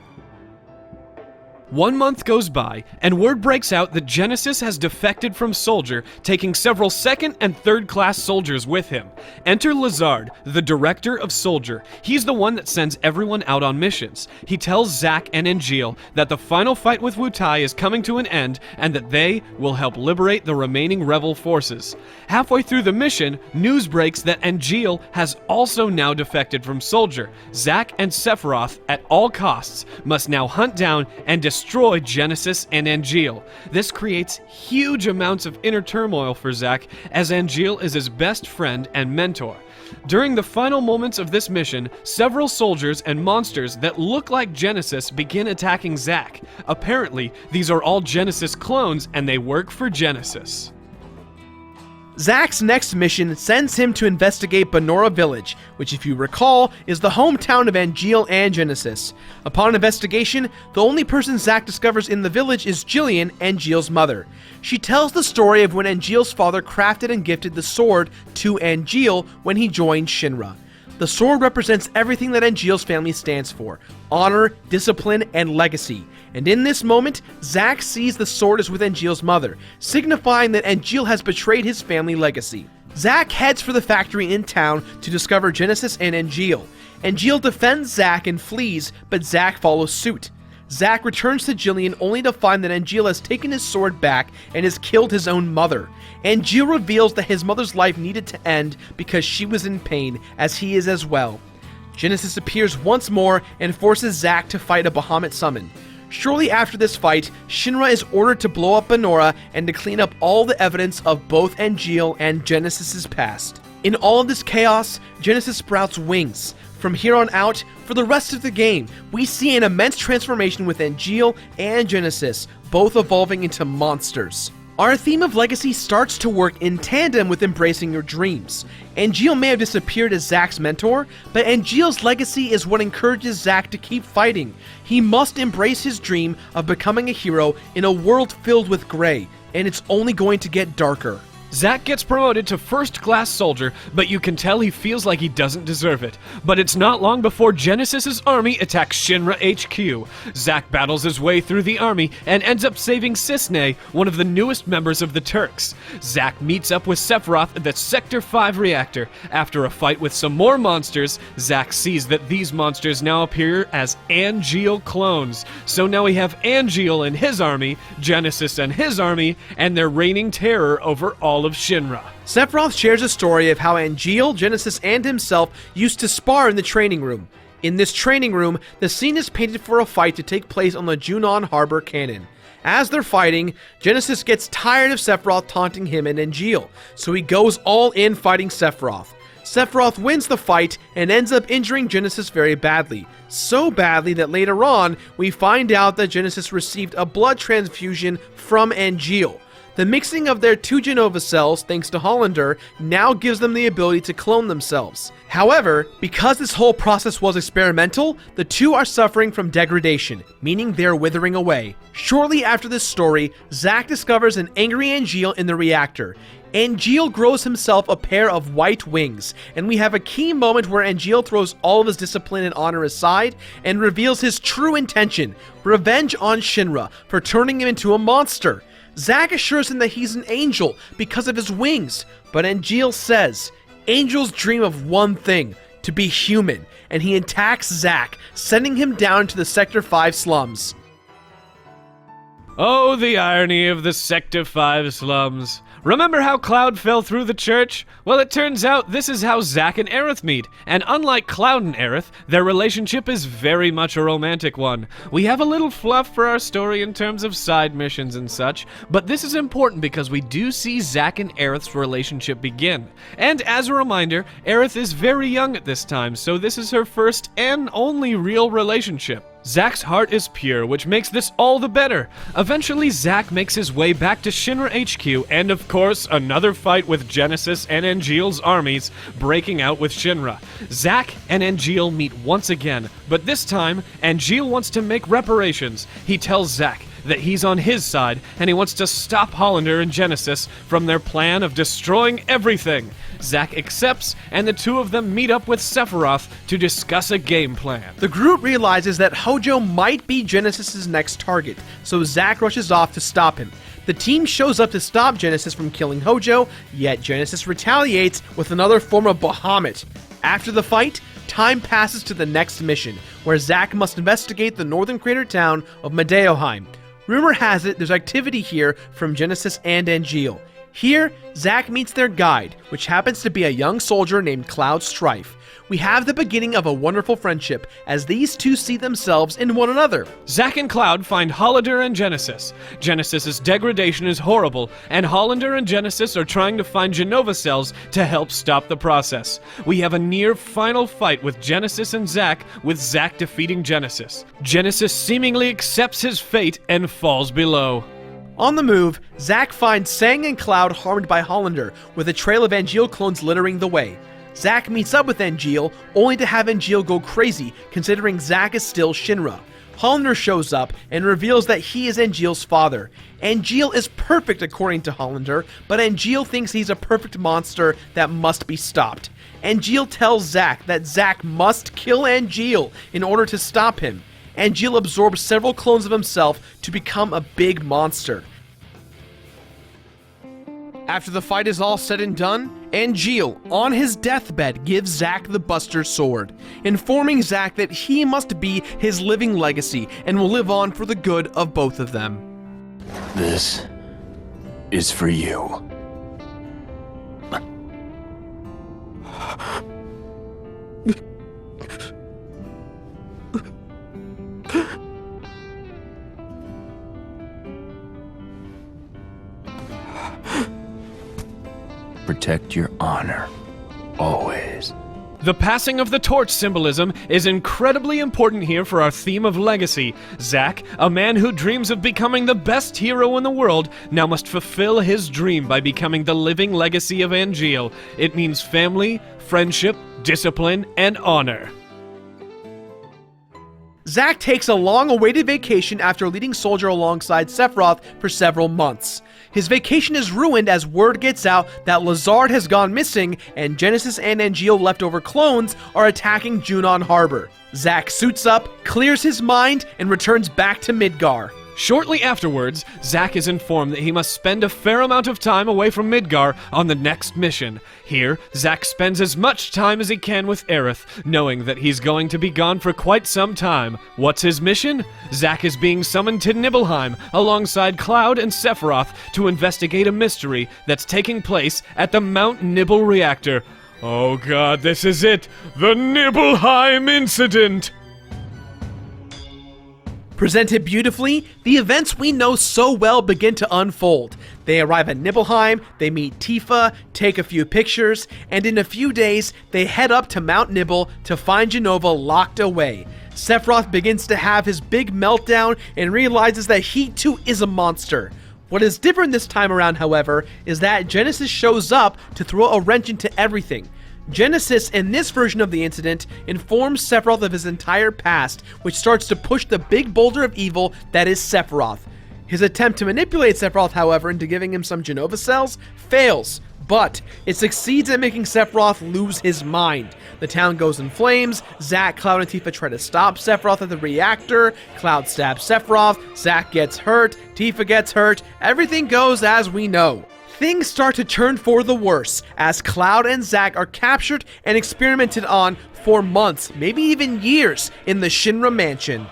1 month goes by, and word breaks out that Genesis has defected from Soldier, taking several second and third class soldiers with him. Enter Lazard, the director of Soldier. He's the one that sends everyone out on missions. He tells Zack and Angeal that the final fight with Wutai is coming to an end, and that they will help liberate the remaining rebel forces. Halfway through the mission, news breaks that Angeal has also now defected from Soldier. Zack and Sephiroth, at all costs, must now hunt down and destroy Genesis and Angeal. This creates huge amounts of inner turmoil for Zack, as Angeal is his best friend and mentor. During the final moments of this mission, several soldiers and monsters that look like Genesis begin attacking Zack. Apparently, these are all Genesis clones and they work for Genesis. Zack's next mission sends him to investigate Benora Village, which if you recall, is the hometown of Angeal and Genesis. Upon investigation, the only person Zack discovers in the village is Jillian, Angeal's mother. She tells the story of when Angeal's father crafted and gifted the sword to Angeal when he joined Shinra. The sword represents everything that Angeal's family stands for: honor, discipline, and legacy. And in this moment, Zack sees the sword is with Angeal's mother, signifying that Angeal has betrayed his family legacy. Zack heads for the factory in town to discover Genesis and Angeal. Angeal defends Zack and flees, but Zack follows suit. Zack returns to Jillian only to find that Angeal has taken his sword back and has killed his own mother. Angeal reveals that his mother's life needed to end because she was in pain, as he is as well. Genesis appears once more and forces Zack to fight a Bahamut summon. Shortly after this fight, Shinra is ordered to blow up Benora and to clean up all the evidence of both Angeal and Genesis' past. In all of this chaos, Genesis sprouts wings. From here on out, for the rest of the game, we see an immense transformation with Angeal and Genesis, both evolving into monsters. Our theme of legacy starts to work in tandem with embracing your dreams. Angeal may have disappeared as Zack's mentor, but Angeal's legacy is what encourages Zack to keep fighting. He must embrace his dream of becoming a hero in a world filled with gray, and it's only going to get darker. Zack gets promoted to first-class soldier, but you can tell he feels like he doesn't deserve it. But it's not long before Genesis' army attacks Shinra HQ. Zack battles his way through the army and ends up saving Cisne, one of the newest members of the Turks. Zack meets up with Sephiroth at the Sector 5 reactor. After a fight with some more monsters, Zack sees that these monsters now appear as Angeal clones. So now we have Angeal and his army, Genesis and his army, and they're reigning terror over all of Shinra. Sephiroth shares a story of how Angeal, Genesis, and himself used to spar in the training room. In this training room, the scene is painted for a fight to take place on the Junon Harbor Cannon. As they're fighting, Genesis gets tired of Sephiroth taunting him and Angeal, so he goes all in fighting Sephiroth. Sephiroth wins the fight and ends up injuring Genesis very badly. So badly that later on, we find out that Genesis received a blood transfusion from Angeal. The mixing of their 2 Genova cells, thanks to Hollander, now gives them the ability to clone themselves. However, because this whole process was experimental, the two are suffering from degradation, meaning they're withering away. Shortly after this story, Zack discovers an angry Angeal in the reactor. Angeal grows himself a pair of white wings, and we have a key moment where Angeal throws all of his discipline and honor aside and reveals his true intention, revenge on Shinra for turning him into a monster. Zack assures him that he's an angel because of his wings, but Angeal says, angels dream of one thing, to be human, and he attacks Zack, sending him down to the Sector 5 slums. Oh, the irony of the Sector 5 slums. Remember how Cloud fell through the church? Well, it turns out this is how Zack and Aerith meet, and unlike Cloud and Aerith, their relationship is very much a romantic one. We have a little fluff for our story in terms of side missions and such, but this is important because we do see Zack and Aerith's relationship begin. And as a reminder, Aerith is very young at this time, so this is her first and only real relationship. Zack's heart is pure, which makes this all the better. Eventually, Zack makes his way back to Shinra HQ, and of course, another fight with Genesis and Angeal's armies breaking out with Shinra. Zack and Angeal meet once again, but this time, Angeal wants to make reparations. He tells Zack that he's on his side, and he wants to stop Hollander and Genesis from their plan of destroying everything. Zack accepts, and the two of them meet up with Sephiroth to discuss a game plan. The group realizes that Hojo might be Genesis' next target, so Zack rushes off to stop him. The team shows up to stop Genesis from killing Hojo, yet Genesis retaliates with another form of Bahamut. After the fight, time passes to the next mission, where Zack must investigate the northern crater town of Medeoheim. Rumor has it there's activity here from Genesis and Angeal. Here, Zack meets their guide, which happens to be a young soldier named Cloud Strife. We have the beginning of a wonderful friendship, as these two see themselves in one another. Zack and Cloud find Hollander and Genesis. Genesis's degradation is horrible, and Hollander and Genesis are trying to find Genova cells to help stop the process. We have a near final fight with Genesis and Zack, with Zack defeating Genesis. Genesis seemingly accepts his fate and falls below. On the move, Zack finds Sang and Cloud harmed by Hollander, with a trail of Angeal clones littering the way. Zack meets up with Angeal, only to have Angeal go crazy, considering Zack is still Shinra. Hollander shows up and reveals that he is Angeal's father. Angeal is perfect according to Hollander, but Angeal thinks he's a perfect monster that must be stopped. Angeal tells Zack that Zack must kill Angeal in order to stop him. Angeal absorbs several clones of himself to become a big monster. After the fight is all said and done, Angeal, on his deathbed, gives Zack the Buster Sword, informing Zack that he must be his living legacy and will live on for the good of both of them. This is for you. Protect your honor, always. The passing of the torch symbolism is incredibly important here for our theme of legacy. Zack, a man who dreams of becoming the best hero in the world, now must fulfill his dream by becoming the living legacy of Angeal. It means family, friendship, discipline, and honor. Zack takes a long-awaited vacation after leading Soldier alongside Sephiroth for several months. His vacation is ruined as word gets out that Lazard has gone missing and Genesis and Angeal leftover clones are attacking Junon Harbor. Zack suits up, clears his mind, and returns back to Midgar. Shortly afterwards, Zack is informed that he must spend a fair amount of time away from Midgar on the next mission. Here, Zack spends as much time as he can with Aerith, knowing that he's going to be gone for quite some time. What's his mission? Zack is being summoned to Nibelheim alongside Cloud and Sephiroth to investigate a mystery that's taking place at the Mount Nibel reactor. Oh god, this is it! The Nibelheim Incident! Presented beautifully, the events we know so well begin to unfold. They arrive at Nibelheim, they meet Tifa, take a few pictures, and in a few days, they head up to Mount Nibel to find Jenova locked away. Sephiroth begins to have his big meltdown and realizes that he too is a monster. What is different this time around, however, is that Genesis shows up to throw a wrench into everything. Genesis, in this version of the incident, informs Sephiroth of his entire past, which starts to push the big boulder of evil that is Sephiroth. His attempt to manipulate Sephiroth, however, into giving him some Jenova cells, fails, but it succeeds at making Sephiroth lose his mind. The town goes in flames, Zack, Cloud, and Tifa try to stop Sephiroth at the reactor, Cloud stabs Sephiroth, Zack gets hurt, Tifa gets hurt, everything goes as we know. Things start to turn for the worse, as Cloud and Zack are captured and experimented on for months, maybe even years, in the Shinra mansion.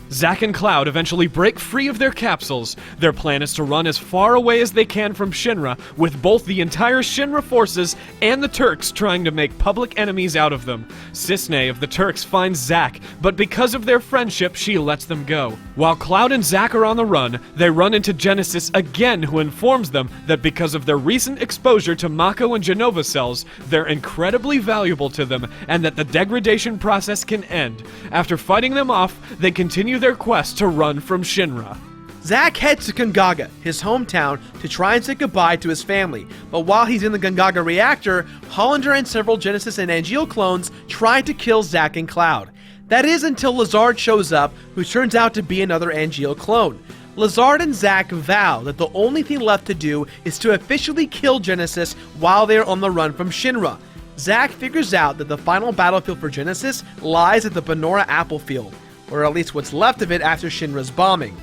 Zack and Cloud eventually break free of their capsules. Their plan is to run as far away as they can from Shinra, with both the entire Shinra forces and the Turks trying to make public enemies out of them. Cisne of the Turks finds Zack, but because of their friendship, she lets them go. While Cloud and Zack are on the run, they run into Genesis again, who informs them that because of their recent exposure to Mako and Jenova cells, they're incredibly valuable to them, and that the degradation process can end. After fighting them off, they continue their quest to run from Shinra. Zack heads to Gongaga, his hometown, to try and say goodbye to his family, but while he's in the Gongaga reactor, Hollander and several Genesis and Angeal clones try to kill Zack and Cloud. That is until Lazard shows up, who turns out to be another Angeal clone. Lazard and Zack vow that the only thing left to do is to officially kill Genesis while they are on the run from Shinra. Zack figures out that the final battlefield for Genesis lies at the Benora Apple Field, or at least what's left of it after Shinra's bombing.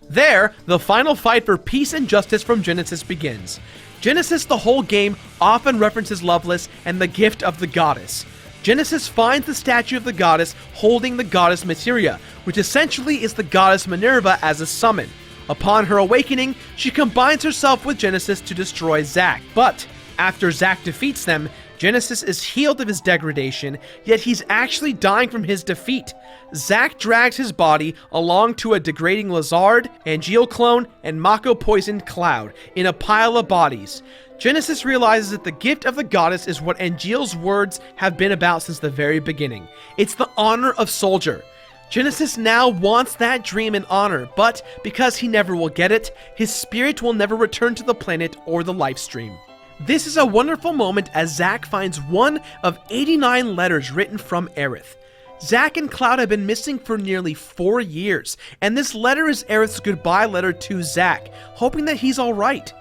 There, the final fight for peace and justice from Genesis begins. Genesis the whole game often references Loveless and the gift of the goddess. Genesis finds the statue of the goddess holding the goddess Materia, which essentially is the goddess Minerva as a summon. Upon her awakening, she combines herself with Genesis to destroy Zack, but after Zack defeats them, Genesis is healed of his degradation, yet he's actually dying from his defeat. Zack drags his body along to a degrading Lazard, Angeal clone, and Mako-poisoned Cloud in a pile of bodies. Genesis realizes that the gift of the goddess is what Angeal's words have been about since the very beginning. It's the honor of Soldier. Genesis now wants that dream and honor, but because he never will get it, his spirit will never return to the planet or the Lifestream. This is a wonderful moment as Zack finds one of 89 letters written from Aerith. Zack and Cloud have been missing for nearly 4 years, and this letter is Aerith's goodbye letter to Zack, hoping that he's alright.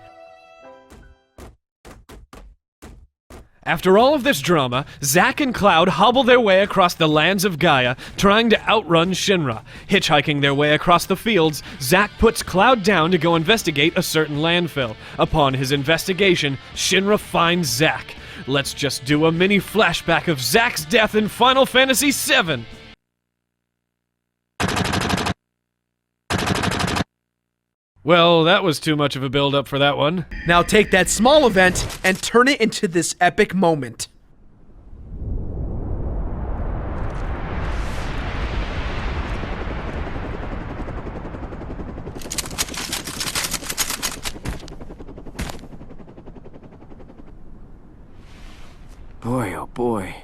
After all of this drama, Zack and Cloud hobble their way across the lands of Gaia, trying to outrun Shinra. Hitchhiking their way across the fields, Zack puts Cloud down to go investigate a certain landfill. Upon his investigation, Shinra finds Zack. Let's just do a mini flashback of Zack's death in Final Fantasy VII. Well, that was too much of a build-up for that one. Now take that small event and turn it into this epic moment. Boy, oh boy.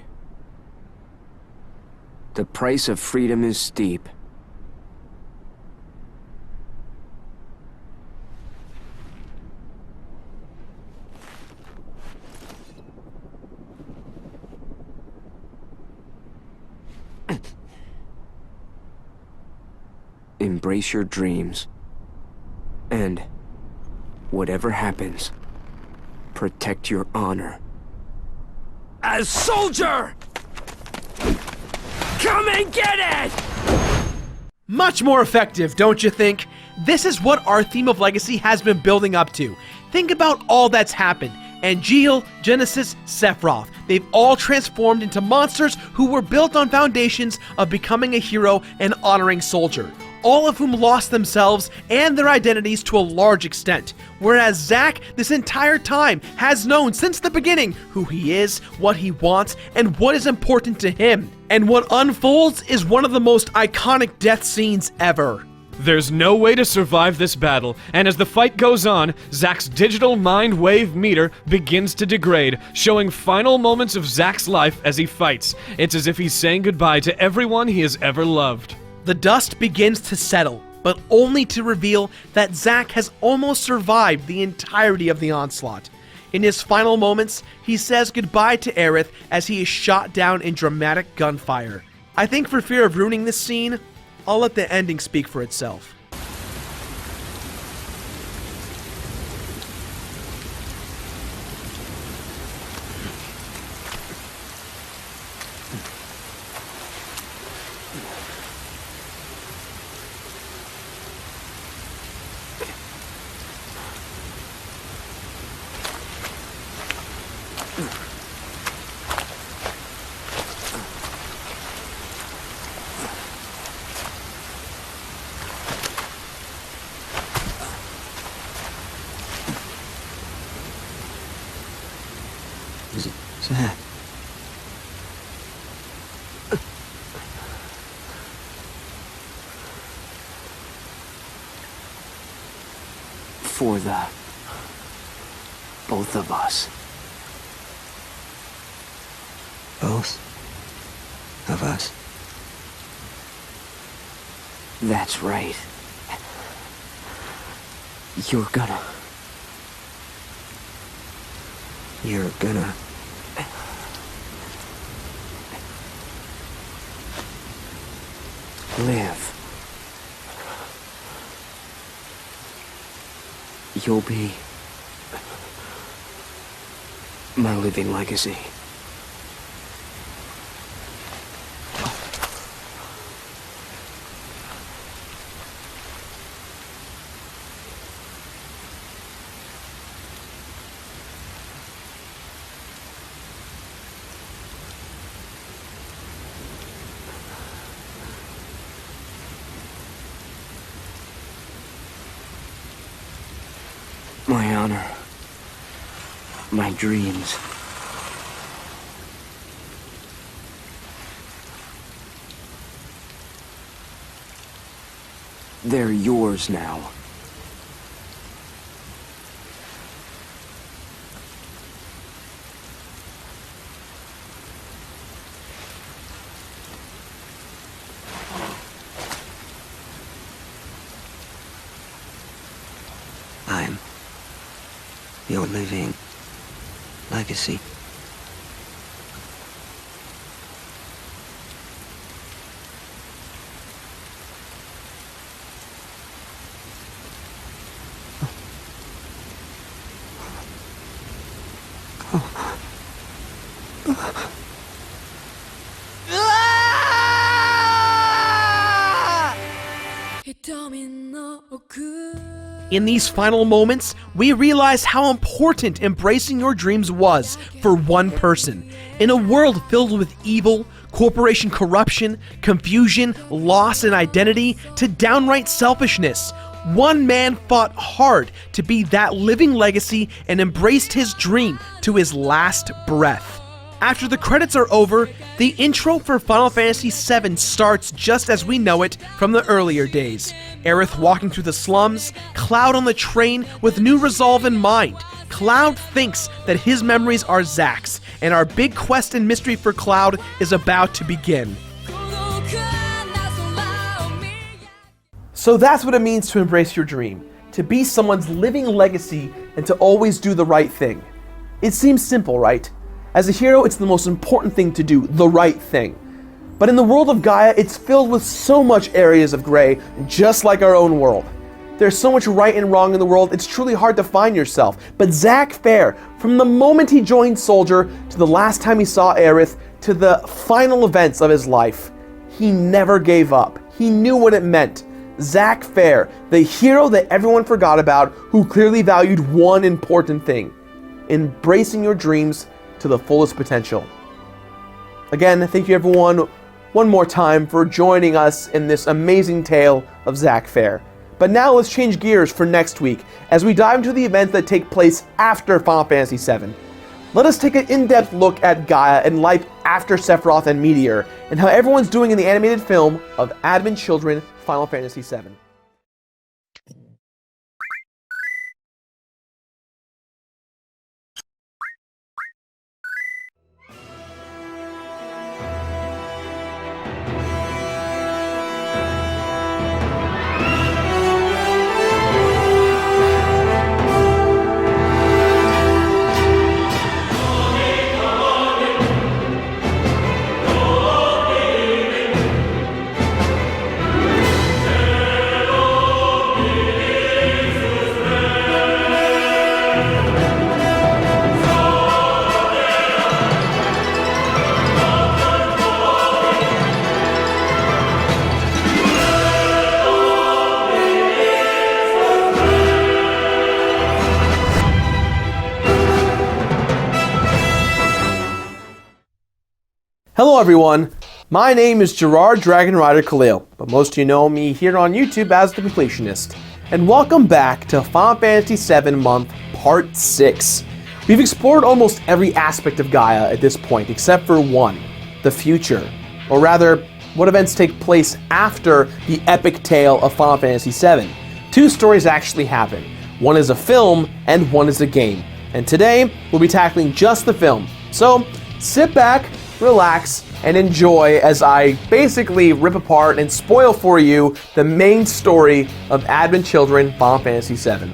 The price of freedom is steep. Embrace your dreams. And whatever happens, protect your honor. As Soldier! Come and get it! Much more effective, don't you think? This is what our theme of Legacy has been building up to. Think about all that's happened. Angeal, Genesis, Sephiroth. They've all transformed into monsters who were built on foundations of becoming a hero and honoring Soldier. all of whom lost themselves and their identities to a large extent, whereas Zack, this entire time, has known since the beginning who he is, what he wants, and what is important to him. And what unfolds is one of the most iconic death scenes ever. There's no way to survive this battle, and as the fight goes on, Zack's digital mind wave meter begins to degrade, showing final moments of Zack's life as he fights. It's as if he's saying goodbye to everyone he has ever loved. The dust begins to settle, but only to reveal that Zack has almost survived the entirety of the onslaught. In his final moments, he says goodbye to Aerith as he is shot down in dramatic gunfire. I think for fear of ruining this scene, I'll let the ending speak for itself. Zack. For the both of us. Both of us? That's right. You're gonna live. You'll be my living legacy. My honor. My dreams. They're yours now. I'm your living legacy. In these final moments, we realize how important embracing your dreams was for one person. In a world filled with evil, corporation corruption, confusion, loss and identity, to downright selfishness, one man fought hard to be that living legacy and embraced his dream to his last breath. After the credits are over, the intro for Final Fantasy VII starts just as we know it from the earlier days. Aerith walking through the slums, Cloud on the train with new resolve in mind. Cloud thinks that his memories are Zack's, and our big quest and mystery for Cloud is about to begin. So that's what it means to embrace your dream, to be someone's living legacy and to always do the right thing. It seems simple, right? As a hero, it's the most important thing to do, the right thing. But in the world of Gaia, it's filled with so much areas of gray, just like our own world. There's so much right and wrong in the world, it's truly hard to find yourself. But Zack Fair, from the moment he joined Soldier, to the last time he saw Aerith, to the final events of his life, he never gave up. He knew what it meant. Zack Fair, the hero that everyone forgot about, who clearly valued one important thing: embracing your dreams to the fullest potential. Again, thank you everyone one more time for joining us in this amazing tale of Zack Fair. But now let's change gears for next week as we dive into the events that take place after Final Fantasy VII. Let us take an in-depth look at Gaia and life after Sephiroth and Meteor, and how everyone's doing in the animated film of Advent Children Final Fantasy VII. Hello everyone, my name is Gerard Dragon Rider Khalil, but most of you know me here on YouTube as the Completionist. And welcome back to Final Fantasy VII Month Part 6. We've explored almost every aspect of Gaia at this point except for one, the future. Or rather, what events take place after the epic tale of Final Fantasy VII. Two stories actually happen. One is a film and one is a game. And today, we'll be tackling just the film. So, sit back, relax, and enjoy as I basically rip apart and spoil for you the main story of Advent Children Final Fantasy VII.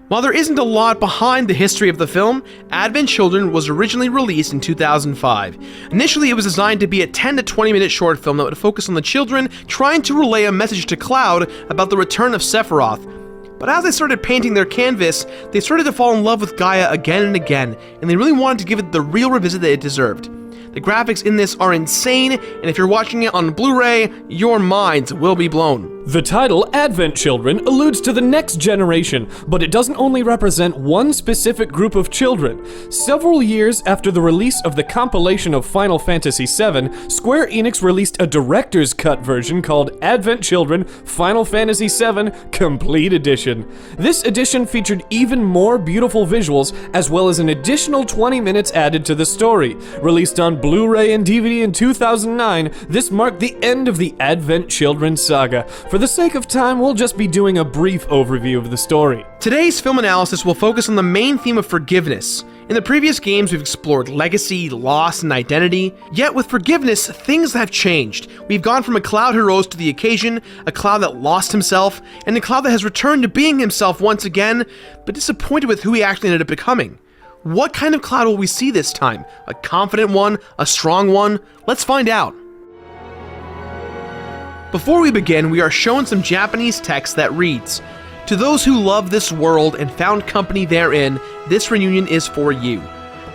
While there isn't a lot behind the history of the film, Advent Children was originally released in 2005. Initially, it was designed to be a 10 to 20 minute short film that would focus on the children trying to relay a message to Cloud about the return of Sephiroth. But as they started painting their canvas, they started to fall in love with Gaia again and again, and they really wanted to give it the real revisit that it deserved. The graphics in this are insane, and if you're watching it on Blu-ray, your minds will be blown. The title, Advent Children, alludes to the next generation, but it doesn't only represent one specific group of children. Several years after the release of the compilation of Final Fantasy VII, Square Enix released a director's cut version called Advent Children Final Fantasy VII Complete Edition. This edition featured even more beautiful visuals, as well as an additional 20 minutes added to the story. Released on Blu-ray and DVD in 2009, this marked the end of the Advent Children saga. For the sake of time, we'll just be doing a brief overview of the story. Today's film analysis will focus on the main theme of forgiveness. In the previous games, we've explored legacy, loss, and identity. Yet with forgiveness, things have changed. We've gone from a Cloud who rose to the occasion, a Cloud that lost himself, and a Cloud that has returned to being himself once again, but disappointed with who he actually ended up becoming. What kind of Cloud will we see this time? A confident one? A strong one? Let's find out. Before we begin, we are shown some Japanese text that reads, "To those who love this world and found company therein, this reunion is for you."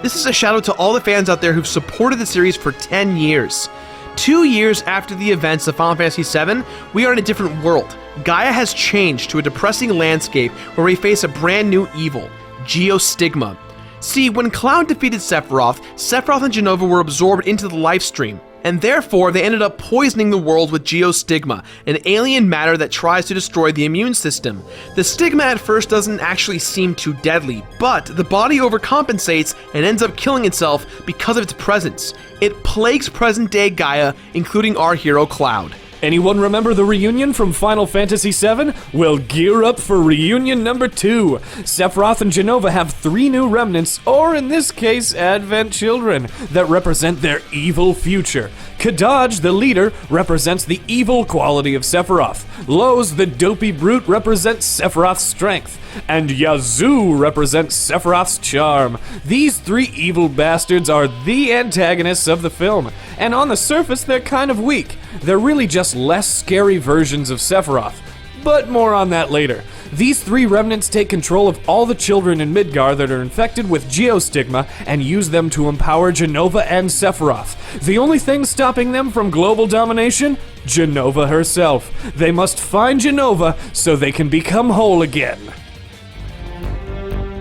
This is a shout out to all the fans out there who've supported the series for 10 years. 2 years after the events of Final Fantasy VII, we are in a different world. Gaia has changed to a depressing landscape where we face a brand new evil, Geostigma. See, when Cloud defeated Sephiroth, Sephiroth and Jenova were absorbed into the Lifestream, and therefore they ended up poisoning the world with Geostigma, an alien matter that tries to destroy the immune system. The stigma at first doesn't actually seem too deadly, but the body overcompensates and ends up killing itself because of its presence. It plagues present-day Gaia, including our hero Cloud. Anyone remember the reunion from Final Fantasy VII? Well, gear up for reunion number 2. Sephiroth and Jenova have 3 new remnants, or in this case, Advent Children, that represent their evil future. Kadaj, the leader, represents the evil quality of Sephiroth. Loz, the dopey brute, represents Sephiroth's strength. And Yazoo represents Sephiroth's charm. These 3 evil bastards are the antagonists of the film, and on the surface they're kind of weak. They're really just less scary versions of Sephiroth, but more on that later. These 3 remnants take control of all the children in Midgar that are infected with Geostigma and use them to empower Jenova and Sephiroth. The only thing stopping them from global domination? Jenova herself. They must find Jenova so they can become whole again.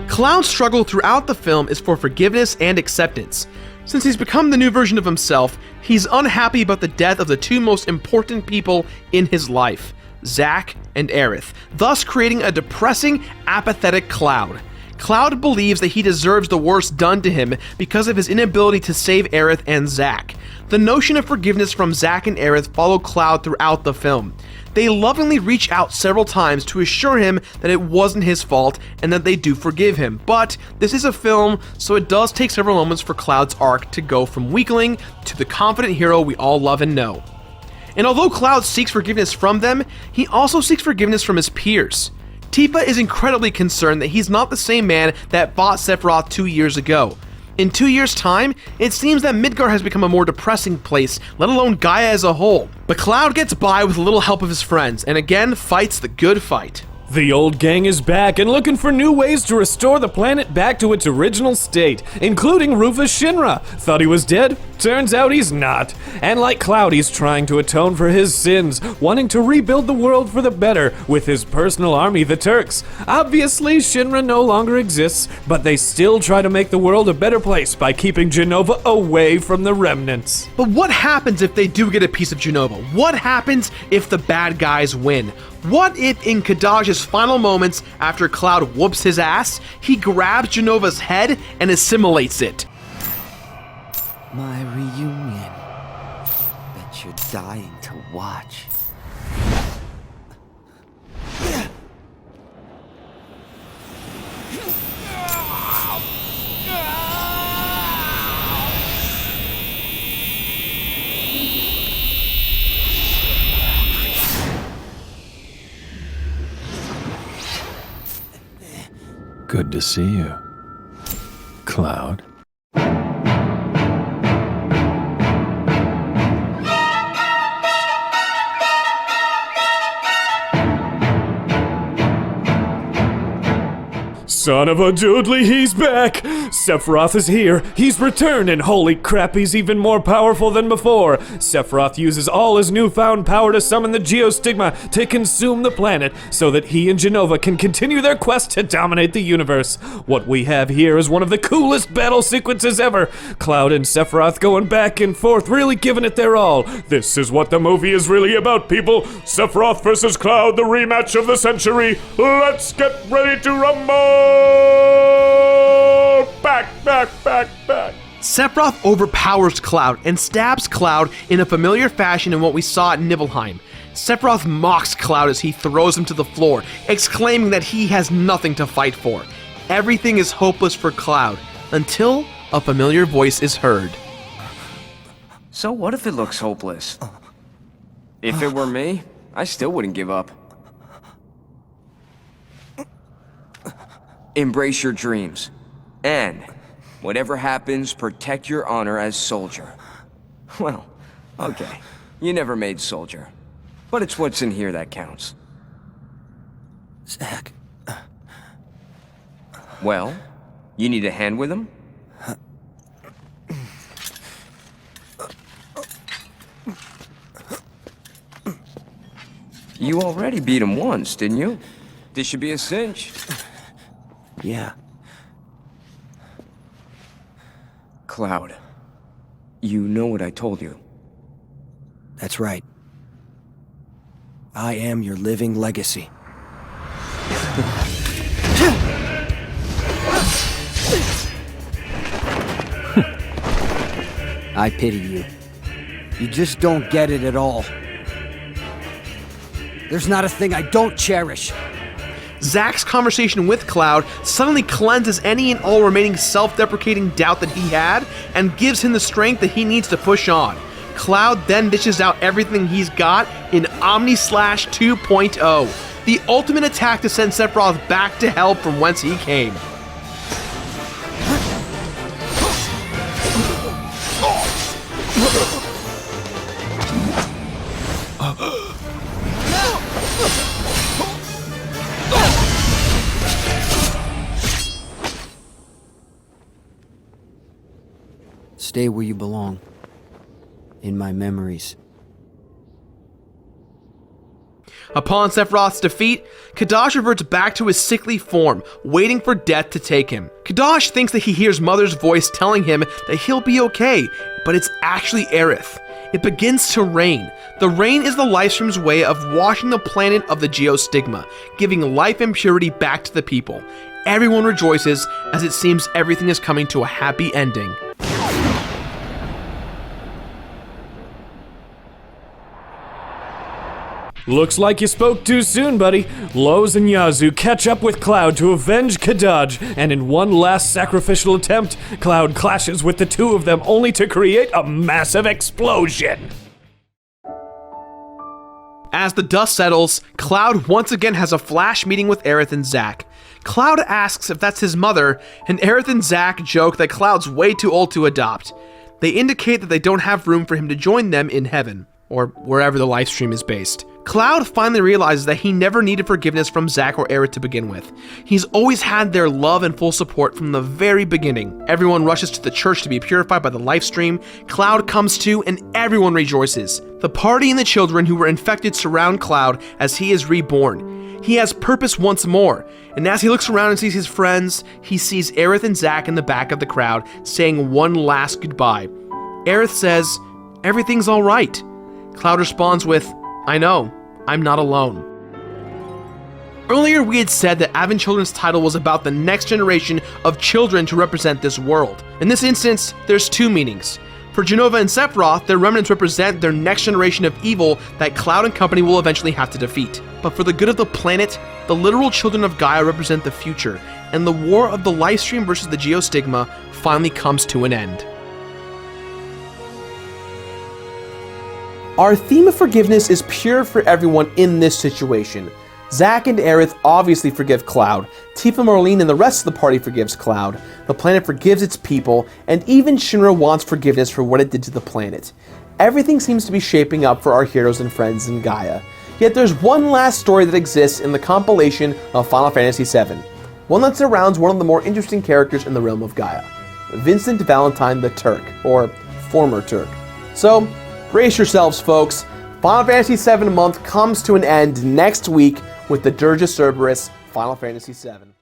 Cloud's struggle throughout the film is for forgiveness and acceptance. Since he's become the new version of himself, he's unhappy about the death of the two most important people in his life, Zack and Aerith, thus creating a depressing, apathetic Cloud. Cloud believes that he deserves the worst done to him because of his inability to save Aerith and Zack. The notion of forgiveness from Zack and Aerith follow Cloud throughout the film. They lovingly reach out several times to assure him that it wasn't his fault and that they do forgive him, but this is a film, so it does take several moments for Cloud's arc to go from weakling to the confident hero we all love and know. And although Cloud seeks forgiveness from them, he also seeks forgiveness from his peers. Tifa is incredibly concerned that he's not the same man that fought Sephiroth 2 years ago. In 2 years' time, it seems that Midgar has become a more depressing place, let alone Gaia as a whole. But Cloud gets by with a little help of his friends, and again fights the good fight. The old gang is back and looking for new ways to restore the planet back to its original state, including Rufus Shinra. Thought he was dead? Turns out he's not. And like Cloud, he's trying to atone for his sins, wanting to rebuild the world for the better with his personal army, the Turks. Obviously, Shinra no longer exists, but they still try to make the world a better place by keeping Jenova away from the remnants. But what happens if they do get a piece of Jenova? What happens if the bad guys win? What if in Kadaj's final moments after Cloud whoops his ass, he grabs Jenova's head and assimilates it? My reunion. Bet you're dying to watch. Good to see you, Cloud. Son of a doodly, he's back! Sephiroth is here, he's returned, and holy crap, he's even more powerful than before! Sephiroth uses all his newfound power to summon the Geostigma to consume the planet, so that he and Jenova can continue their quest to dominate the universe. What we have here is one of the coolest battle sequences ever! Cloud and Sephiroth going back and forth, really giving it their all. This is what the movie is really about, people! Sephiroth versus Cloud, the rematch of the century! Let's get ready to rumble! Back! Sephiroth overpowers Cloud and stabs Cloud in a familiar fashion in what we saw at Nibelheim. Sephiroth mocks Cloud as he throws him to the floor, exclaiming that he has nothing to fight for. Everything is hopeless for Cloud, until a familiar voice is heard. So what if it looks hopeless? If it were me, I still wouldn't give up. Embrace your dreams. And, whatever happens, protect your honor as soldier. Well, okay. You never made soldier. But it's what's in here that counts. Zack. Well, you need a hand with him? You already beat him once, didn't you? This should be a cinch. Yeah. Cloud, you know what I told you. That's right. I am your living legacy. I pity you. You just don't get it at all. There's not a thing I don't cherish. Zack's conversation with Cloud suddenly cleanses any and all remaining self-deprecating doubt that he had and gives him the strength that he needs to push on. Cloud then dishes out everything he's got in Omni-Slash 2.0, the ultimate attack to send Sephiroth back to hell from whence he came. Stay where you belong. In my memories. Upon Sephiroth's defeat, Kadash reverts back to his sickly form, waiting for death to take him. Kadash thinks that he hears Mother's voice telling him that he'll be okay, but it's actually Aerith. It begins to rain. The rain is the Lifestream's way of washing the planet of the Geostigma, giving life and purity back to the people. Everyone rejoices as it seems everything is coming to a happy ending. Looks like you spoke too soon, buddy. Lowe's and Yazoo catch up with Cloud to avenge Kadaj, and in one last sacrificial attempt, Cloud clashes with the two of them only to create a massive explosion. As the dust settles, Cloud once again has a flash meeting with Aerith and Zack. Cloud asks if that's his mother, and Aerith and Zack joke that Cloud's way too old to adopt. They indicate that they don't have room for him to join them in heaven, or wherever the Lifestream is based. Cloud finally realizes that he never needed forgiveness from Zack or Aerith to begin with. He's always had their love and full support from the very beginning. Everyone rushes to the church to be purified by the Lifestream. Cloud comes to, and everyone rejoices. The party and the children who were infected surround Cloud as he is reborn. He has purpose once more, and as he looks around and sees his friends, he sees Aerith and Zack in the back of the crowd saying one last goodbye. Aerith says, "Everything's all right." Cloud responds with, "I know. I'm not alone." Earlier we had said that Advent Children's title was about the next generation of children to represent this world. In this instance, there's two meanings. For Jenova and Sephiroth, their remnants represent their next generation of evil that Cloud and company will eventually have to defeat. But for the good of the planet, the literal children of Gaia represent the future, and the war of the Lifestream versus the Geostigma finally comes to an end. Our theme of forgiveness is pure for everyone in this situation. Zack and Aerith obviously forgive Cloud, Tifa, Marlene, and the rest of the party forgives Cloud, the planet forgives its people, and even Shinra wants forgiveness for what it did to the planet. Everything seems to be shaping up for our heroes and friends in Gaia. Yet there's one last story that exists in the compilation of Final Fantasy VII, one that surrounds one of the more interesting characters in the realm of Gaia, Vincent Valentine the Turk, or former Turk. So, brace yourselves, folks. Final Fantasy VII month comes to an end next week with the Dirge of Cerberus, Final Fantasy VII.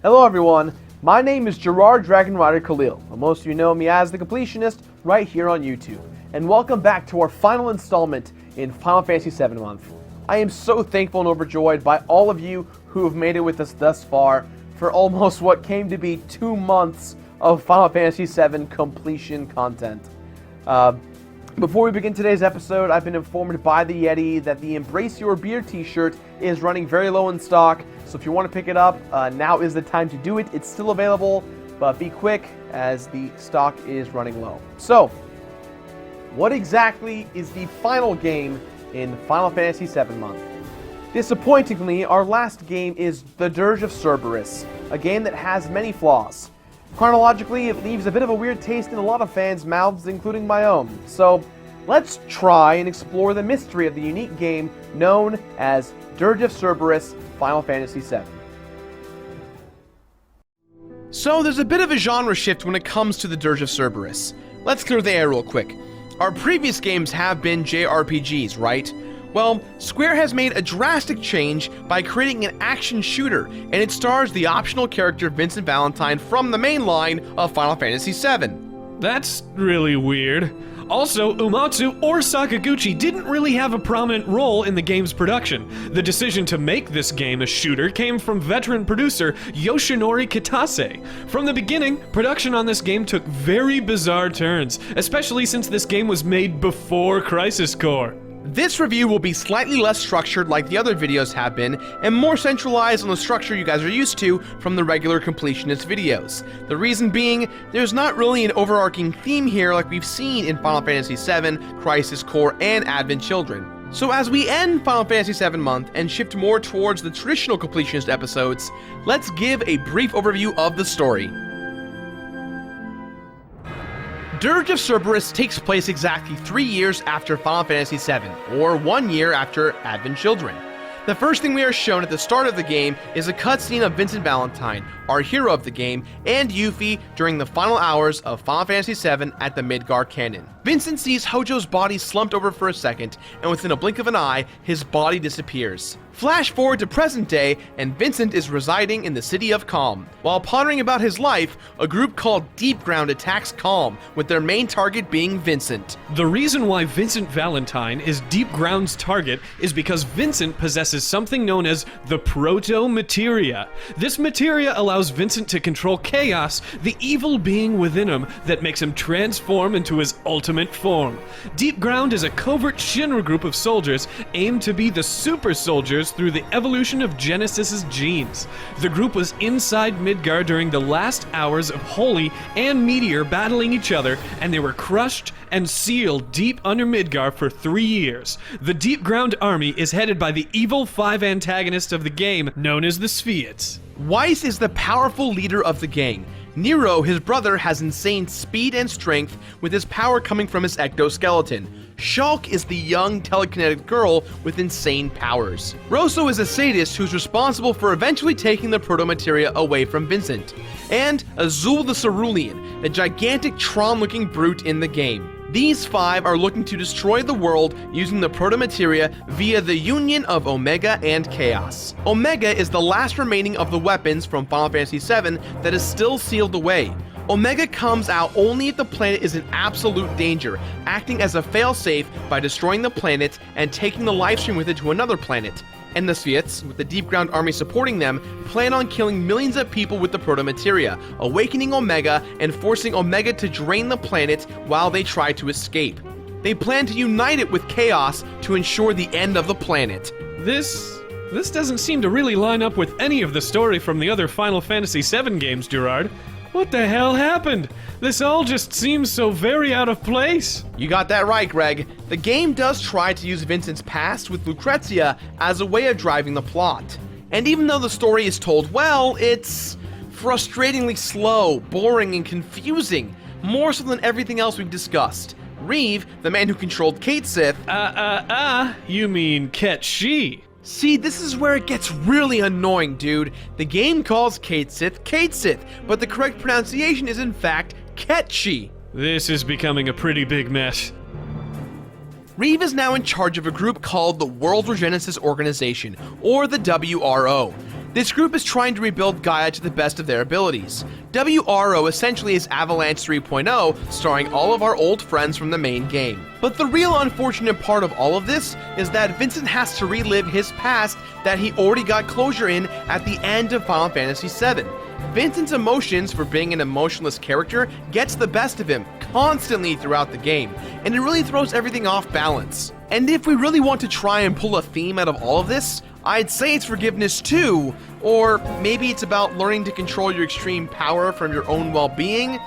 Hello everyone, my name is Gerard Dragon Rider Khalil, but most of you know me as the Completionist right here on YouTube. And welcome back to our final installment in Final Fantasy VII month. I am so thankful and overjoyed by all of you who have made it with us thus far for almost what came to be 2 months of Final Fantasy VII completion content. Before we begin today's episode, I've been informed by the Yeti that the Embrace Your Beer t-shirt is running very low in stock, so if you want to pick it up, now is the time to do it. It's still available, but be quick as the stock is running low. So, what exactly is the final game in Final Fantasy VII month? Disappointingly, our last game is The Dirge of Cerberus, a game that has many flaws. Chronologically, it leaves a bit of a weird taste in a lot of fans' mouths, including my own. So, let's try and explore the mystery of the unique game known as Dirge of Cerberus Final Fantasy VII. So there's a bit of a genre shift when it comes to the Dirge of Cerberus. Let's clear the air real quick. Our previous games have been JRPGs, right? Well, Square has made a drastic change by creating an action shooter, and it stars the optional character Vincent Valentine from the main line of Final Fantasy VII. That's really weird. Also, Uematsu or Sakaguchi didn't really have a prominent role in the game's production. The decision to make this game a shooter came from veteran producer Yoshinori Kitase. From the beginning, production on this game took very bizarre turns, especially since this game was made before Crisis Core. This review will be slightly less structured like the other videos have been, and more centralized on the structure you guys are used to from the regular Completionist videos. The reason being, there's not really an overarching theme here like we've seen in Final Fantasy VII, Crisis Core, and Advent Children. So as we end Final Fantasy VII month and shift more towards the traditional Completionist episodes, let's give a brief overview of the story. Dirge of Cerberus takes place exactly 3 years after Final Fantasy VII, or 1 year after Advent Children. The first thing we are shown at the start of the game is a cutscene of Vincent Valentine, our hero of the game, and Yuffie during the final hours of Final Fantasy VII at the Midgar Canyon. Vincent sees Hojo's body slumped over for a second, and within a blink of an eye, his body disappears. Flash forward to present day, and Vincent is residing in the city of Calm. While pondering about his life, a group called Deep Ground attacks Calm, with their main target being Vincent. The reason why Vincent Valentine is Deep Ground's target is because Vincent possesses something known as the Proto-Materia. This materia allows Vincent to control Chaos, the evil being within him that makes him transform into his ultimate form. Deep Ground is a covert Shinra group of soldiers aimed to be the super soldiers through the evolution of Genesis's genes. The group was inside Midgar during the last hours of Holy and Meteor battling each other, and they were crushed and sealed deep under Midgar for 3 years. The Deep Ground army is headed by the evil 5 antagonists of the game, known as the VIII. Weiss is the powerful leader of the gang. Nero, his brother, has insane speed and strength, with his power coming from his ectoskeleton. Shulk is the young telekinetic girl with insane powers. Rosso is a sadist who's responsible for eventually taking the proto-materia away from Vincent. And Azul the Cerulean, a gigantic Tron-looking brute in the game. These 5 are looking to destroy the world using the proto-materia via the union of Omega and Chaos. Omega is the last remaining of the weapons from Final Fantasy VII that is still sealed away. Omega comes out only if the planet is in absolute danger, acting as a failsafe by destroying the planet and taking the lifestream with it to another planet. And the VIII, with the Deep Ground army supporting them, plan on killing millions of people with the proto-materia, awakening Omega and forcing Omega to drain the planet while they try to escape. They plan to unite it with Chaos to ensure the end of the planet. This doesn't seem to really line up with any of the story from the other Final Fantasy VII games, Gerard. What the hell happened? This all just seems so very out of place. You got that right, Greg. The game does try to use Vincent's past with Lucrezia as a way of driving the plot. And even though the story is told well, it's frustratingly slow, boring, and confusing, more so than everything else we've discussed. Reeve, the man who controlled Kate Sith... You mean Ketshi? See, this is where it gets really annoying, dude. The game calls Kate Sith, but the correct pronunciation is in fact Ketchi. This is becoming a pretty big mess. Reeve is now in charge of a group called the World Regenesis Organization, or the WRO. This group is trying to rebuild Gaia to the best of their abilities. WRO essentially is Avalanche 3.0, starring all of our old friends from the main game. But the real unfortunate part of all of this is that Vincent has to relive his past that he already got closure in at the end of Final Fantasy VII. Vincent's emotions for being an emotionless character gets the best of him constantly throughout the game, and it really throws everything off balance. And if we really want to try and pull a theme out of all of this, I'd say it's forgiveness too, or maybe it's about learning to control your extreme power from your own well-being.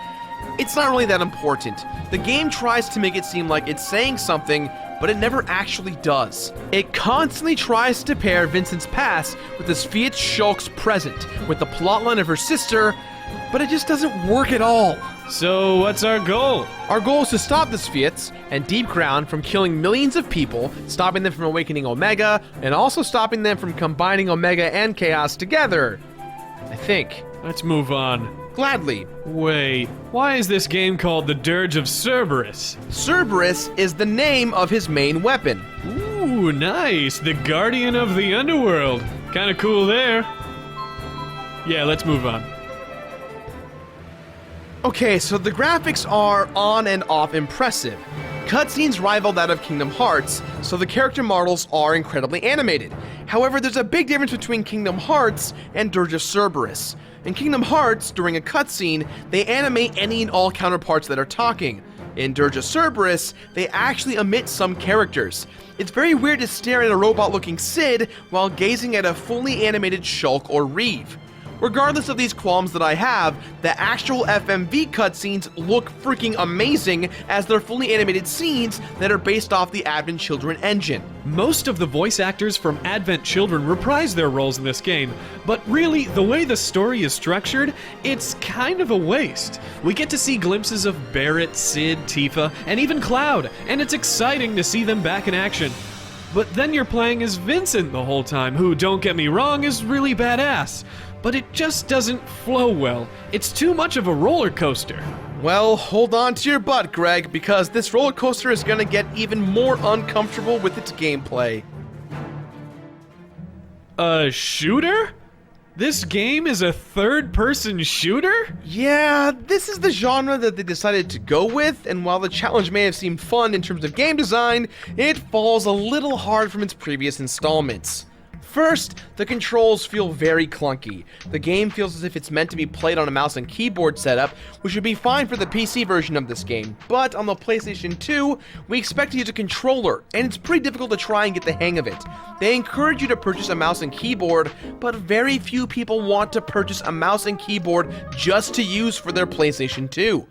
It's not really that important. The game tries to make it seem like it's saying something, but it never actually does. It constantly tries to pair Vincent's past with this VIII Shulk's present, with the plotline of her sister, but it just doesn't work at all. So what's our goal? Our goal is to stop the VIII and Deep Ground from killing millions of people, stopping them from awakening Omega, and also stopping them from combining Omega and Chaos together. I think. Let's move on. Gladly. Wait, why is this game called the Dirge of Cerberus? Cerberus is the name of his main weapon. Ooh, nice. The Guardian of the Underworld. Kinda cool there. Yeah, let's move on. Okay, so the graphics are on and off impressive. Cutscenes rival that of Kingdom Hearts, so the character models are incredibly animated. However, there's a big difference between Kingdom Hearts and Dirge of Cerberus. In Kingdom Hearts, during a cutscene, they animate any and all counterparts that are talking. In Dirge of Cerberus, they actually omit some characters. It's very weird to stare at a robot-looking Cid while gazing at a fully animated Shulk or Reeve. Regardless of these qualms that I have, the actual FMV cutscenes look freaking amazing as they're fully animated scenes that are based off the Advent Children engine. Most of the voice actors from Advent Children reprise their roles in this game, but really, the way the story is structured, it's kind of a waste. We get to see glimpses of Barrett, Cid, Tifa, and even Cloud, and it's exciting to see them back in action. But then you're playing as Vincent the whole time, who, don't get me wrong, is really badass. But it just doesn't flow well. It's too much of a roller coaster. Well, hold on to your butt, Greg, because this roller coaster is gonna get even more uncomfortable with its gameplay. A shooter? This game is a third-person shooter? Yeah, this is the genre that they decided to go with, and while the challenge may have seemed fun in terms of game design, it falls a little hard from its previous installments. First, the controls feel very clunky. The game feels as if it's meant to be played on a mouse and keyboard setup, which would be fine for the PC version of this game, but on the PlayStation 2, we expect to use a controller, and it's pretty difficult to try and get the hang of it. They encourage you to purchase a mouse and keyboard, but very few people want to purchase a mouse and keyboard just to use for their PlayStation 2.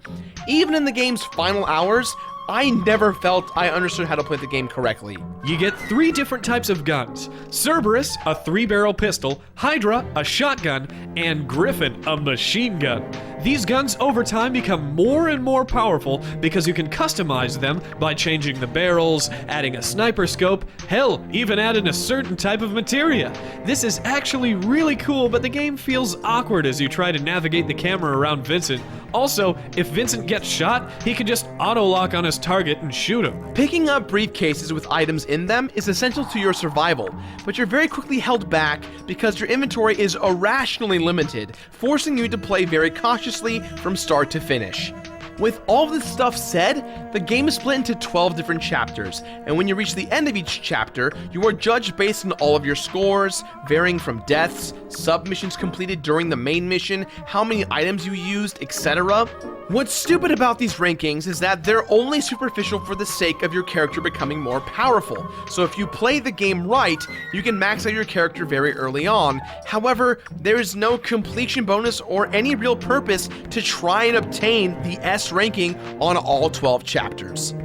Even in the game's final hours, I never felt I understood how to play the game correctly. You get 3 different types of guns. Cerberus, a 3-barrel pistol, Hydra, a shotgun, and Griffin, a machine gun. These guns over time become more and more powerful because you can customize them by changing the barrels, adding a sniper scope, hell, even adding a certain type of materia. This is actually really cool, but the game feels awkward as you try to navigate the camera around Vincent. Also, if Vincent gets shot, he can just auto-lock on his target and shoot him. Picking up briefcases with items in them is essential to your survival, but you're very quickly held back because your inventory is irrationally limited, forcing you to play very cautiously from start to finish. With all this stuff said, the game is split into 12 different chapters, and when you reach the end of each chapter, you are judged based on all of your scores, varying from deaths, submissions completed during the main mission, how many items you used, etc. What's stupid about these rankings is that they're only superficial for the sake of your character becoming more powerful. So if you play the game right, you can max out your character very early on. However, there is no completion bonus or any real purpose to try and obtain the S ranking on all 12 chapters.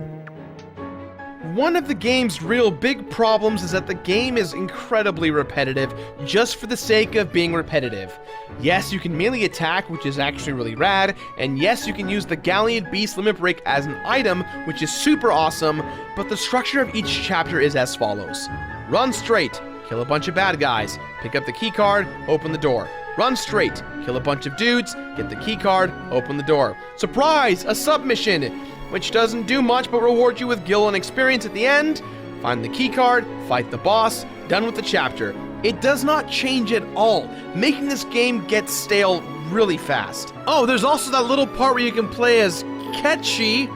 One of the game's real big problems is that the game is incredibly repetitive just for the sake of being repetitive. Yes, you can melee attack, which is actually really rad, and yes, you can use the Galleon Beast Limit Break as an item, which is super awesome, but the structure of each chapter is as follows. Run straight, kill a bunch of bad guys, pick up the keycard, open the door. Run straight, kill a bunch of dudes, get the keycard, open the door. Surprise! A submission! Which doesn't do much but reward you with gil and experience at the end. Find the keycard, fight the boss, done with the chapter. It does not change at all, making this game get stale really fast. Oh, there's also that little part where you can play as Ketchi.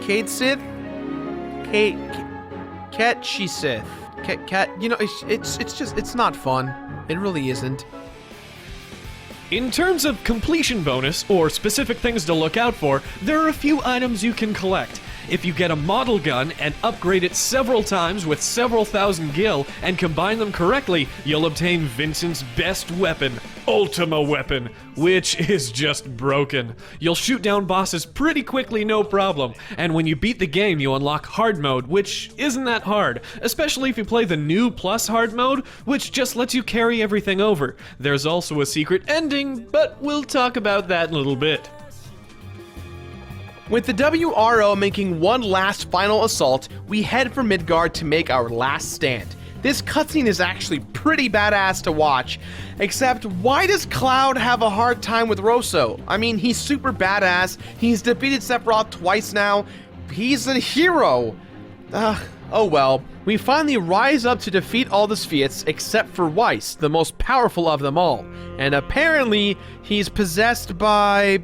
Cade Sith? Ketchi Sith. You know, it's not fun. It really isn't. In terms of completion bonus, or specific things to look out for, there are a few items you can collect. If you get a model gun and upgrade it several times with several thousand gil and combine them correctly, you'll obtain Vincent's best weapon, Ultima Weapon, which is just broken. You'll shoot down bosses pretty quickly, no problem, and when you beat the game, you unlock hard mode, which isn't that hard, especially if you play the new plus hard mode, which just lets you carry everything over. There's also a secret ending, but we'll talk about that in a little bit. With the WRO making one last final assault, we head for Midgard to make our last stand. This cutscene is actually pretty badass to watch, except why does Cloud have a hard time with Rosso? I mean, he's super badass, he's defeated Sephiroth twice now, he's a hero. Oh well. We finally rise up to defeat all the Spheats except for Weiss, the most powerful of them all, and apparently he's possessed by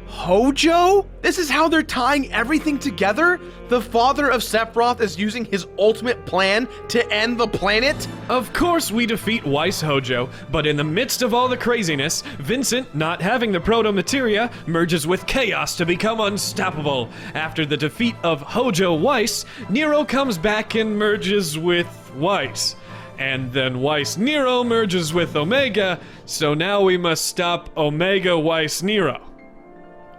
Hojo? This is how they're tying everything together? The father of Sephiroth is using his ultimate plan to end the planet? Of course we defeat Weiss Hojo, but in the midst of all the craziness, Vincent, not having the proto-materia, merges with Chaos to become unstoppable. After the defeat of Hojo Weiss, Nero comes back and merges with Weiss. And then Weiss Nero merges with Omega, so now we must stop Omega Weiss Nero.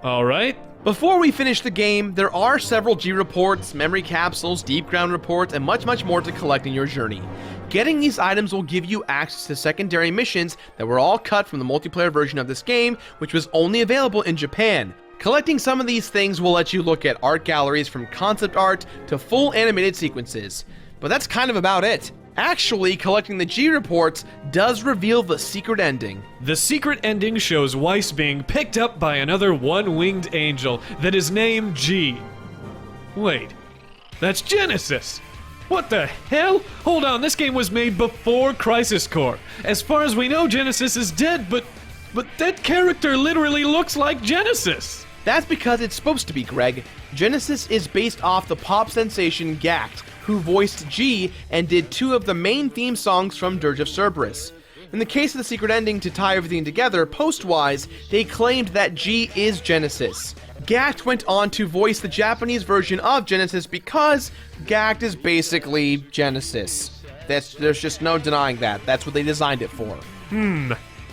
Alright? Before we finish the game, there are several G reports, memory capsules, deep ground reports, and much more to collect in your journey. Getting these items will give you access to secondary missions that were all cut from the multiplayer version of this game, which was only available in Japan. Collecting some of these things will let you look at art galleries from concept art to full animated sequences. But that's kind of about it. Actually, collecting the G reports does reveal the secret ending. The secret ending shows Weiss being picked up by another one-winged angel that is named G. Wait, that's Genesis! What the hell? Hold on, this game was made before Crisis Core. As far as we know, Genesis is dead, but that character literally looks like Genesis! That's because it's supposed to be, Greg. Genesis is based off the pop sensation Gact, who voiced G and did 2 of the main theme songs from Dirge of Cerberus. In the case of the secret ending to tie everything together, post-wise, they claimed that G is Genesis. Gact went on to voice the Japanese version of Genesis because Gact is basically Genesis. There's just no denying that. That's what they designed it for.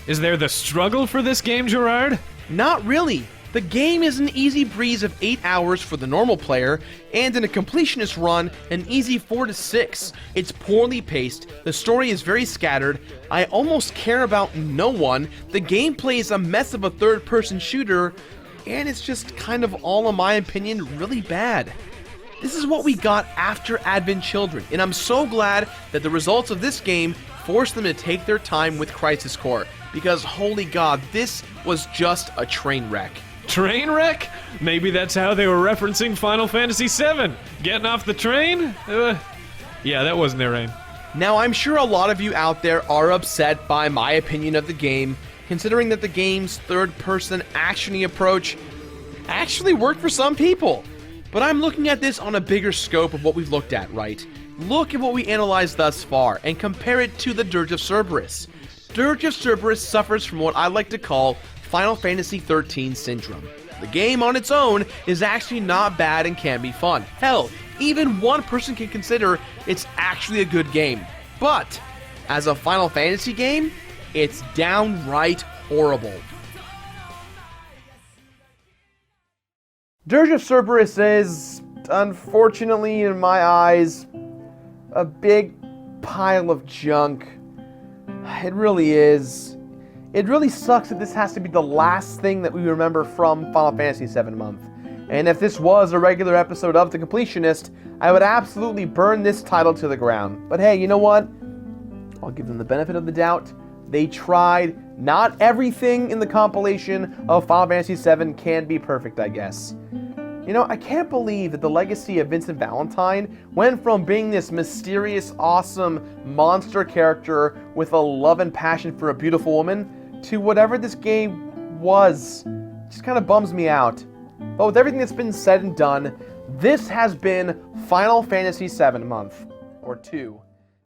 Is there the struggle for this game, Gerard? Not really. The game is an easy breeze of 8 hours for the normal player, and in a completionist run, an easy 4 to 6. It's poorly paced, the story is very scattered, I almost care about no one, the gameplay is a mess of a third-person shooter, and it's just kind of all, in my opinion, really bad. This is what we got after Advent Children, and I'm so glad that the results of this game forced them to take their time with Crisis Core, because holy god, this was just a train wreck. Train wreck? Maybe that's how they were referencing Final Fantasy VII. Getting off the train? Yeah, that wasn't their aim. Now, I'm sure a lot of you out there are upset by my opinion of the game, considering that the game's third-person action-y approach actually worked for some people. But I'm looking at this on a bigger scope of what we've looked at, right? Look at what we analyzed thus far, and compare it to the Dirge of Cerberus. Dirge of Cerberus suffers from what I like to call Final Fantasy XIII syndrome. The game on its own is actually not bad and can be fun. Hell, even one person can consider it's actually a good game. But, as a Final Fantasy game, it's downright horrible. Dirge of Cerberus is, unfortunately in my eyes, a big pile of junk. It really is. It really sucks that this has to be the last thing that we remember from Final Fantasy VII Month. And if this was a regular episode of The Completionist, I would absolutely burn this title to the ground. But hey, you know what? I'll give them the benefit of the doubt. They tried. Not everything in the compilation of Final Fantasy VII can be perfect, I guess. You know, I can't believe that the legacy of Vincent Valentine went from being this mysterious, awesome monster character with a love and passion for a beautiful woman to whatever this game was. It just kind of bums me out. But with everything that's been said and done, this has been Final Fantasy VII Month, or 2.